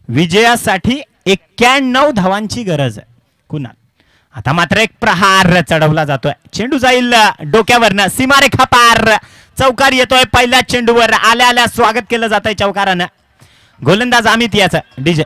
विजयासाठी 91 धावांची गरज आहे कुणाल. आता मात्र एक प्रहार चढवला जातोय, चेंडू जाईल डोक्यावरनं, सीमारेखा पार, चौकार येतोय. पहिल्या चेंडूवर आल्या आल्या स्वागत केलं जात आहे चौकारानं. गोलंदाज अमित याचं डीजे.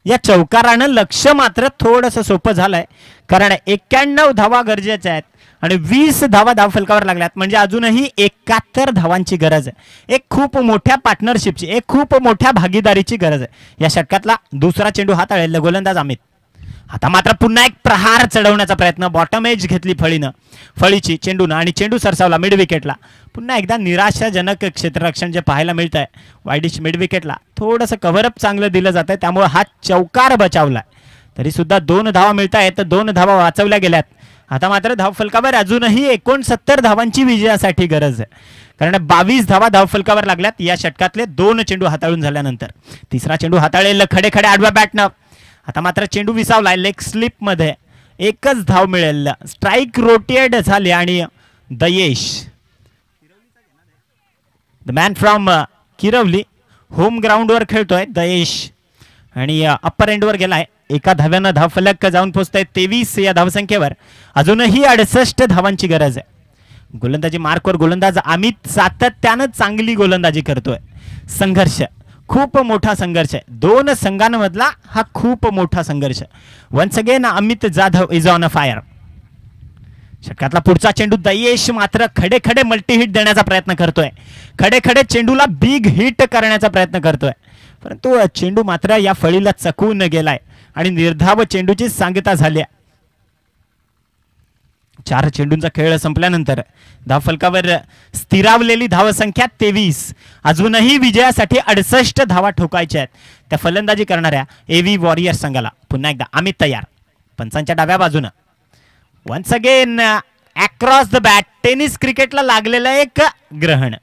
या चौकारानं लक्ष मात्र थोडंसं सोपं झालंय, कारण 91 धावा गरजेच्या आहेत आणि 20 धावा धावफलकावर लागल्यात, म्हणजे अजूनही 71 धावांची गरज आहे. एक खूप मोठ्या पार्टनरशिपची, एक खूप मोठ्या भागीदारीची गरज आहे. या षटकातला दुसरा चेंडू हाताळेल गोलंदाज अमित. आता मात्र पुन्हा एक प्रहार चढवण्याचा प्रयत्न, बॉटम एज घेतली फळीची चेंडूनं आणि चेंडू सरसावला मिड विकेटला. पुन्हा एकदा निराशाजनक क्षेत्ररक्षण जे पाहायला मिळत आहे वाईडिश मिड विकेटला. थोडंसं कव्हरअप चांगलं दिलं जात आहे, त्यामुळे हा चौकार बचावलाय. तरी सुद्धा 2 धावा मिळत आहेत, तर 2 धावा वाचवल्या गेल्यात. आता मात्र धावफलकावर अजूनही 69 धावांची विजयासाठी गरज आहे, कारण 22 धावा धावफलकावर लागल्यात या षटकातले 2 चेंडू हाताळून झाल्यानंतर. तिसरा चेंडू हाताळेल खडे आडव्या बॅटनं. आता मात्र चेंडू विसावलाय लेग स्लिप मध्ये, एकच धाव मिळेल. स्ट्राईक रोटेट झाले आणि Dayesh, the man from Kirwali, home ग्राउंडवर खेळतोय दयेश आणि अप्पर एंडवर गेलाय. एका धाव्यानं धावफलक जाऊन पोहोचतोय 23 या धावसंख्येवर. अजूनही 68 धावांची गरज आहे. गोलंदाजी मार्कवर गोलंदाज अमित सातत्यानं चांगली गोलंदाजी करतोय. संघर्ष, खूप मोठा संघर्ष आहे, 2 संघांमधला हा खूप मोठा संघर्ष. Once again Amit Jadhav is on a fire. षटकातला पुढचा चेंडू दयेश मात्र खडे मल्टी हिट देण्याचा प्रयत्न करतोय, खडे चेंडूला बिग हिट करण्याचा प्रयत्न करतोय, परंतु चेंडू मात्र या फळीला चकवून गेलाय आणि निर्धाव चेंडूची सांगता झाली. 4 चेंडूंचा खेळ संपल्यानंतर धावफलकावर स्थिरावलेली धावसंख्या 23. अजूनही विजयासाठी 68 धावा ठोकायच्या आहेत त्या फलंदाजी करणाऱ्या एव्ही वॉरियर्स संघाला. पुन्हा एकदा अमित तयार, पंचांच्या डाव्या बाजूनं. Once again across the bat, tennis क्रिकेटला लागलेलं एक ग्रहण.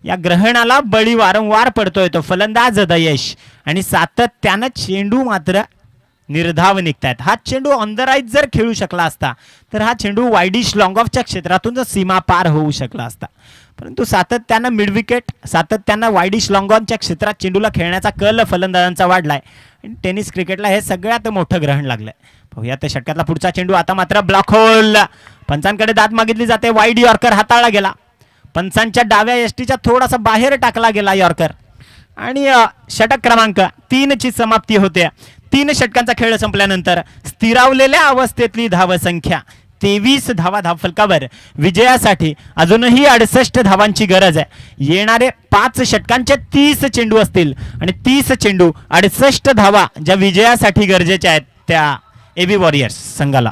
या ग्रहणाला बळी वारंवार पडतोय तो फलंदाज दयेश आणि सातत्यानं चेंडू मात्र निर्धाव निघतायत. हा चेंडू ऑन द राईट जर खेळू शकला असता तर हा चेंडू वाईडिश लॉंग ऑफच्या क्षेत्रातून सीमा पार होऊ शकला असता, परंतु सातत्यानं मिड विकेट, सातत्यानं वाईडिश लॉंग ऑनच्या क्षेत्रात चेंडूला खेळण्याचा कल फलंदाजांचा वाढलाय आणि टेनिस क्रिकेटला हे सगळ्यात मोठं ग्रहण लागलंय. पाहूया त्या षटकातला पुढचा चेंडू. आता मात्र ब्लॉक होल, पंचांकडे दाद मागितली जाते. वाईड यॉर्कर हाताळला गेला, पंचांच्या डाव्या यष्टीच्या थोडासा बाहेर टाकला गेला यॉर्कर आणि षटक क्रमांक 3 ची समाप्ती होते. 3 षटकांचा खेळ संपल्यानंतर स्थिरावलेल्या अवस्थेतली धावसंख्या 23 धावा धावफलकावर. विजयासाठी अजूनही 68 धावांची गरज आहे. येणारे 5 षटकांचे 30 चेंडू असतील आणि 30 चेंडू 68 धावा ज्या विजयासाठी गरजेच्या आहेत त्या एव्ही वॉरियर्स संघाला.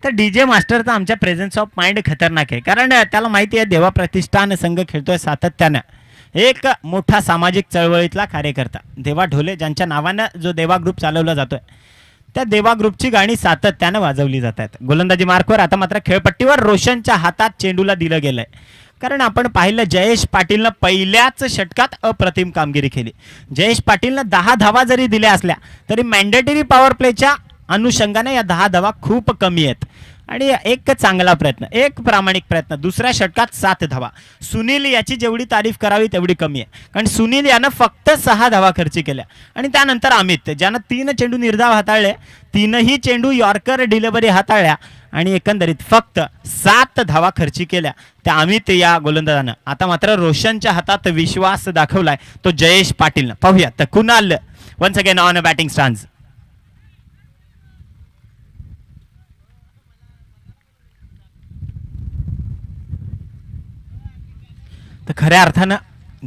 तर डीजे मास्टरचा आमच्या प्रेझेन्स ऑफ माइंड खतरनाक आहे, कारण त्याला माहिती आहे देवा प्रतिष्ठान संघ खेळतोय सातत्यानं. एक मोठा सामाजिक चळवळीतला कार्यकर्ता देवा ढोले, ज्यांच्या नावानं जो देवा ग्रुप चालवला जातोय, त्या देवा ग्रुपची गाणी सातत्यानं वाजवली जात आहेत. गोलंदाजी मार्कवर आता मात्र खेळपट्टीवर रोशनच्या हातात चेंडूला दिलं गेलंय. कारण आपण पाहिलं जयेश पाटीलनं पहिल्याच षटकात अप्रतिम कामगिरी केली. जयेश पाटीलनं 10 धावा जरी दिल्या असल्या तरी मॅन्डेटरी पॉवर प्लेच्या अनुषंगाने या 10 धावा खूप कमी आहेत. आणि एक चांगला प्रयत्न, एक प्रामाणिक प्रयत्न, दुसऱ्या षटकात 7 धावा. सुनील याची जेवढी तारीफ करावी तेवढी कमी आहे. कारण सुनील यानं फक्त 6 धावा खर्च केल्या. आणि त्यानंतर अमित, ज्यानं 3 चेंडू निर्धाव हाताळले, 3ही चेंडू यॉर्कर डिलिव्हरी हाताळल्या आणि एकंदरीत फक्त 7 धावा खर्ची केल्या त्या अमित या गोलंदाजानं. आता मात्र रोशनच्या हातात विश्वास दाखवलाय तो जयेश पाटीलनं. पाहूया तर Kunal once again on a batting stand. तर खऱ्या अर्थानं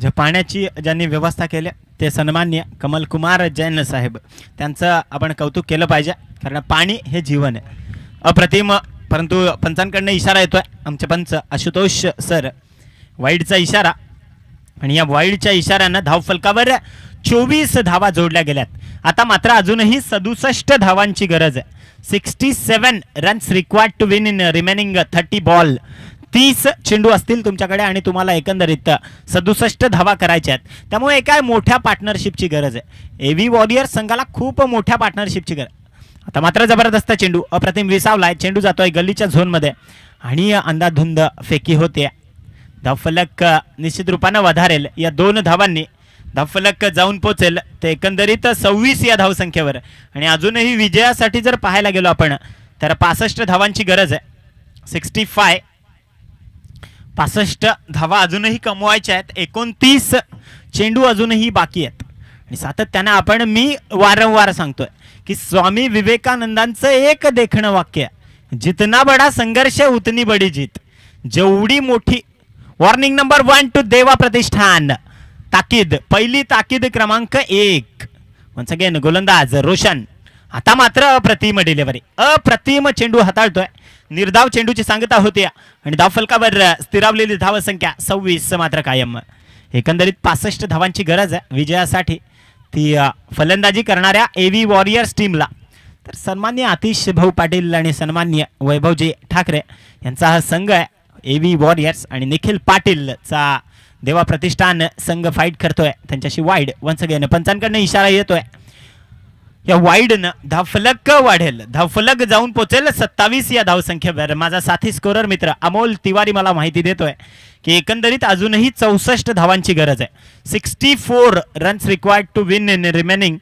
ज्या पाण्याची ज्यांनी व्यवस्था केली ते सन्माननीय कमल कुमार जैन साहेब, त्यांचं आपण कौतुक केलं पाहिजे. कारण पाणी हे जीवन आहे. अप्रतिम. परंतु पंचांकडनं इशारा येतोय, आमचे पंच आशुतोष सर, वाईडचा इशारा. आणि या वाईडच्या इशाऱ्यानं धावफलकावर 24 धावा जोडल्या गेल्यात. आता मात्र अजूनही 67 धावांची गरज आहे. 67 runs required to win in remaining 30 ball. 30 चेंडू असतील तुमच्याकडे आणि तुम्हाला एकंदरीत 67 धावा करायच्या आहेत. त्यामुळे एका मोठ्या पार्टनरशिपची गरज आहे. एव्ही वॉरियर्स संघाला खूप मोठ्या पार्टनरशिपची गरज. आता मात्र जबरदस्त चेंडू अप्रतिम विसावलाय. चेंडू जातोय गल्लीच्या झोनमध्ये आणि अंधाधुंद फेकी होते. धावफलक निश्चित रूपानं वधारेल या 2 धावांनी. धावफलक जाऊन पोचेल ते एकंदरीत 26 या धावसंख्येवर. आणि अजूनही विजयासाठी जर पाहायला गेलो आपण तर 65 धावांची गरज आहे. 65 धावा अजूनही कमवायच्या आहेत. 29 चेंडू अजूनही बाकी आहेत. आणि सातत्यानं मी वारंवार सांगतोय की स्वामी विवेकानंदांचं एक देखणं वाक्य आहे, जितना बडा संघर्ष उतनी बडी जीत. जेवढी मोठी वॉर्निंग नंबर 1 टू देवा प्रतिष्ठान. ताकीद, पहिली ताकीद क्रमांक 1. वन्स अगेन गोलंदाज रोशन. आता मात्र अप्रतिम डिलिव्हरी, अप्रतिम चेंडू हाताळतोय. निर्धाव चेंडूची सांगता होती आणि धावफलकावर स्थिरावलेली धावसंख्या 26 मात्र कायम. एकंदरीत 65 धावांची गरज आहे विजयासाठी ती फलंदाजी करणाऱ्या एव्ही वॉरियर्स टीमला. तर सन्मान्य आतिश भाऊ पाटील आणि सन्मान्य वैभवजी ठाकरे यांचा हा संघ आहे एव्ही वॉरियर्स. आणि निखिल पाटीलचा देवा प्रतिष्ठान संघ फाईट करतोय त्यांच्याशी वाईड. वन्स अगेन पंचांकडनं इशारा येतोय, या वाईडनं धावफलक वाढेल. धावफलक जाऊन पोचेल 27 या धावसंख्येवर. माझा साथी स्कोरर मित्र अमोल तिवारी मला माहिती देतोय की एकंदरीत अजूनही 64 धावांची गरज आहे. 64 runs required to win in remaining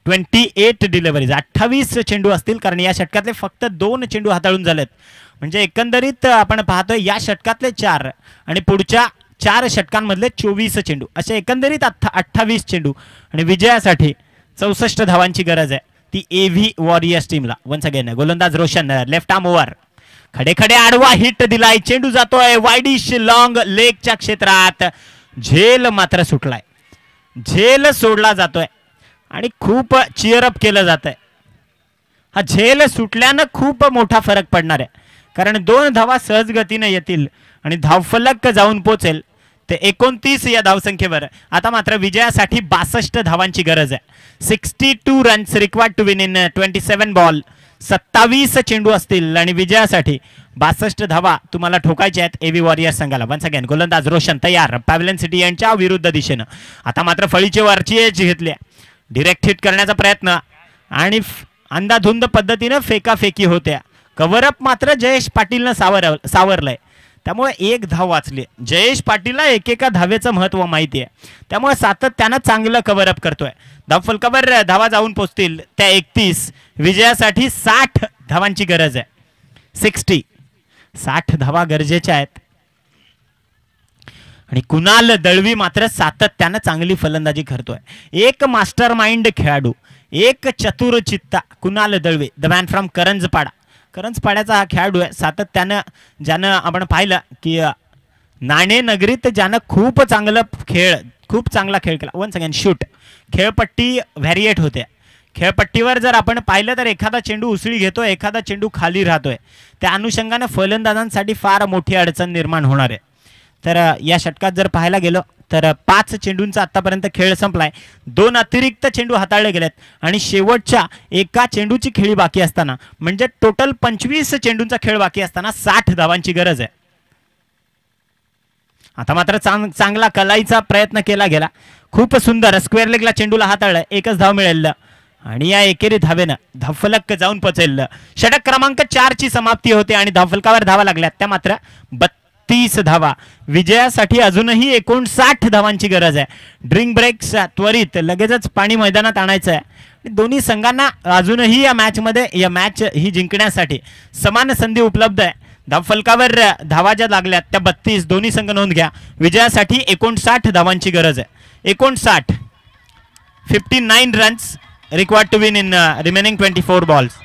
28 deliveries. 28 चेंडू असतील कारण या षटकातले फक्त 2 चेंडू हाताळून झालेत. म्हणजे एकंदरीत आपण पाहतोय या षटकातले 4 आणि पुढच्या 4 षटकांमधले 24 चेंडू, असे एकंदरीत 28 चेंडू. आणि विजयासाठी 64 धावांची गरज आहे ती एव्ही वॉरियर्स टीमला. वन्स अगेन गोलंदाज रोशन लेफ्ट आर्म ओव्हर. खडे खडे आडवा हिट दिलाय. चेंडू जातोय वाईडिश लॉंग लेगच्या क्षेत्रात. झेल मात्र सुटलाय. झेल सोडला जातोय आणि खूप चिअरअप केलं जात आहे. हा झेल सुटल्यानं खूप मोठा फरक पडणार आहे कारण 2 धावा सहज गतीने येतील आणि धावफलक जाऊन पोचेल ते 29 या धावसंख्येवर. आता मात्र विजयासाठी 62 धावांची गरज आहे. 62 runs required to win in 27 ball. 27 चेंडू असतील आणि विजयासाठी 62 धावा तुम्हाला ठोकायच्या आहेत एव्ही वॉरियर्स संघाला. वन्स अगेन गोलंदाज रोशन तयार पॅव्हलियन सिटी यांच्या विरुद्ध दिशेनं. आता मात्र फळीचे वरची एज घेतली, डिरेक्ट हिट करण्याचा प्रयत्न आणि अंधाधुंद पद्धतीनं फेकाफेकी होत्या. कव्हरअप मात्र जयेश पाटीलनं सावरलंय. त्यामुळे 1 धाव वाचली. जयेश पाटीलला एकेका धावेचं महत्त्व माहिती आहे त्यामुळे सातत्यानं चांगलं कव्हरअप करतोय. धावफलकावर धावा जाऊन पोचतील त्या 31. विजयासाठी 60 धावांची गरज आहे. 60 धावा गरजेच्या आहेत. आणि कुणाल दळवी मात्र सातत्यानं चांगली फलंदाजी करतोय. एक मास्टर माइंड खेळाडू, एक चतुर चित्ता Kunal Dalvi, the man from Karanjpada. करंजपाड्याचा हा खेळाडू आहे. सातत्यानं ज्यानं आपण पाहिलं की नाणे नगरीत ज्यानं खूप चांगला खेळ केला. Once again shoot. खेळपट्टी व्हॅरिएट होते. खेळपट्टीवर जर आपण पाहिलं तर एखादा चेंडू उसळी घेतोय, एखादा चेंडू खाली राहतोय. त्या अनुषंगाने फलंदाजांसाठी फार मोठी अडचण निर्माण होणार आहे. तर या षटकात जर पाहायला गेलो तर 5 चेंडूंचा आतापर्यंत खेळ संपलाय. 2 अतिरिक्त चेंडू हाताळले गेलेत आणि शेवटच्या एका चेंडूची खेळी बाकी असताना म्हणजे टोटल 25 चेंडूंचा खेळ बाकी असताना 60 धावांची गरज आहे. आता मात्र चांगला कलाईचा प्रयत्न केला गेला. खूप सुंदर स्क्वेअर लेगला चेंडूला हाताळलं. एकच धाव मिळेल आणि या एकेरी धावेनं धावफलक जाऊन पोचेल. षटक क्रमांक 4 ची समाप्ती होते आणि धावफलकावर धावा लागल्या त्या मात्र 32 धावा. विजयासाठी अजूनही 59 धावांची गरज आहे. ड्रिंक ब्रेक्स त्वरित लगेचच पाणी मैदानात आणायचं आहे. दोन्ही संघांना अजूनही या मॅच ही जिंकण्यासाठी समान संधी उपलब्ध आहे. धावफलकावर धावा ज्या लागल्यात त्या 32. दोन्ही संघ नोंद घ्या. विजयासाठी 59 धावांची गरज आहे. 59 runs required to win in remaining 24 balls.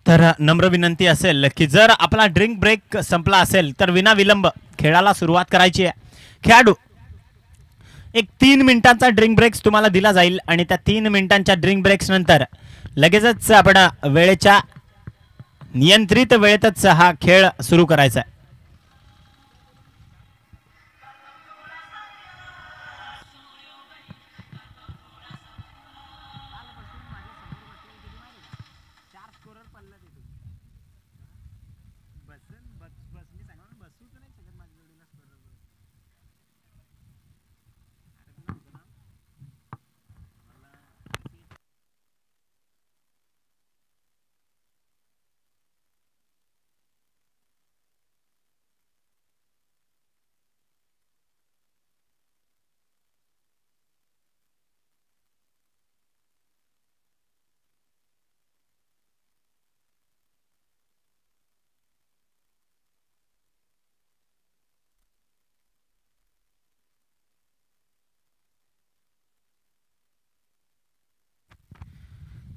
तर नम्र विनंती असेल की जर आपला ड्रिंक ब्रेक संपला असेल तर विनाविलंब खेळाला सुरुवात करायची आहे. खेळाडू एक 3 मिनिटांचा ड्रिंक ब्रेक्स तुम्हाला दिला जाईल आणि त्या 3 मिनिटांच्या ड्रिंक ब्रेक्स नंतर लगेचच आपण वेळेच्या नियंत्रित वेळेतच हा खेळ सुरू करायचा आहे.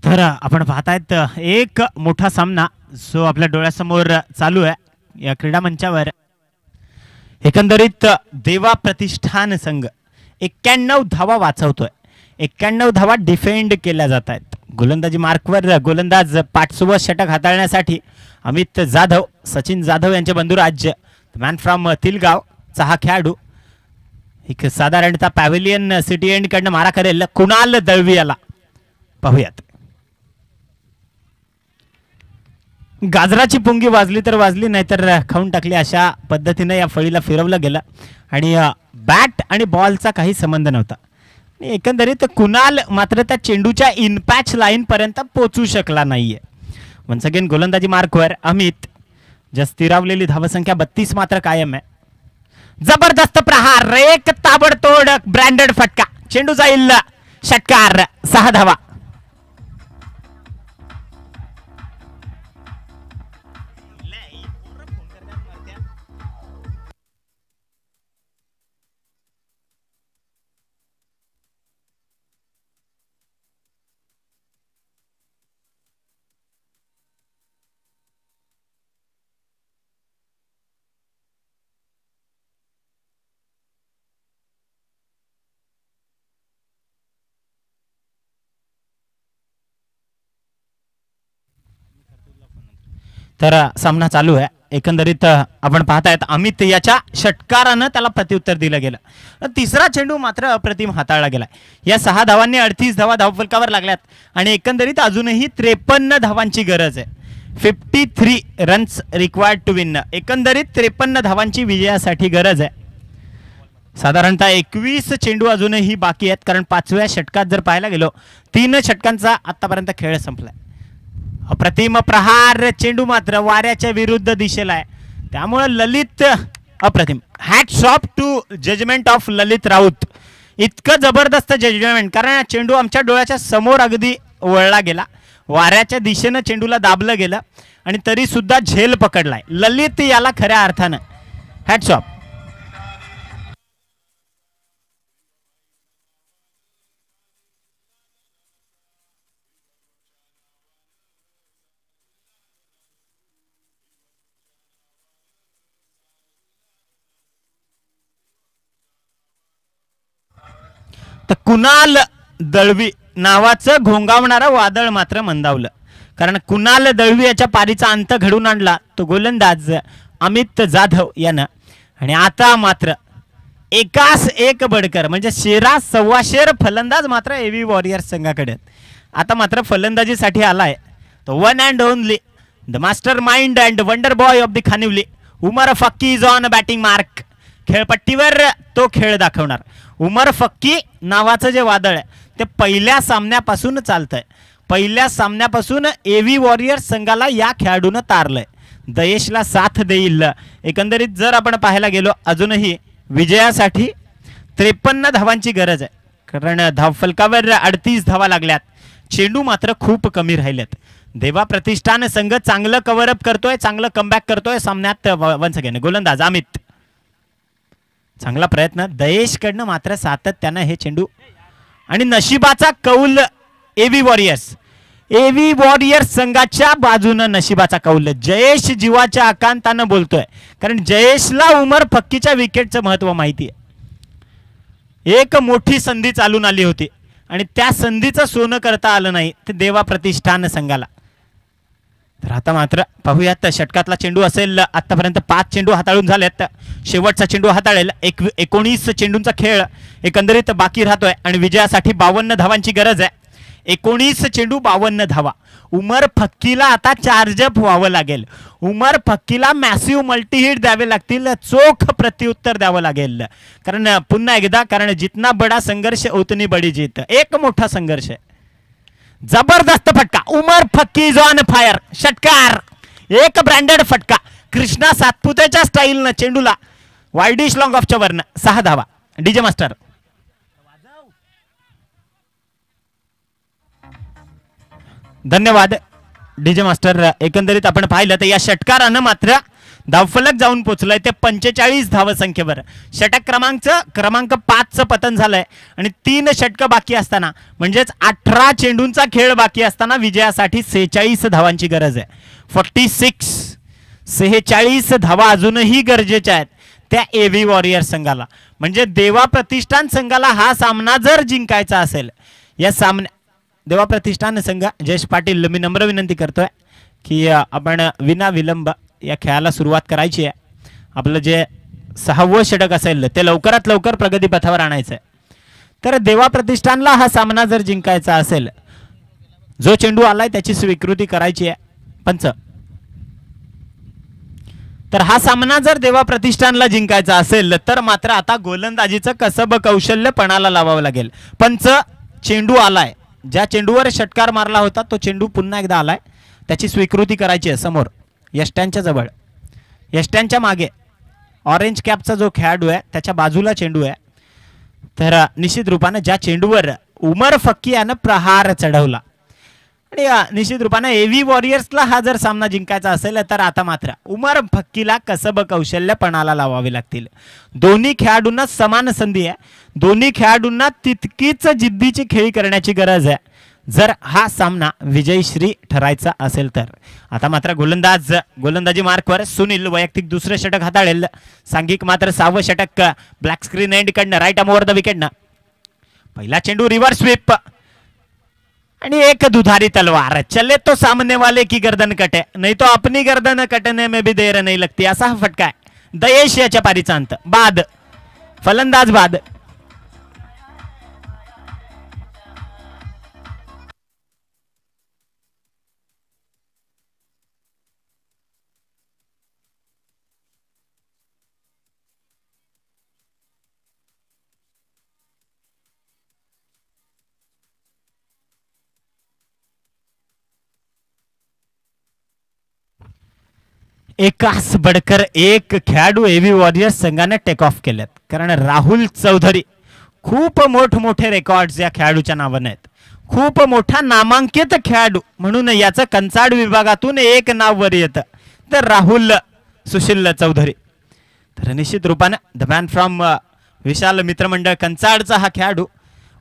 तर आपण पाहतायत एक मोठा सामना जो आपल्या डोळ्यासमोर चालू आहे या क्रीडा मंचावर. एकंदरीत देवा प्रतिष्ठान संघ 91 धावा वाचवतोय. 91 धावा डिफेंड केल्या जात आहेत. गोलंदाजी मार्कवर गोलंदाज 5वं षटक हाताळण्यासाठी अमित जाधव, सचिन जाधव यांचे बंधुराज मॅन फ्रॉम तिलगावचा हा खेळाडू एक साधारणतः पॅव्हिलियन सिटी एंड कडनं मारा करेल. कुणाल दळवी याला पाहूयात. गाजराची पुंगी वाजली तर वाजली नाहीतर खाऊन टाकली अशा पद्धतीने या फळीला फिरवलं गेलं आणि बॅट आणि बॉलचा काही संबंध नव्हता. एकंदरीत कुणाल मात्र त्या चेंडूच्या इनपॅच लाईन पर्यंत पोहोचू शकला नाहीये. वन्स अगेन गोलंदाजी मार्कवर अमित. ज्या स्थिरावलेली धावसंख्या 32 मात्र कायम आहे. जबरदस्त प्रहार, एक ताबडतोड ब्रँडेड फटका, चेंडू जाईल षटकार. 6 धावा. तर सामना चालू आहे. एकंदरीत आपण पाहतायत अमित याच्या षटकारानं त्याला प्रत्युत्तर दिलं गेलं. तिसरा चेंडू मात्र अप्रतिम हाताळला गेला. या 6 धावांनी 38 धावा धावफलकावर लागल्यात आणि एकंदरीत अजूनही 53 धावांची गरज आहे. 53 रन्स रिक्वायर्ड टू विन. एकंदरीत 53 धावांची विजयासाठी गरज आहे. साधारणतः 21 चेंडू अजूनही बाकी आहेत कारण 5व्या षटकात जर पाहायला गेलो 3 षटकांचा आतापर्यंत खेळ संपलाय. अप्रतिम प्रहार, चेंडू मात्र वाऱ्याच्या विरुद्ध दिशेला आहे. त्यामुळे ललित अप्रतिम. Hats off to judgement of Lalit Raut. इतकं जबरदस्त जजमेंट, कारण चेंडू आमच्या डोळ्याच्या समोर अगदी वळला गेला, वाऱ्याच्या दिशेनं चेंडूला दाबलं गेलं आणि तरी सुद्धा झेल पकडलाय ललित, याला खऱ्या अर्थानं हॅट्स ऑफ. तर कुणाल दळवी नावाचं घोंगावणारं वादळ मात्र मंदावलं, कारण कुणाल दळवी याच्या पारीचा अंत घडून आणला तो गोलंदाज अमित जाधव यानं. आणि आता मात्र एकास एक बडकर, म्हणजे शेरा सव्वाशेर फलंदाज मात्र एव्ही वॉरियर्स संघाकडे. आता मात्र फलंदाजीसाठी आलाय तो one and only the master mind and wonder boy of the Khanivali, Umar Phakki is on batting mark. खेळपट्टीवर तो खेळ दाखवणार. उमर फक्की नावाचं जे वादळ आहे ते पहिल्या सामन्यापासून चालतंय. पहिल्या सामन्यापासून एव्ही वॉरियर्स संघाला या खेळाडूनं तारलंय. दयेशला साथ देईल. एकंदरीत जर आपण पाहायला गेलो अजूनही विजयासाठी 53 धावांची गरज आहे, कारण धावफलकावर 38 धावा लागल्यात. चेंडू मात्र खूप कमी राहिलेत. देवा प्रतिष्ठान संघ चांगलं कव्हरअप करतोय, चांगलं कमबॅक करतोय सामन्यात. वन्स अगेन गोलंदाज अमित, चांगला प्रयत्न दयेशकडनं, मात्र सातत्यानं हे चेंडू. आणि नशिबाचा कौल एव्ही वॉरियर्स संघाच्या बाजूनं नशिबाचा कौल. जयेश जीवाच्या आकांतानं बोलतोय, कारण जयेशला उमर फक्कीच्या विकेटचं महत्व माहिती आहे. एक मोठी संधी चालून आली होती आणि त्या संधीचं सोनं करता आलं नाही ते देवा प्रतिष्ठान संघाला. तर आता मात्र पाहूयात षटकातला चेंडू असेल. आतापर्यंत 5 चेंडू हाताळून झालेत. शेवटचा चेंडू हाताळेल. 19 चेंडूंचा खेळ एकंदरीत बाकी राहतोय आणि विजयासाठी 52 धावांची गरज आहे. 19 चेंडू 52 धावा. उमर फक्कीला आता चार्जअप व्हावं लागेल. उमर फक्कीला मॅसिव्ह मल्टीहिट द्यावे लागतील, चोख प्रत्युत्तर द्यावं लागेल. कारण पुन्हा एकदा, कारण जितना बडा संघर्ष उतनी बडी जीत. एक मोठा संघर्ष आहे. जबरदस्त फटका. उमर फक्की इज ऑन फायर. षटकार, एक ब्रँडेड फटका. कृष्णा सातपुतेच्या स्टाईलनं चेंडूला वाईडिश लॉंग ऑफच्या वरनं 6 धावा. DJ master. धन्यवाद डीजे मास्टर. एकंदरीत आपण पाहिलं तर या षटकारानं मात्र धावफलक जाऊन पोचलंय ते 45 धावसंख्येवर. षटक क्रमांक 5चं पतन झालंय आणि 3 षटकं बाकी असताना, म्हणजेच 18 चेंडूंचा खेळ बाकी असताना विजयासाठी 46 धावांची गरज आहे. 46 धावा अजूनही गरजेच्या आहेत त्या एव्ही वॉरियर्स संघाला. म्हणजे देवा प्रतिष्ठान संघाला हा सामना जर जिंकायचा असेल, या सामन्या देवा प्रतिष्ठान संघ, जयेश पाटील मी नम्र विनंती करतोय की आपण विना विलंब या खेळाला सुरुवात करायची आहे. आपलं जे 6वं षटक असेल ते लवकरात लवकर प्रगतीपथावर आणायचं आहे. तर देवा प्रतिष्ठानला हा सामना जर जिंकायचा असेल, जो चेंडू आलाय त्याची स्वीकृती करायची आहे पंच. तर हा सामना जर देवा प्रतिष्ठानला जिंकायचा असेल तर मात्र आता गोलंदाजीचं कसब कौशल्य पणाला लावावं लागेल. पंच, चेंडू आलाय, ज्या चेंडूवर षटकार मारला होता तो चेंडू पुन्हा एकदा आलाय, त्याची स्वीकृती करायची आहे. समोर यष्ट्यांच्या जवळ, यष्ट्यांच्या मागे ऑरेंज कॅपचा जो खेळाडू आहे त्याच्या बाजूला चेंडू आहे. तर निश्चित रूपाने ज्या चेंडूवर उमर फक्की यानं प्रहार चढवला, आणि निश्चित रूपाने एव्ही वॉरियर्सला हा जर सामना जिंकायचा असेल तर आता मात्र उमर फक्कीला कसब कौशल्य पणाला लावावे लागतील. दोन्ही खेळाडूंना समान संधी आहे. दोन्ही खेळाडूंना तितकीच जिद्दीची खेळी करण्याची गरज आहे जर हा सामना विजयश्री ठरायचा असेल तर. आता मात्र गोलंदाजी मार्कवर सुनील वैयक्तिक दुसरं षटक हाताळेल. सांघिक मात्र 6वं षटक ब्लॅक स्क्रीन एंड कडनं राईट आर्म ओव्हर द विकेटनं. पहिला चेंडू रिव्हर्स स्वीप आणि एक दुधारी तलवार. चले तो सामने वाले की गर्दन कटे, नहीं तो अपनी गर्दन कटने में भी देर नहीं लगती. असा हा फटका आहे. दयेश याच्या पारीचा अंत. बाद, फलंदाज बाद. एकास बडकर एक खेळाडू एव्ही वॉरियर्स संघाने टेक ऑफ केलेत. कारण राहुल चौधरी खूप मोठमोठे रेकॉर्ड्स या खेळाडूच्या नावाने आहेत. खूप मोठा नामांकित खेळाडू म्हणून याचं कंचाड विभागातून एक नाव वर येतं, तर राहुल सुशील चौधरी. तर निश्चित रूपाने द मॅन फ्रॉम विशाल मित्रमंडळ कंचाडचा हा खेळाडू.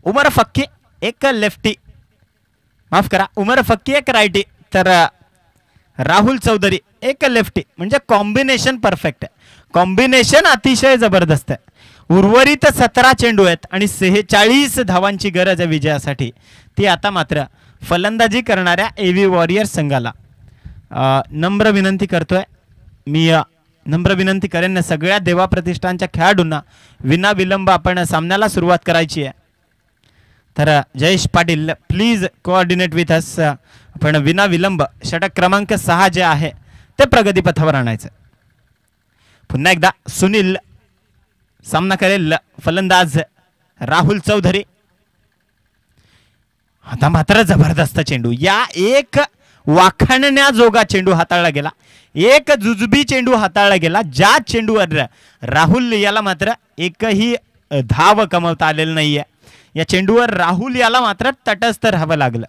उमर फक्की एक लेफ्टी, माफ करा, उमर फक्की एक रायटी, तर राहुल चौधरी एक लेफ्टी. म्हणजे कॉम्बिनेशन परफेक्ट आहे, कॉम्बिनेशन अतिशय जबरदस्त आहे. उर्वरित 17 चेंडू आहेत आणि 46 धावांची गरज आहे विजयासाठी. ती आता मात्र फलंदाजी करणाऱ्या एव्ही वॉरियर्स संघाला. नम्र विनंती करतोय मी, नम्र विनंती करेन सगळ्या देवा प्रतिष्ठानच्या खेळाडूंना विना विलंब आपण सामन्याला सुरुवात करायची आहे. तर Jayesh Patil please coordinate with us. आपण विना विलंब षटक क्रमांक 6 जे आहे ते प्रगतीपथावर आणायचं. पुन्हा एकदा सुनील सामना करेल फलंदाज राहुल चौधरी. आता मात्र जबरदस्त चेंडू, या एक वाखाणण्याजोगा चेंडू हाताळला गेला, एक जुजबी चेंडू हाताळला गेला. ज्या चेंडूवर राहुल याला मात्र एकही धाव कमवता आलेलं नाहीये. या चेंडूवर राहुल याला मात्र तटस्थ राहावं लागलं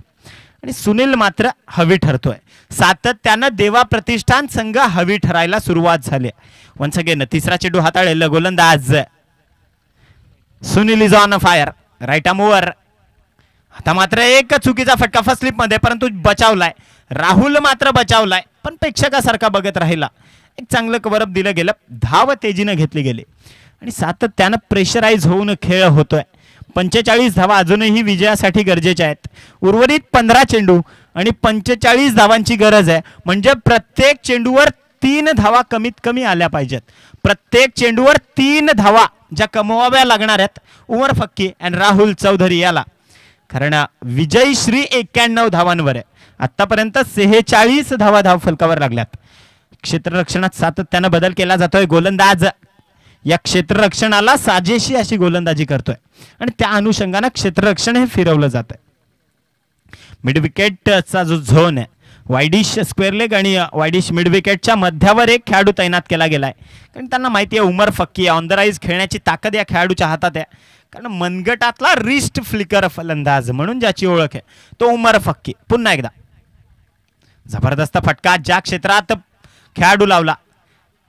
आणि सुनील मात्र हवी ठरतोय. सातत्यानं देवा प्रतिष्ठान संघ हवी ठरायला सुरुवात झाली. वन्स अगेन तिसरा चेंडू हाताळलेला गोलंदाज Sunil is on fire, right arm over. आता मात्र एक चुकीचा फटका फर्स्ट स्लिप मध्ये, परंतु बचावलाय राहुल, मात्र बचावलाय पण प्रेक्षकासारखा बघत राहिला. एक चांगलं कव्हरअप दिलं गेलं, धाव तेजीनं घेतली गेली आणि सातत्यानं प्रेशराईज होऊन खेळ होतोय. 45 धावा अजूनही विजयासाठी गरजेच्या आहेत. उर्वरित 15 चेंडू आणि 45 धावांची गरज आहे. म्हणजे प्रत्येक चेंडूवर 3 धावा कमीत कमी आल्या पाहिजेत. प्रत्येक चेंडूवर 3 धावा ज्या कमवाव्या लागणार आहेत उमर फक्की आणि राहुल चौधरी याला. कारण विजय श्री 91 धावांवर आहे. आतापर्यंत 46 धावा धाव फलकावर लागल्यात. क्षेत्ररक्षणात सातत्यानं बदल केला जातोय. गोलंदाज या क्षेत्ररक्षणाला साजेशी अशी गोलंदाजी करतोय आणि त्या अनुषंगाने क्षेत्ररक्षण हे फिरवलं जात आहे. मिड विकेटचा जो झोन आहे, वायडिश स्क्वेअर लेग आणि वायडिश मिड विकेटच्या मध्यावर एक खेळाडू तैनात केला गेलाय. कारण त्यांना माहिती आहे उमर फक्की ऑन द राईज खेळण्याची ताकद या खेळाडूच्या हातात आहे. कारण मनगटातला रिस्ट फ्लिकर फलंदाज म्हणून ज्याची ओळख आहे तो उमर फक्की. पुन्हा एकदा जबरदस्त फटका, ज्या क्षेत्रात खेळाडू लावला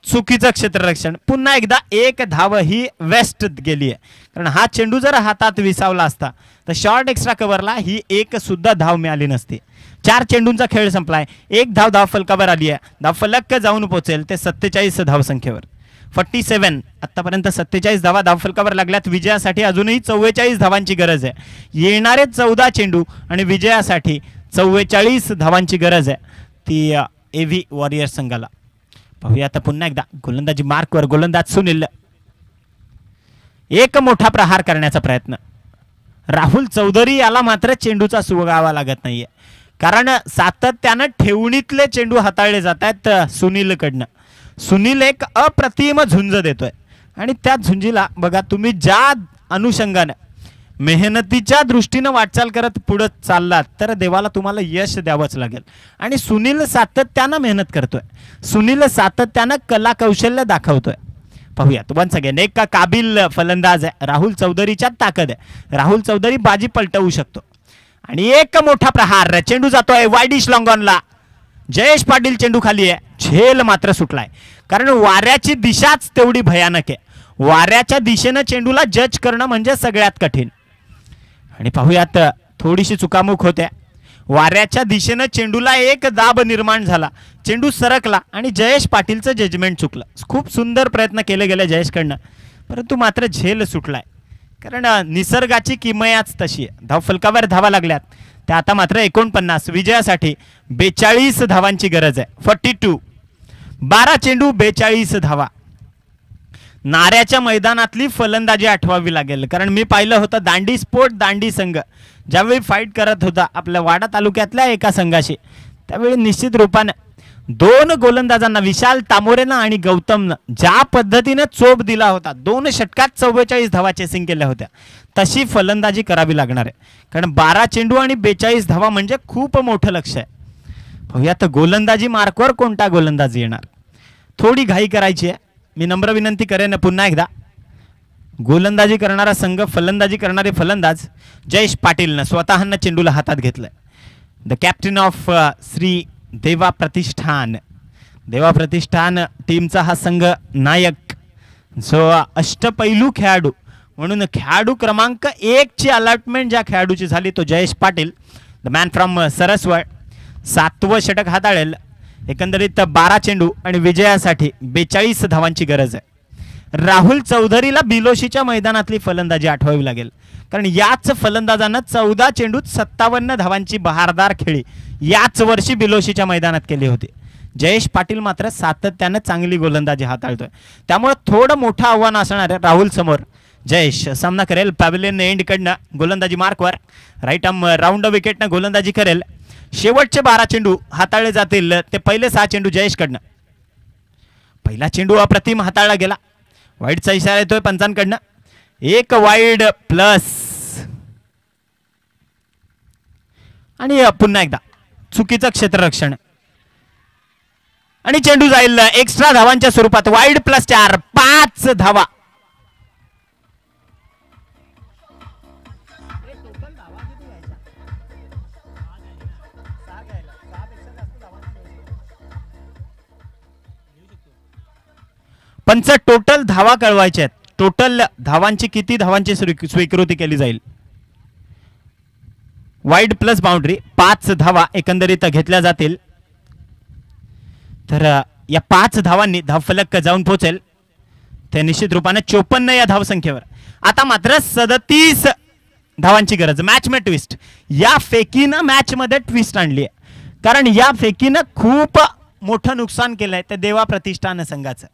चुकीचं क्षेत्ररक्षण. पुन्हा एकदा एक धाव ही वेस्ट गेली आहे. कारण हा चेंडू जर हातात विसावला असता तर शॉर्ट एक्स्ट्रा कव्हरला ही एक सुद्धा धाव मिळाली नसती. 4 चेंडूंचा खेळ संपलाय, एक धाव धाव फलकावर आली आहे. धाव फलक जाऊन पोहोचेल ते 47 धावसंख्येवर. 47 आतापर्यंत 47 धावा धाव फलकावर लागल्यात. विजयासाठी अजूनही 44 धावांची गरज आहे. येणारे 14 चेंडू आणि विजयासाठी 44 धावांची गरज आहे ती एव्ही वॉरियर्स संघाला. पाहूया आता पुन्हा एकदा गोलंदाजी मार्कवर गोलंदाज सुनील. एक मोठा प्रहार करण्याचा प्रयत्न. राहुल चौधरी याला मात्र चेंडूचा सुगावा लागत नाहीये. कारण सातत्यानं ठेवणीतले चेंडू हाताळले जात आहेत सुनीलकडनं. सुनील एक अप्रतिम झुंज देतोय आणि त्या झुंजीला बघा तुम्ही ज्या अनुषंगाने मेहनतीच्या दृष्टीनं वाटचाल करत पुढे चाललात तर देवाला तुम्हाला यश द्यावंच लागेल. आणि सुनील सातत्यानं मेहनत करतोय, सुनील सातत्यानं कला कौशल्य दाखवतोय. पाहूयात वन्स अगेन एक काबिल फलंदाज आहे. राहुल चौधरीच्या ताकद आहे, राहुल चौधरी बाजी पलटवू शकतो. आणि एक मोठा प्रहार, चेंडू जातोय वायडिश लॉंग ऑनला. जयेश पाटील चेंडू खाली आहे, झेल मात्र सुटलाय. कारण वाऱ्याची दिशाच तेवढी भयानक आहे. वाऱ्याच्या दिशेनं चेंडूला जज करणं म्हणजे सगळ्यात कठीण. आणि पाहूयात थोडीशी चुकामुक होत्या. वाऱ्याच्या दिशेनं चेंडूला एक दाब निर्माण झाला, चेंडू सरकला आणि जयेश पाटीलचं जजमेंट चुकलं. खूप सुंदर प्रयत्न केले गेले जयेशकडनं, परंतु मात्र झेल सुटलाय. कारण निसर्गाची किमयाच तशी आहे. धाव फलकावर धावा लागल्यात त्या आता मात्र 49. विजयासाठी 42 धावांची गरज आहे. 42, 12 चेंडू 42 धावा. नाऱ्याच्या मैदानातली फलंदाजी आठवावी लागेल. कारण मी पाहिलं होतं दांडी स्पोर्ट दांडी संघ ज्यावेळी फाईट करत होता आपल्या वाडा तालुक्यातल्या एका संघाशी, त्यावेळी निश्चित रूपाने 2 गोलंदाजांना विशाल तामोरेनं आणि गौतमनं ज्या पद्धतीने चोप दिला होता, 2 षटकात 44 धावा चेसिंग केल्या होत्या, तशी फलंदाजी करावी लागणार आहे. कारण 12 चेंडू आणि 42 धावा म्हणजे खूप मोठं लक्ष आहे. पाहूया तर गोलंदाजी मार्कवर कोणता गोलंदाज येणार. थोडी घाई करायची आहे. मी नम्र विनंती करेन पुन्हा एकदा, गोलंदाजी करणारा संघ, फलंदाजी करणारे फलंदाज जयेश पाटीलनं स्वतःनं चेंडूला हातात घेतलंय. द कॅप्टन ऑफ श्री देवा प्रतिष्ठान, देवा प्रतिष्ठान टीमचा हा संघ नायक, जो अष्टपैलू खेळाडू म्हणून खेळाडू क्रमांक 1 ची अलॉटमेंट ज्या खेळाडूची झाली तो Jayesh Patil, the man from Saraswad. 7वं षटक हाताळेल. एकंदरीत 12 चेंडू आणि विजयासाठी 42 धावांची गरज आहे. राहुल चौधरीला बिलोशीच्या मैदानातली फलंदाजी आठवावी लागेल, कारण याच फलंदाजानं 14 चेंडूत 57 धावांची बहारदार खेळी याच वर्षी बिलोशीच्या मैदानात केली होती. जयेश पाटील मात्र सातत्यानं चांगली गोलंदाजी हाताळतोय, त्यामुळे थोडं मोठं आव्हान असणार आहे राहुल समोर. जयेश सामना करेल पॅव्हलियन एंडकडनं, गोलंदाजी मार्कवर, राईट आर्म राऊंड विकेटनं गोलंदाजी करेल. शेवटचे 12 चेंडू हाताळले जातील. ते पहिले 6 चेंडू जयेशकडनं. पहिला चेंडू अप्रतिम हाताळला गेला. वाईडचा इशारा येतोय पंचांकडनं. 1 वाईड प्लस आणि पुन्हा एकदा चुकीचं क्षेत्ररक्षण आणि चेंडू जाईल एक्स्ट्रा धावांच्या स्वरूपात. वाईड प्लस 4, 5 धावा. पंच टोटल धावा कळवायच्या आहेत. टोटल धावांची किती धावांची स्वीकृती केली जाईल. वाईड प्लस बाउंड्री 5 धावा एकंदरीत घेतल्या जातील. तर या 5 धावांनी धावफलक जाऊन पोहोचेल ते निश्चित रूपाने 54 या धावसंख्येवर. आता मात्र 37 धावांची गरज. मॅच में ट्विस्ट. या फेकीनं मॅच मध्ये ट्विस्ट आणली आहे, कारण या फेकीनं खूप मोठं नुकसान केलंय त्या देवा प्रतिष्ठान संघाचं.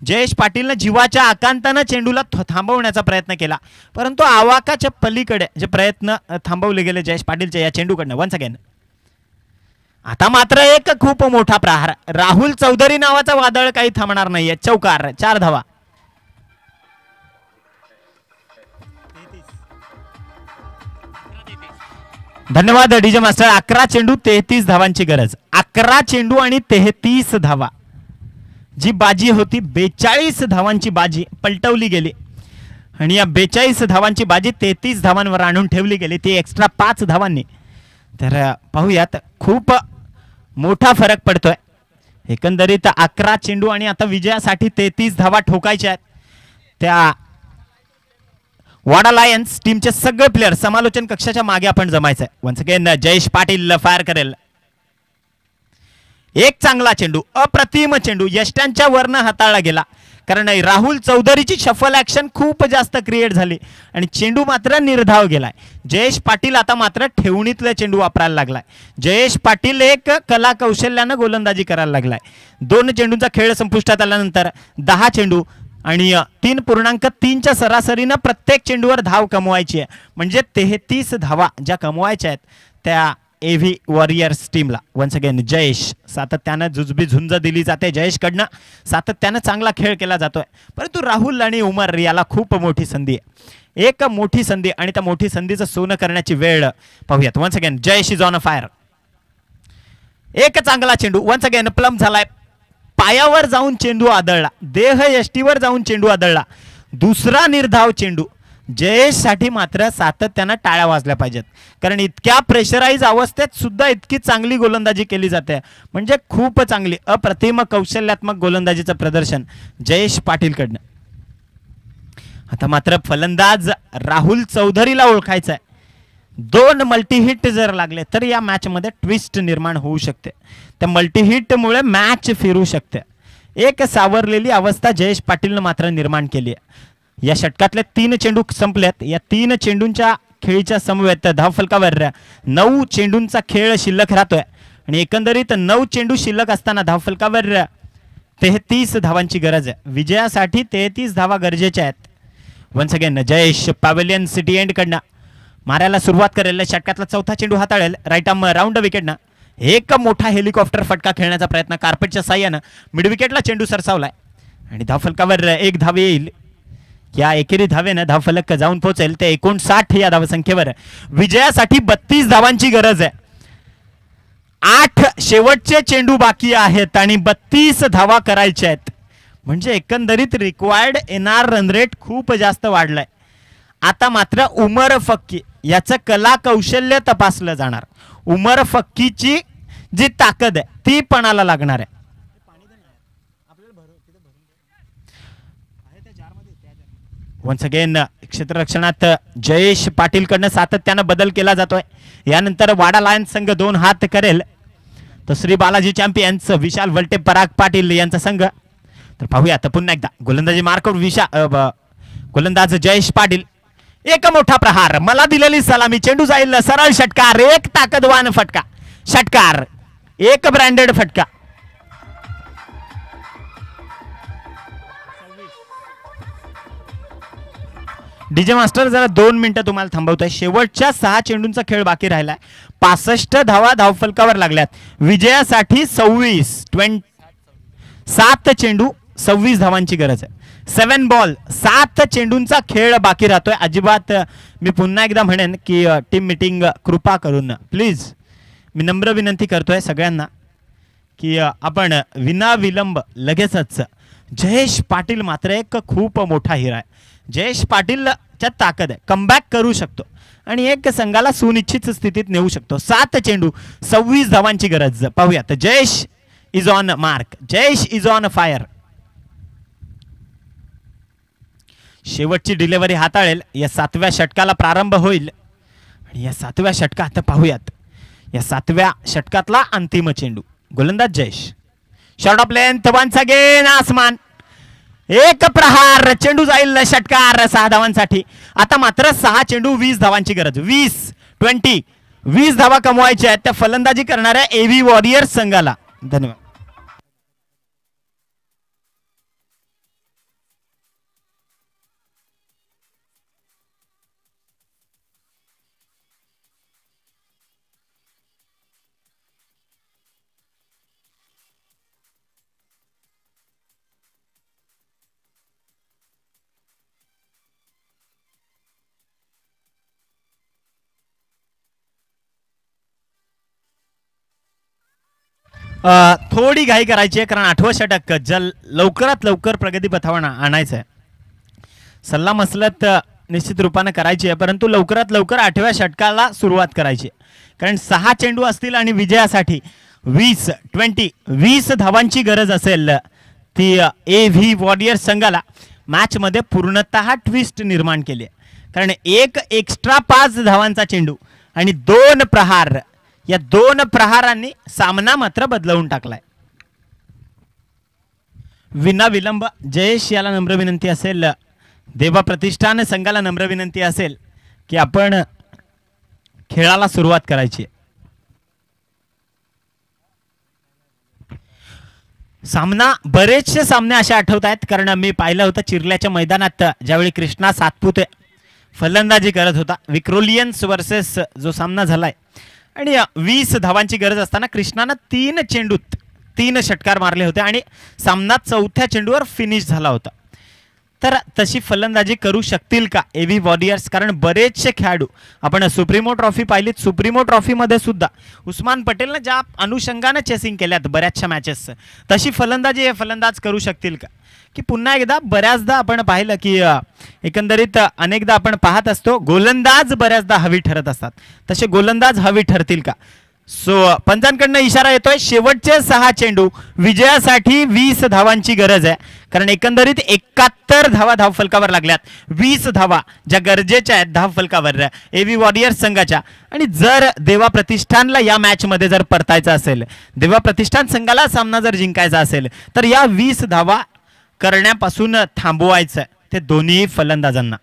जयेश पाटीलनं जीवाच्या आकांतानं चेंडूला थांबवण्याचा प्रयत्न केला, परंतु आवाकाच्या पलीकडे जे प्रयत्न थांबवले गेले जयेश पाटीलच्या या चेंडूकडनं. वन्स अगेन आता मात्र एक खूप मोठा प्रहार. राहुल चौधरी नावाचा वादळ काही थांबणार नाहीये. चौकार, 4 धावा. धन्यवाद डीजे मास्टर. 11 चेंडू 33 धावांची गरज. 11 चेंडू आणि 33 धावा. जी बाजी होती 42 धावांची बाजी पलटवली गेली आणि या 42 धावांची बाजी 33 धावांवर आणून ठेवली गेली, ती एक्स्ट्रा 5 धावांनी. तर पाहूयात, खूप मोठा फरक पडतोय. एकंदरीत 11 चेंडू आणि आता विजयासाठी 33 धावा ठोकायच्या आहेत. त्या वाडा लायन्स टीमचे सगळे प्लेयर समालोचन कक्षाच्या मागे आपण जमायचंय. Once again Jayesh Patil fire करेल. एक चांगला चेंडू, अप्रतिम चेंडू यष्ट्यांच्या वरनं हाताळला गेला, कारण राहुल चौधरीची शफल ऍक्शन खूप जास्त क्रिएट झाली आणि चेंडू मात्र निर्धाव गेलाय. जयेश पाटील आता मात्र ठेवणीतले चेंडू वापरायला लागलाय. जयेश पाटील एक कला कौशल्यानं गोलंदाजी करायला लागलाय. 2 चेंडूंचा खेळ संपुष्टात आल्यानंतर 10 चेंडू आणि 3.3च्या सरासरीनं प्रत्येक चेंडूवर धाव कमवायची आहे, म्हणजे 33 धावा ज्या कमवायच्या आहेत त्या एव्ही वॉरियर्स टीमला. वन्स अगेन जयेश, सातत्यानं जुजबी झुंज दिली जाते जयेशकडनं, सातत्यानं चांगला खेळ केला जातोय, परंतु राहुल आणि उमर याला खूप मोठी संधी आहे. एक मोठी संधी आणि त्या मोठी संधीचं सोनं करण्याची वेळ पाहूयात. Once again Jayesh is on a fire. एक चांगला चेंडू वन्स अगेन प्लम झालाय. पायावर जाऊन चेंडू आदळला, देह यष्टीवर जाऊन चेंडू आदळला. दुसरा निर्धाव चेंडू. जयेशसाठी मात्र सातत्यानं टाळ्या वाजल्या पाहिजेत, कारण इतक्या प्रेशराईज अवस्थेत सुद्धा इतकी चांगली गोलंदाजी केली जाते, म्हणजे खूप चांगली अप्रतिम कौशल्यात्मक गोलंदाजीचं प्रदर्शन जयेश पाटीलकडनं. आता मात्र फलंदाज राहुल चौधरीला ओळखायचं आहे. 2 मल्टीहिट जर लागले तर या मॅच मध्ये ट्विस्ट निर्माण होऊ शकते. त्या मल्टीहिटमुळे मॅच फिरू शकते. एक सावरलेली अवस्था जयेश पाटीलनं मात्र निर्माण केली आहे. या षटकातले 3 चेंडू संपलेत. या 3 चेंडूंच्या खेळीच्या समवेत धावफलकावर 9 चेंडूंचा खेळ शिल्लक राहतोय आणि एकंदरीत 9 चेंडू शिल्लक असताना धावफलकावर 33 धावांची गरज आहे. विजयासाठी 33 धावा गरजेच्या आहेत. Once again Jayesh pavilion city end कडनं मारायला सुरुवात करेल. षटकातला 4था चेंडू हाताळेल राईट आर्म राऊंड विकेटनं. एक मोठा हेलिकॉप्टर फटका खेळण्याचा प्रयत्न कार्पेटच्या साह्यानं मिड विकेटला चेंडू सरसावलाय आणि धावफलकावर 1 धाव येईल. या एकेरी धावेनं धावफलक जाऊन पोहोचेल ते 59 या धावसंख्येवर. विजयासाठी 32 धावांची गरज आहे. 8 शेवटचे चेंडू बाकी आहेत आणि 32 धावा करायच्या आहेत. म्हणजे एकंदरीत रिक्वायर्ड येणार रन रेट खूप जास्त वाढलाय. आता मात्र उमर फक्की याचं कला कौशल्य तपासलं जाणार. उमर फक्कीची जी ताकद आहे ती पणाला लागणार आहे. वन्स अगेन क्षेत्ररक्षणात जयेश पाटील कडनं सातत्यानं बदल केला जातोय. यानंतर वाडा लायन्स संघ 2 हात करेल तर श्री बालाजी चॅम्पियन्स विशाल वलटे पराग पाटील यांचा संघ. तर पाहूया आता पुन्हा एकदा गोलंदाजी मार्कआउट गोलंदाज जयेश पाटील. एक मोठा प्रहार, मला दिलेली सलामी, चेंडू जाईल सरळ षटकार, एक ताकदवान फटका, षटकार, एक ब्रँडेड फटका. डीजे मास्टर जरा 2 मिनिटं तुम्हाला थांबवतोय. शेवटच्या 6 चेंडूंचा खेळ बाकी राहिलाय. 65 धावा धावफलकावर लागल्यात. विजयासाठी 7 चेंडू 26 धावांची गरज आहे. 7 बॉल 7 चेंडूंचा खेळ बाकी राहतोय. अजिबात मी पुन्हा एकदा म्हणेन की टीम मीटिंग कृपा करून प्लीज मी नम्र विनंती करतोय सगळ्यांना की आपण विना विलंब लगेचच. जयेश पाटील मात्र एक खूप मोठा हिरा आहे. जयेश पाटीलच्या ताकद आहे, कमबॅक करू शकतो आणि एक संघाला सुनिश्चित स्थितीत नेऊ शकतो. 7 चेंडू 26 धावांची गरज. पाहूयात Jayesh is on mark, Jayesh is on fire. शेवटची डिलिव्हरी हाताळेल. या 7व्या षटकाला प्रारंभ होईल आणि या 7व्या षटकात पाहूयात या 7व्या षटकातला अंतिम चेंडू. गोलंदाज Jayesh, short of length, once again आसमान, एक प्रहार, चेंडू जाईल षटकार 6 धावांसाठी. आता मात्र 6 चेंडू 20 धावांची गरज. 20 धावा कमवायच्या आहेत त्या फलंदाजी करणाऱ्या एव्ही वॉरियर्स संघाला. धन्यवाद. थोडी घाई करायची आहे कारण 8वं षटक जल लवकरात लवकर प्रगती पथावर आणायचं आहे. सल्ला मसलत निश्चित रूपाने करायची आहे परंतु लवकरात लवकर 8व्या षटकाला सुरुवात करायची कारण 6 चेंडू असतील आणि विजयासाठी 20 धावांची गरज असेल. ती एव्ही वॉरियर्स संघाला मॅच मध्ये पूर्णतः ट्विस्ट निर्माण केली आहे कारण एक एक्स्ट्रा 5 धावांचा चेंडू आणि 2 प्रहार, या 2 प्रहारांनी सामना मात्र बदलवून टाकलाय. विना विलंब जयेश याला नम्र विनंती असेल, देवा प्रतिष्ठान संघाला नम्र विनंती असेल की आपण खेळाला सुरुवात करायची. सामना बरेचसे सामने असे आठवत आहेत कारण मी पाहिलं होतं चिरल्याच्या मैदानात ज्यावेळी कृष्णा सातपुते फलंदाजी करत होता. विक्रोलियन्स वर्सेस जो सामना झालाय आणि 20 धावांची गरज असताना कृष्णानं 3 चेंडूत 3 षटकार मारले होते आणि सामना 4थ्या चेंडूवर फिनिश झाला होता. तर तशी फलंदाजी करू शकतील का एव्ही वॉरियर्स? कारण बरेचसे खेळाडू आपण सुप्रीमो ट्रॉफी पाहिलीत, सुप्रीमो ट्रॉफीमध्ये सुद्धा उस्मान पटेलनं ज्या अनुषंगाने चेसिंग केल्यात बऱ्याचशा मॅचेस, तशी फलंदाजी हे फलंदाज करू शकतील का? की पुन्हा एकदा बऱ्याचदा आपण पाहिलं की एकंदरीत अनेकदा आपण पाहत असतो गोलंदाज बऱ्याचदा हवी ठरत असतात, तसे गोलंदाज हवी ठरतील का? सो पंचांकडनं इशारा येतोय शेवटचे 6 चेंडू विजयासाठी 20 धावांची गरज आहे कारण एकंदरीत 71 धावा धावफलकावर लागल्यात. 20 धावा ज्या गरजेच्या आहेत धावफलकावर एव्ही वॉरियर्स संघाच्या. आणि जर देवा प्रतिष्ठानला या मॅच मध्ये जर परतायचं असेल, देवा प्रतिष्ठान संघाला सामना जर जिंकायचा असेल तर या 20 धावा करण्यापासून थांबवायचं ते दोन्ही फलंदाजांना.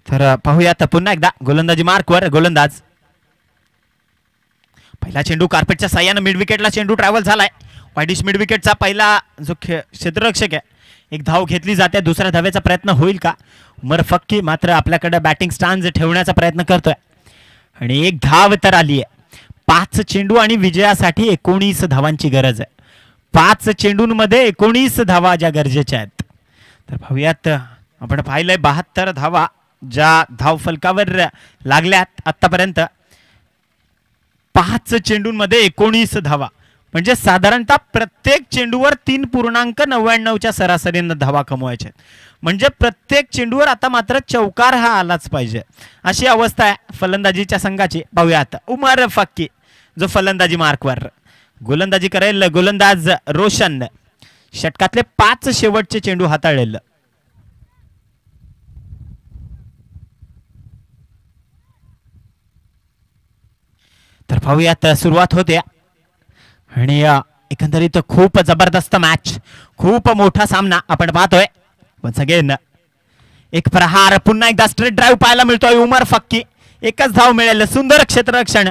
तर पाहूयात पुन्हा एकदा गोलंदाजी मार्कवर गोलंदाज. पहिला चेंडू कार्पेटच्या साह्यानं मिड विकेटला चेंडू ट्रॅव्हल झालाय. वाईडिश मिड विकेटचा पहिला जो क्षेत्ररक्षक आहे, एक धाव घेतली जाते. दुसऱ्या धावेचा प्रयत्न होईल का? उमर फक्की मात्र आपल्याकडे बॅटिंग स्टान्स ठेवण्याचा प्रयत्न करतोय आणि एक धाव तर आली आहे. 5 चेंडू आणि विजयासाठी 19 धावांची गरज आहे. 5 चेंडूंमध्ये 19 धावा ज्या गरजेच्या आहेत. तर पाहूयात, आपण पाहिलंय 72 धावा ज्या धावफलकावर लागल्यात आतापर्यंत 5 चेंडूंमध्ये 19 धावा, म्हणजे साधारणतः प्रत्येक चेंडूवर 3.99च्या सरासरीनं धावा कमवायच्या, म्हणजे प्रत्येक चेंडूवर आता मात्र चौकार हा आलाच पाहिजे अशी अवस्था आहे फलंदाजीच्या संघाची. पाहूयात उमर फक्की जो फलंदाजी मार्कवर, गोलंदाजी करेल गोलंदाज रोशन. षटकातले 5 शेवटचे चेंडू हाताळेल. तर पाहूयात सुरुवात होते आणि एकंदरीत खूप जबरदस्त मॅच, खूप मोठा सामना आपण पाहतोय. वन्स अगेन एक प्रहार, पुन्हा एकदा स्ट्रेट ड्राईव्ह पाहायला मिळतोय उमर फक्की. एकच धाव मिळेल, सुंदर क्षेत्ररक्षण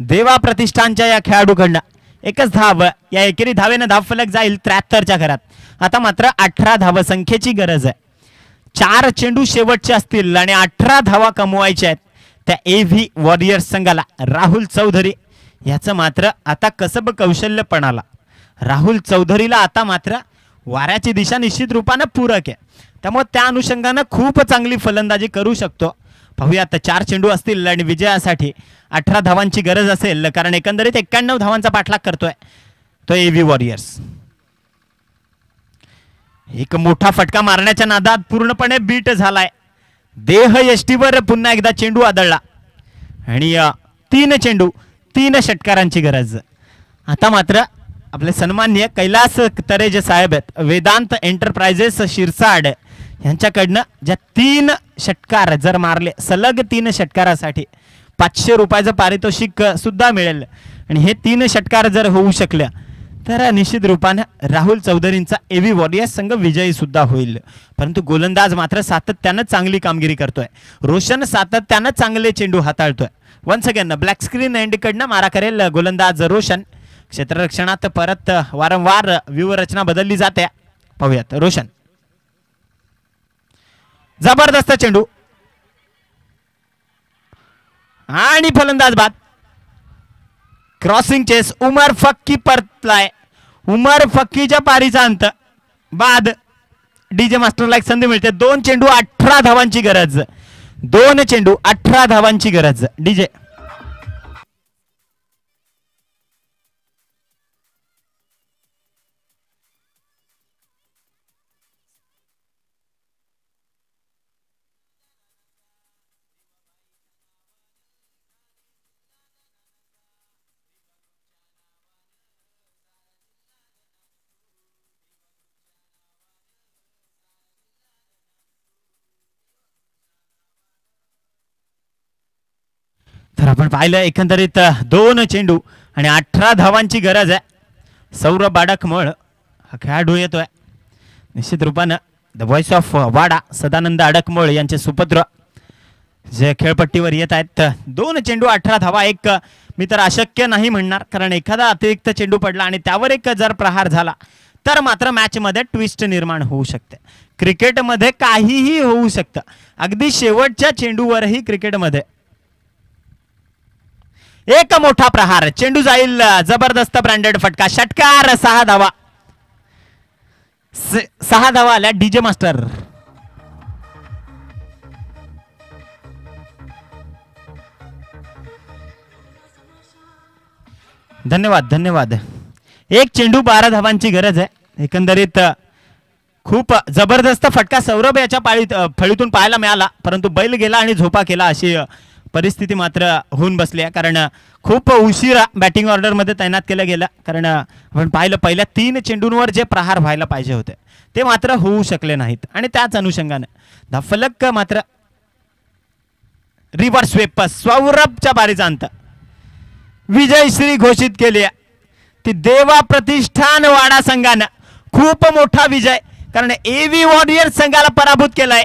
देवा प्रतिष्ठानच्या या खेळाडूकडनं. एकच धाव, या एकेरी धावेनं धावफलक जाईल 73च्या घरात. आता मात्र 18 धावसंख्येची गरज आहे. 4 चेंडू शेवटचे असतील आणि 18 धावा कमवायच्या आहेत त्या एव्ही वॉरियर्स संघाला. राहुल चौधरी याचं मात्र आता कसब कौशल्य पणाला. राहुल चौधरीला आता मात्र वाऱ्याची दिशा निश्चित रूपानं पूरक आहे, त्यामुळे त्या अनुषंगानं खूप चांगली फलंदाजी करू शकतो. पाहूयात 4 चेंडू असतील आणि विजयासाठी 18 धावांची गरज असेल, कारण एकंदरीत 91 धावांचा पाठलाग करतोय तो एव्ही वॉरियर्स. एक मोठा फटका मारण्याच्या नादात पूर्णपणे बीट झालाय. देह यष्टीवर पुन्हा एकदा चेंडू आदळला आणि 3 चेंडू 3 षटकारांची गरज. आता मात्र आपले सन्माननीय कैलास तरेजे साहेब आहेत वेदांत एंटरप्राइजेस शिरसाड यांच्याकडनं ज्या 3 षटकार जर मारले सलग 3 षटकारासाठी 500 रुपयाचं पारितोषिक सुद्धा मिळेल. आणि हे 3 षटकार जर होऊ शकल्या तर निश्चित रूपानं राहुल चौधरींचा एव्ही वॉरियर्स संघ विजयी सुद्धा होईल. परंतु गोलंदाज मात्र सातत्यानं चांगली कामगिरी करतोय. रोशन सातत्यानं चांगले चेंडू हाताळतोय. वन्स अगेन ब्लॅक स्क्रीन एंडकडनं मारा करेल गोलंदाज रोशन. क्षेत्ररक्षणात परत वारंवार व्यूहरचना बदलली जाते. पाहूयात रोशन. जबरदस्त चेंडू आणि फलंदाज बाद. क्रॉसिंग चेस उमर फक्की परतलाय. उमर फक्कीच्या पारीचा अंत बाद. डीजे मास्टरला एक संधी मिळते. 2 चेंडू 18 धावांची गरज. 2 चेंडू 18 धावांची गरज. डीजे तर आपण पाहिलं एकंदरीत 2 चेंडू आणि 18 धावांची गरज आहे. सौरभ अडकमळ हा खेळाडू येतोय. निश्चित रूपानं द व्हॉइस ऑफ वाडा सदानंद अडकमळ यांचे सुपुत्र जे खेळपट्टीवर येत आहेत. 2 चेंडू 18 धावा. एक मी तर अशक्य नाही म्हणणार, कारण एखादा अतिरिक्त चेंडू पडला आणि त्यावर एक जर प्रहार झाला तर मात्र मॅच मध्ये ट्विस्ट निर्माण होऊ शकते. क्रिकेटमध्ये काहीही होऊ शकतं, अगदी शेवटच्या चेंडूवरही. क्रिकेटमध्ये एक मोठा प्रहार, चेंडू जाईल. जबरदस्त ब्रँडेड फटका. षटकार. 6 धावा. 6 धावा आल्या. डीजे मास्टर धन्यवाद धन्यवाद. 1 चेंडू 12 धावांची गरज आहे. एकंदरीत खूप जबरदस्त फटका सौरभ याच्या फळीतून पाहायला मिळाला, परंतु बैल गेला आणि झोपा केला अशी परिस्थिती मात्र होऊन बसली आहे. कारण खूप उशिरा बॅटिंग ऑर्डरमध्ये तैनात केलं गेलं. कारण आपण पाहिलं पहिल्या 3 चेंडूंवर जे प्रहार व्हायला पाहिजे होते ते मात्र होऊ शकले नाहीत. आणि त्याच अनुषंगाने धावफलक मात्र रिव्हर्स स्वेप सौरभच्या बारीचा अंत. विजयश्री घोषित केली आहे ती देवा प्रतिष्ठान वाडा संघानं. खूप मोठा विजय, कारण एव्ही वॉरियर्स संघाला पराभूत केलाय.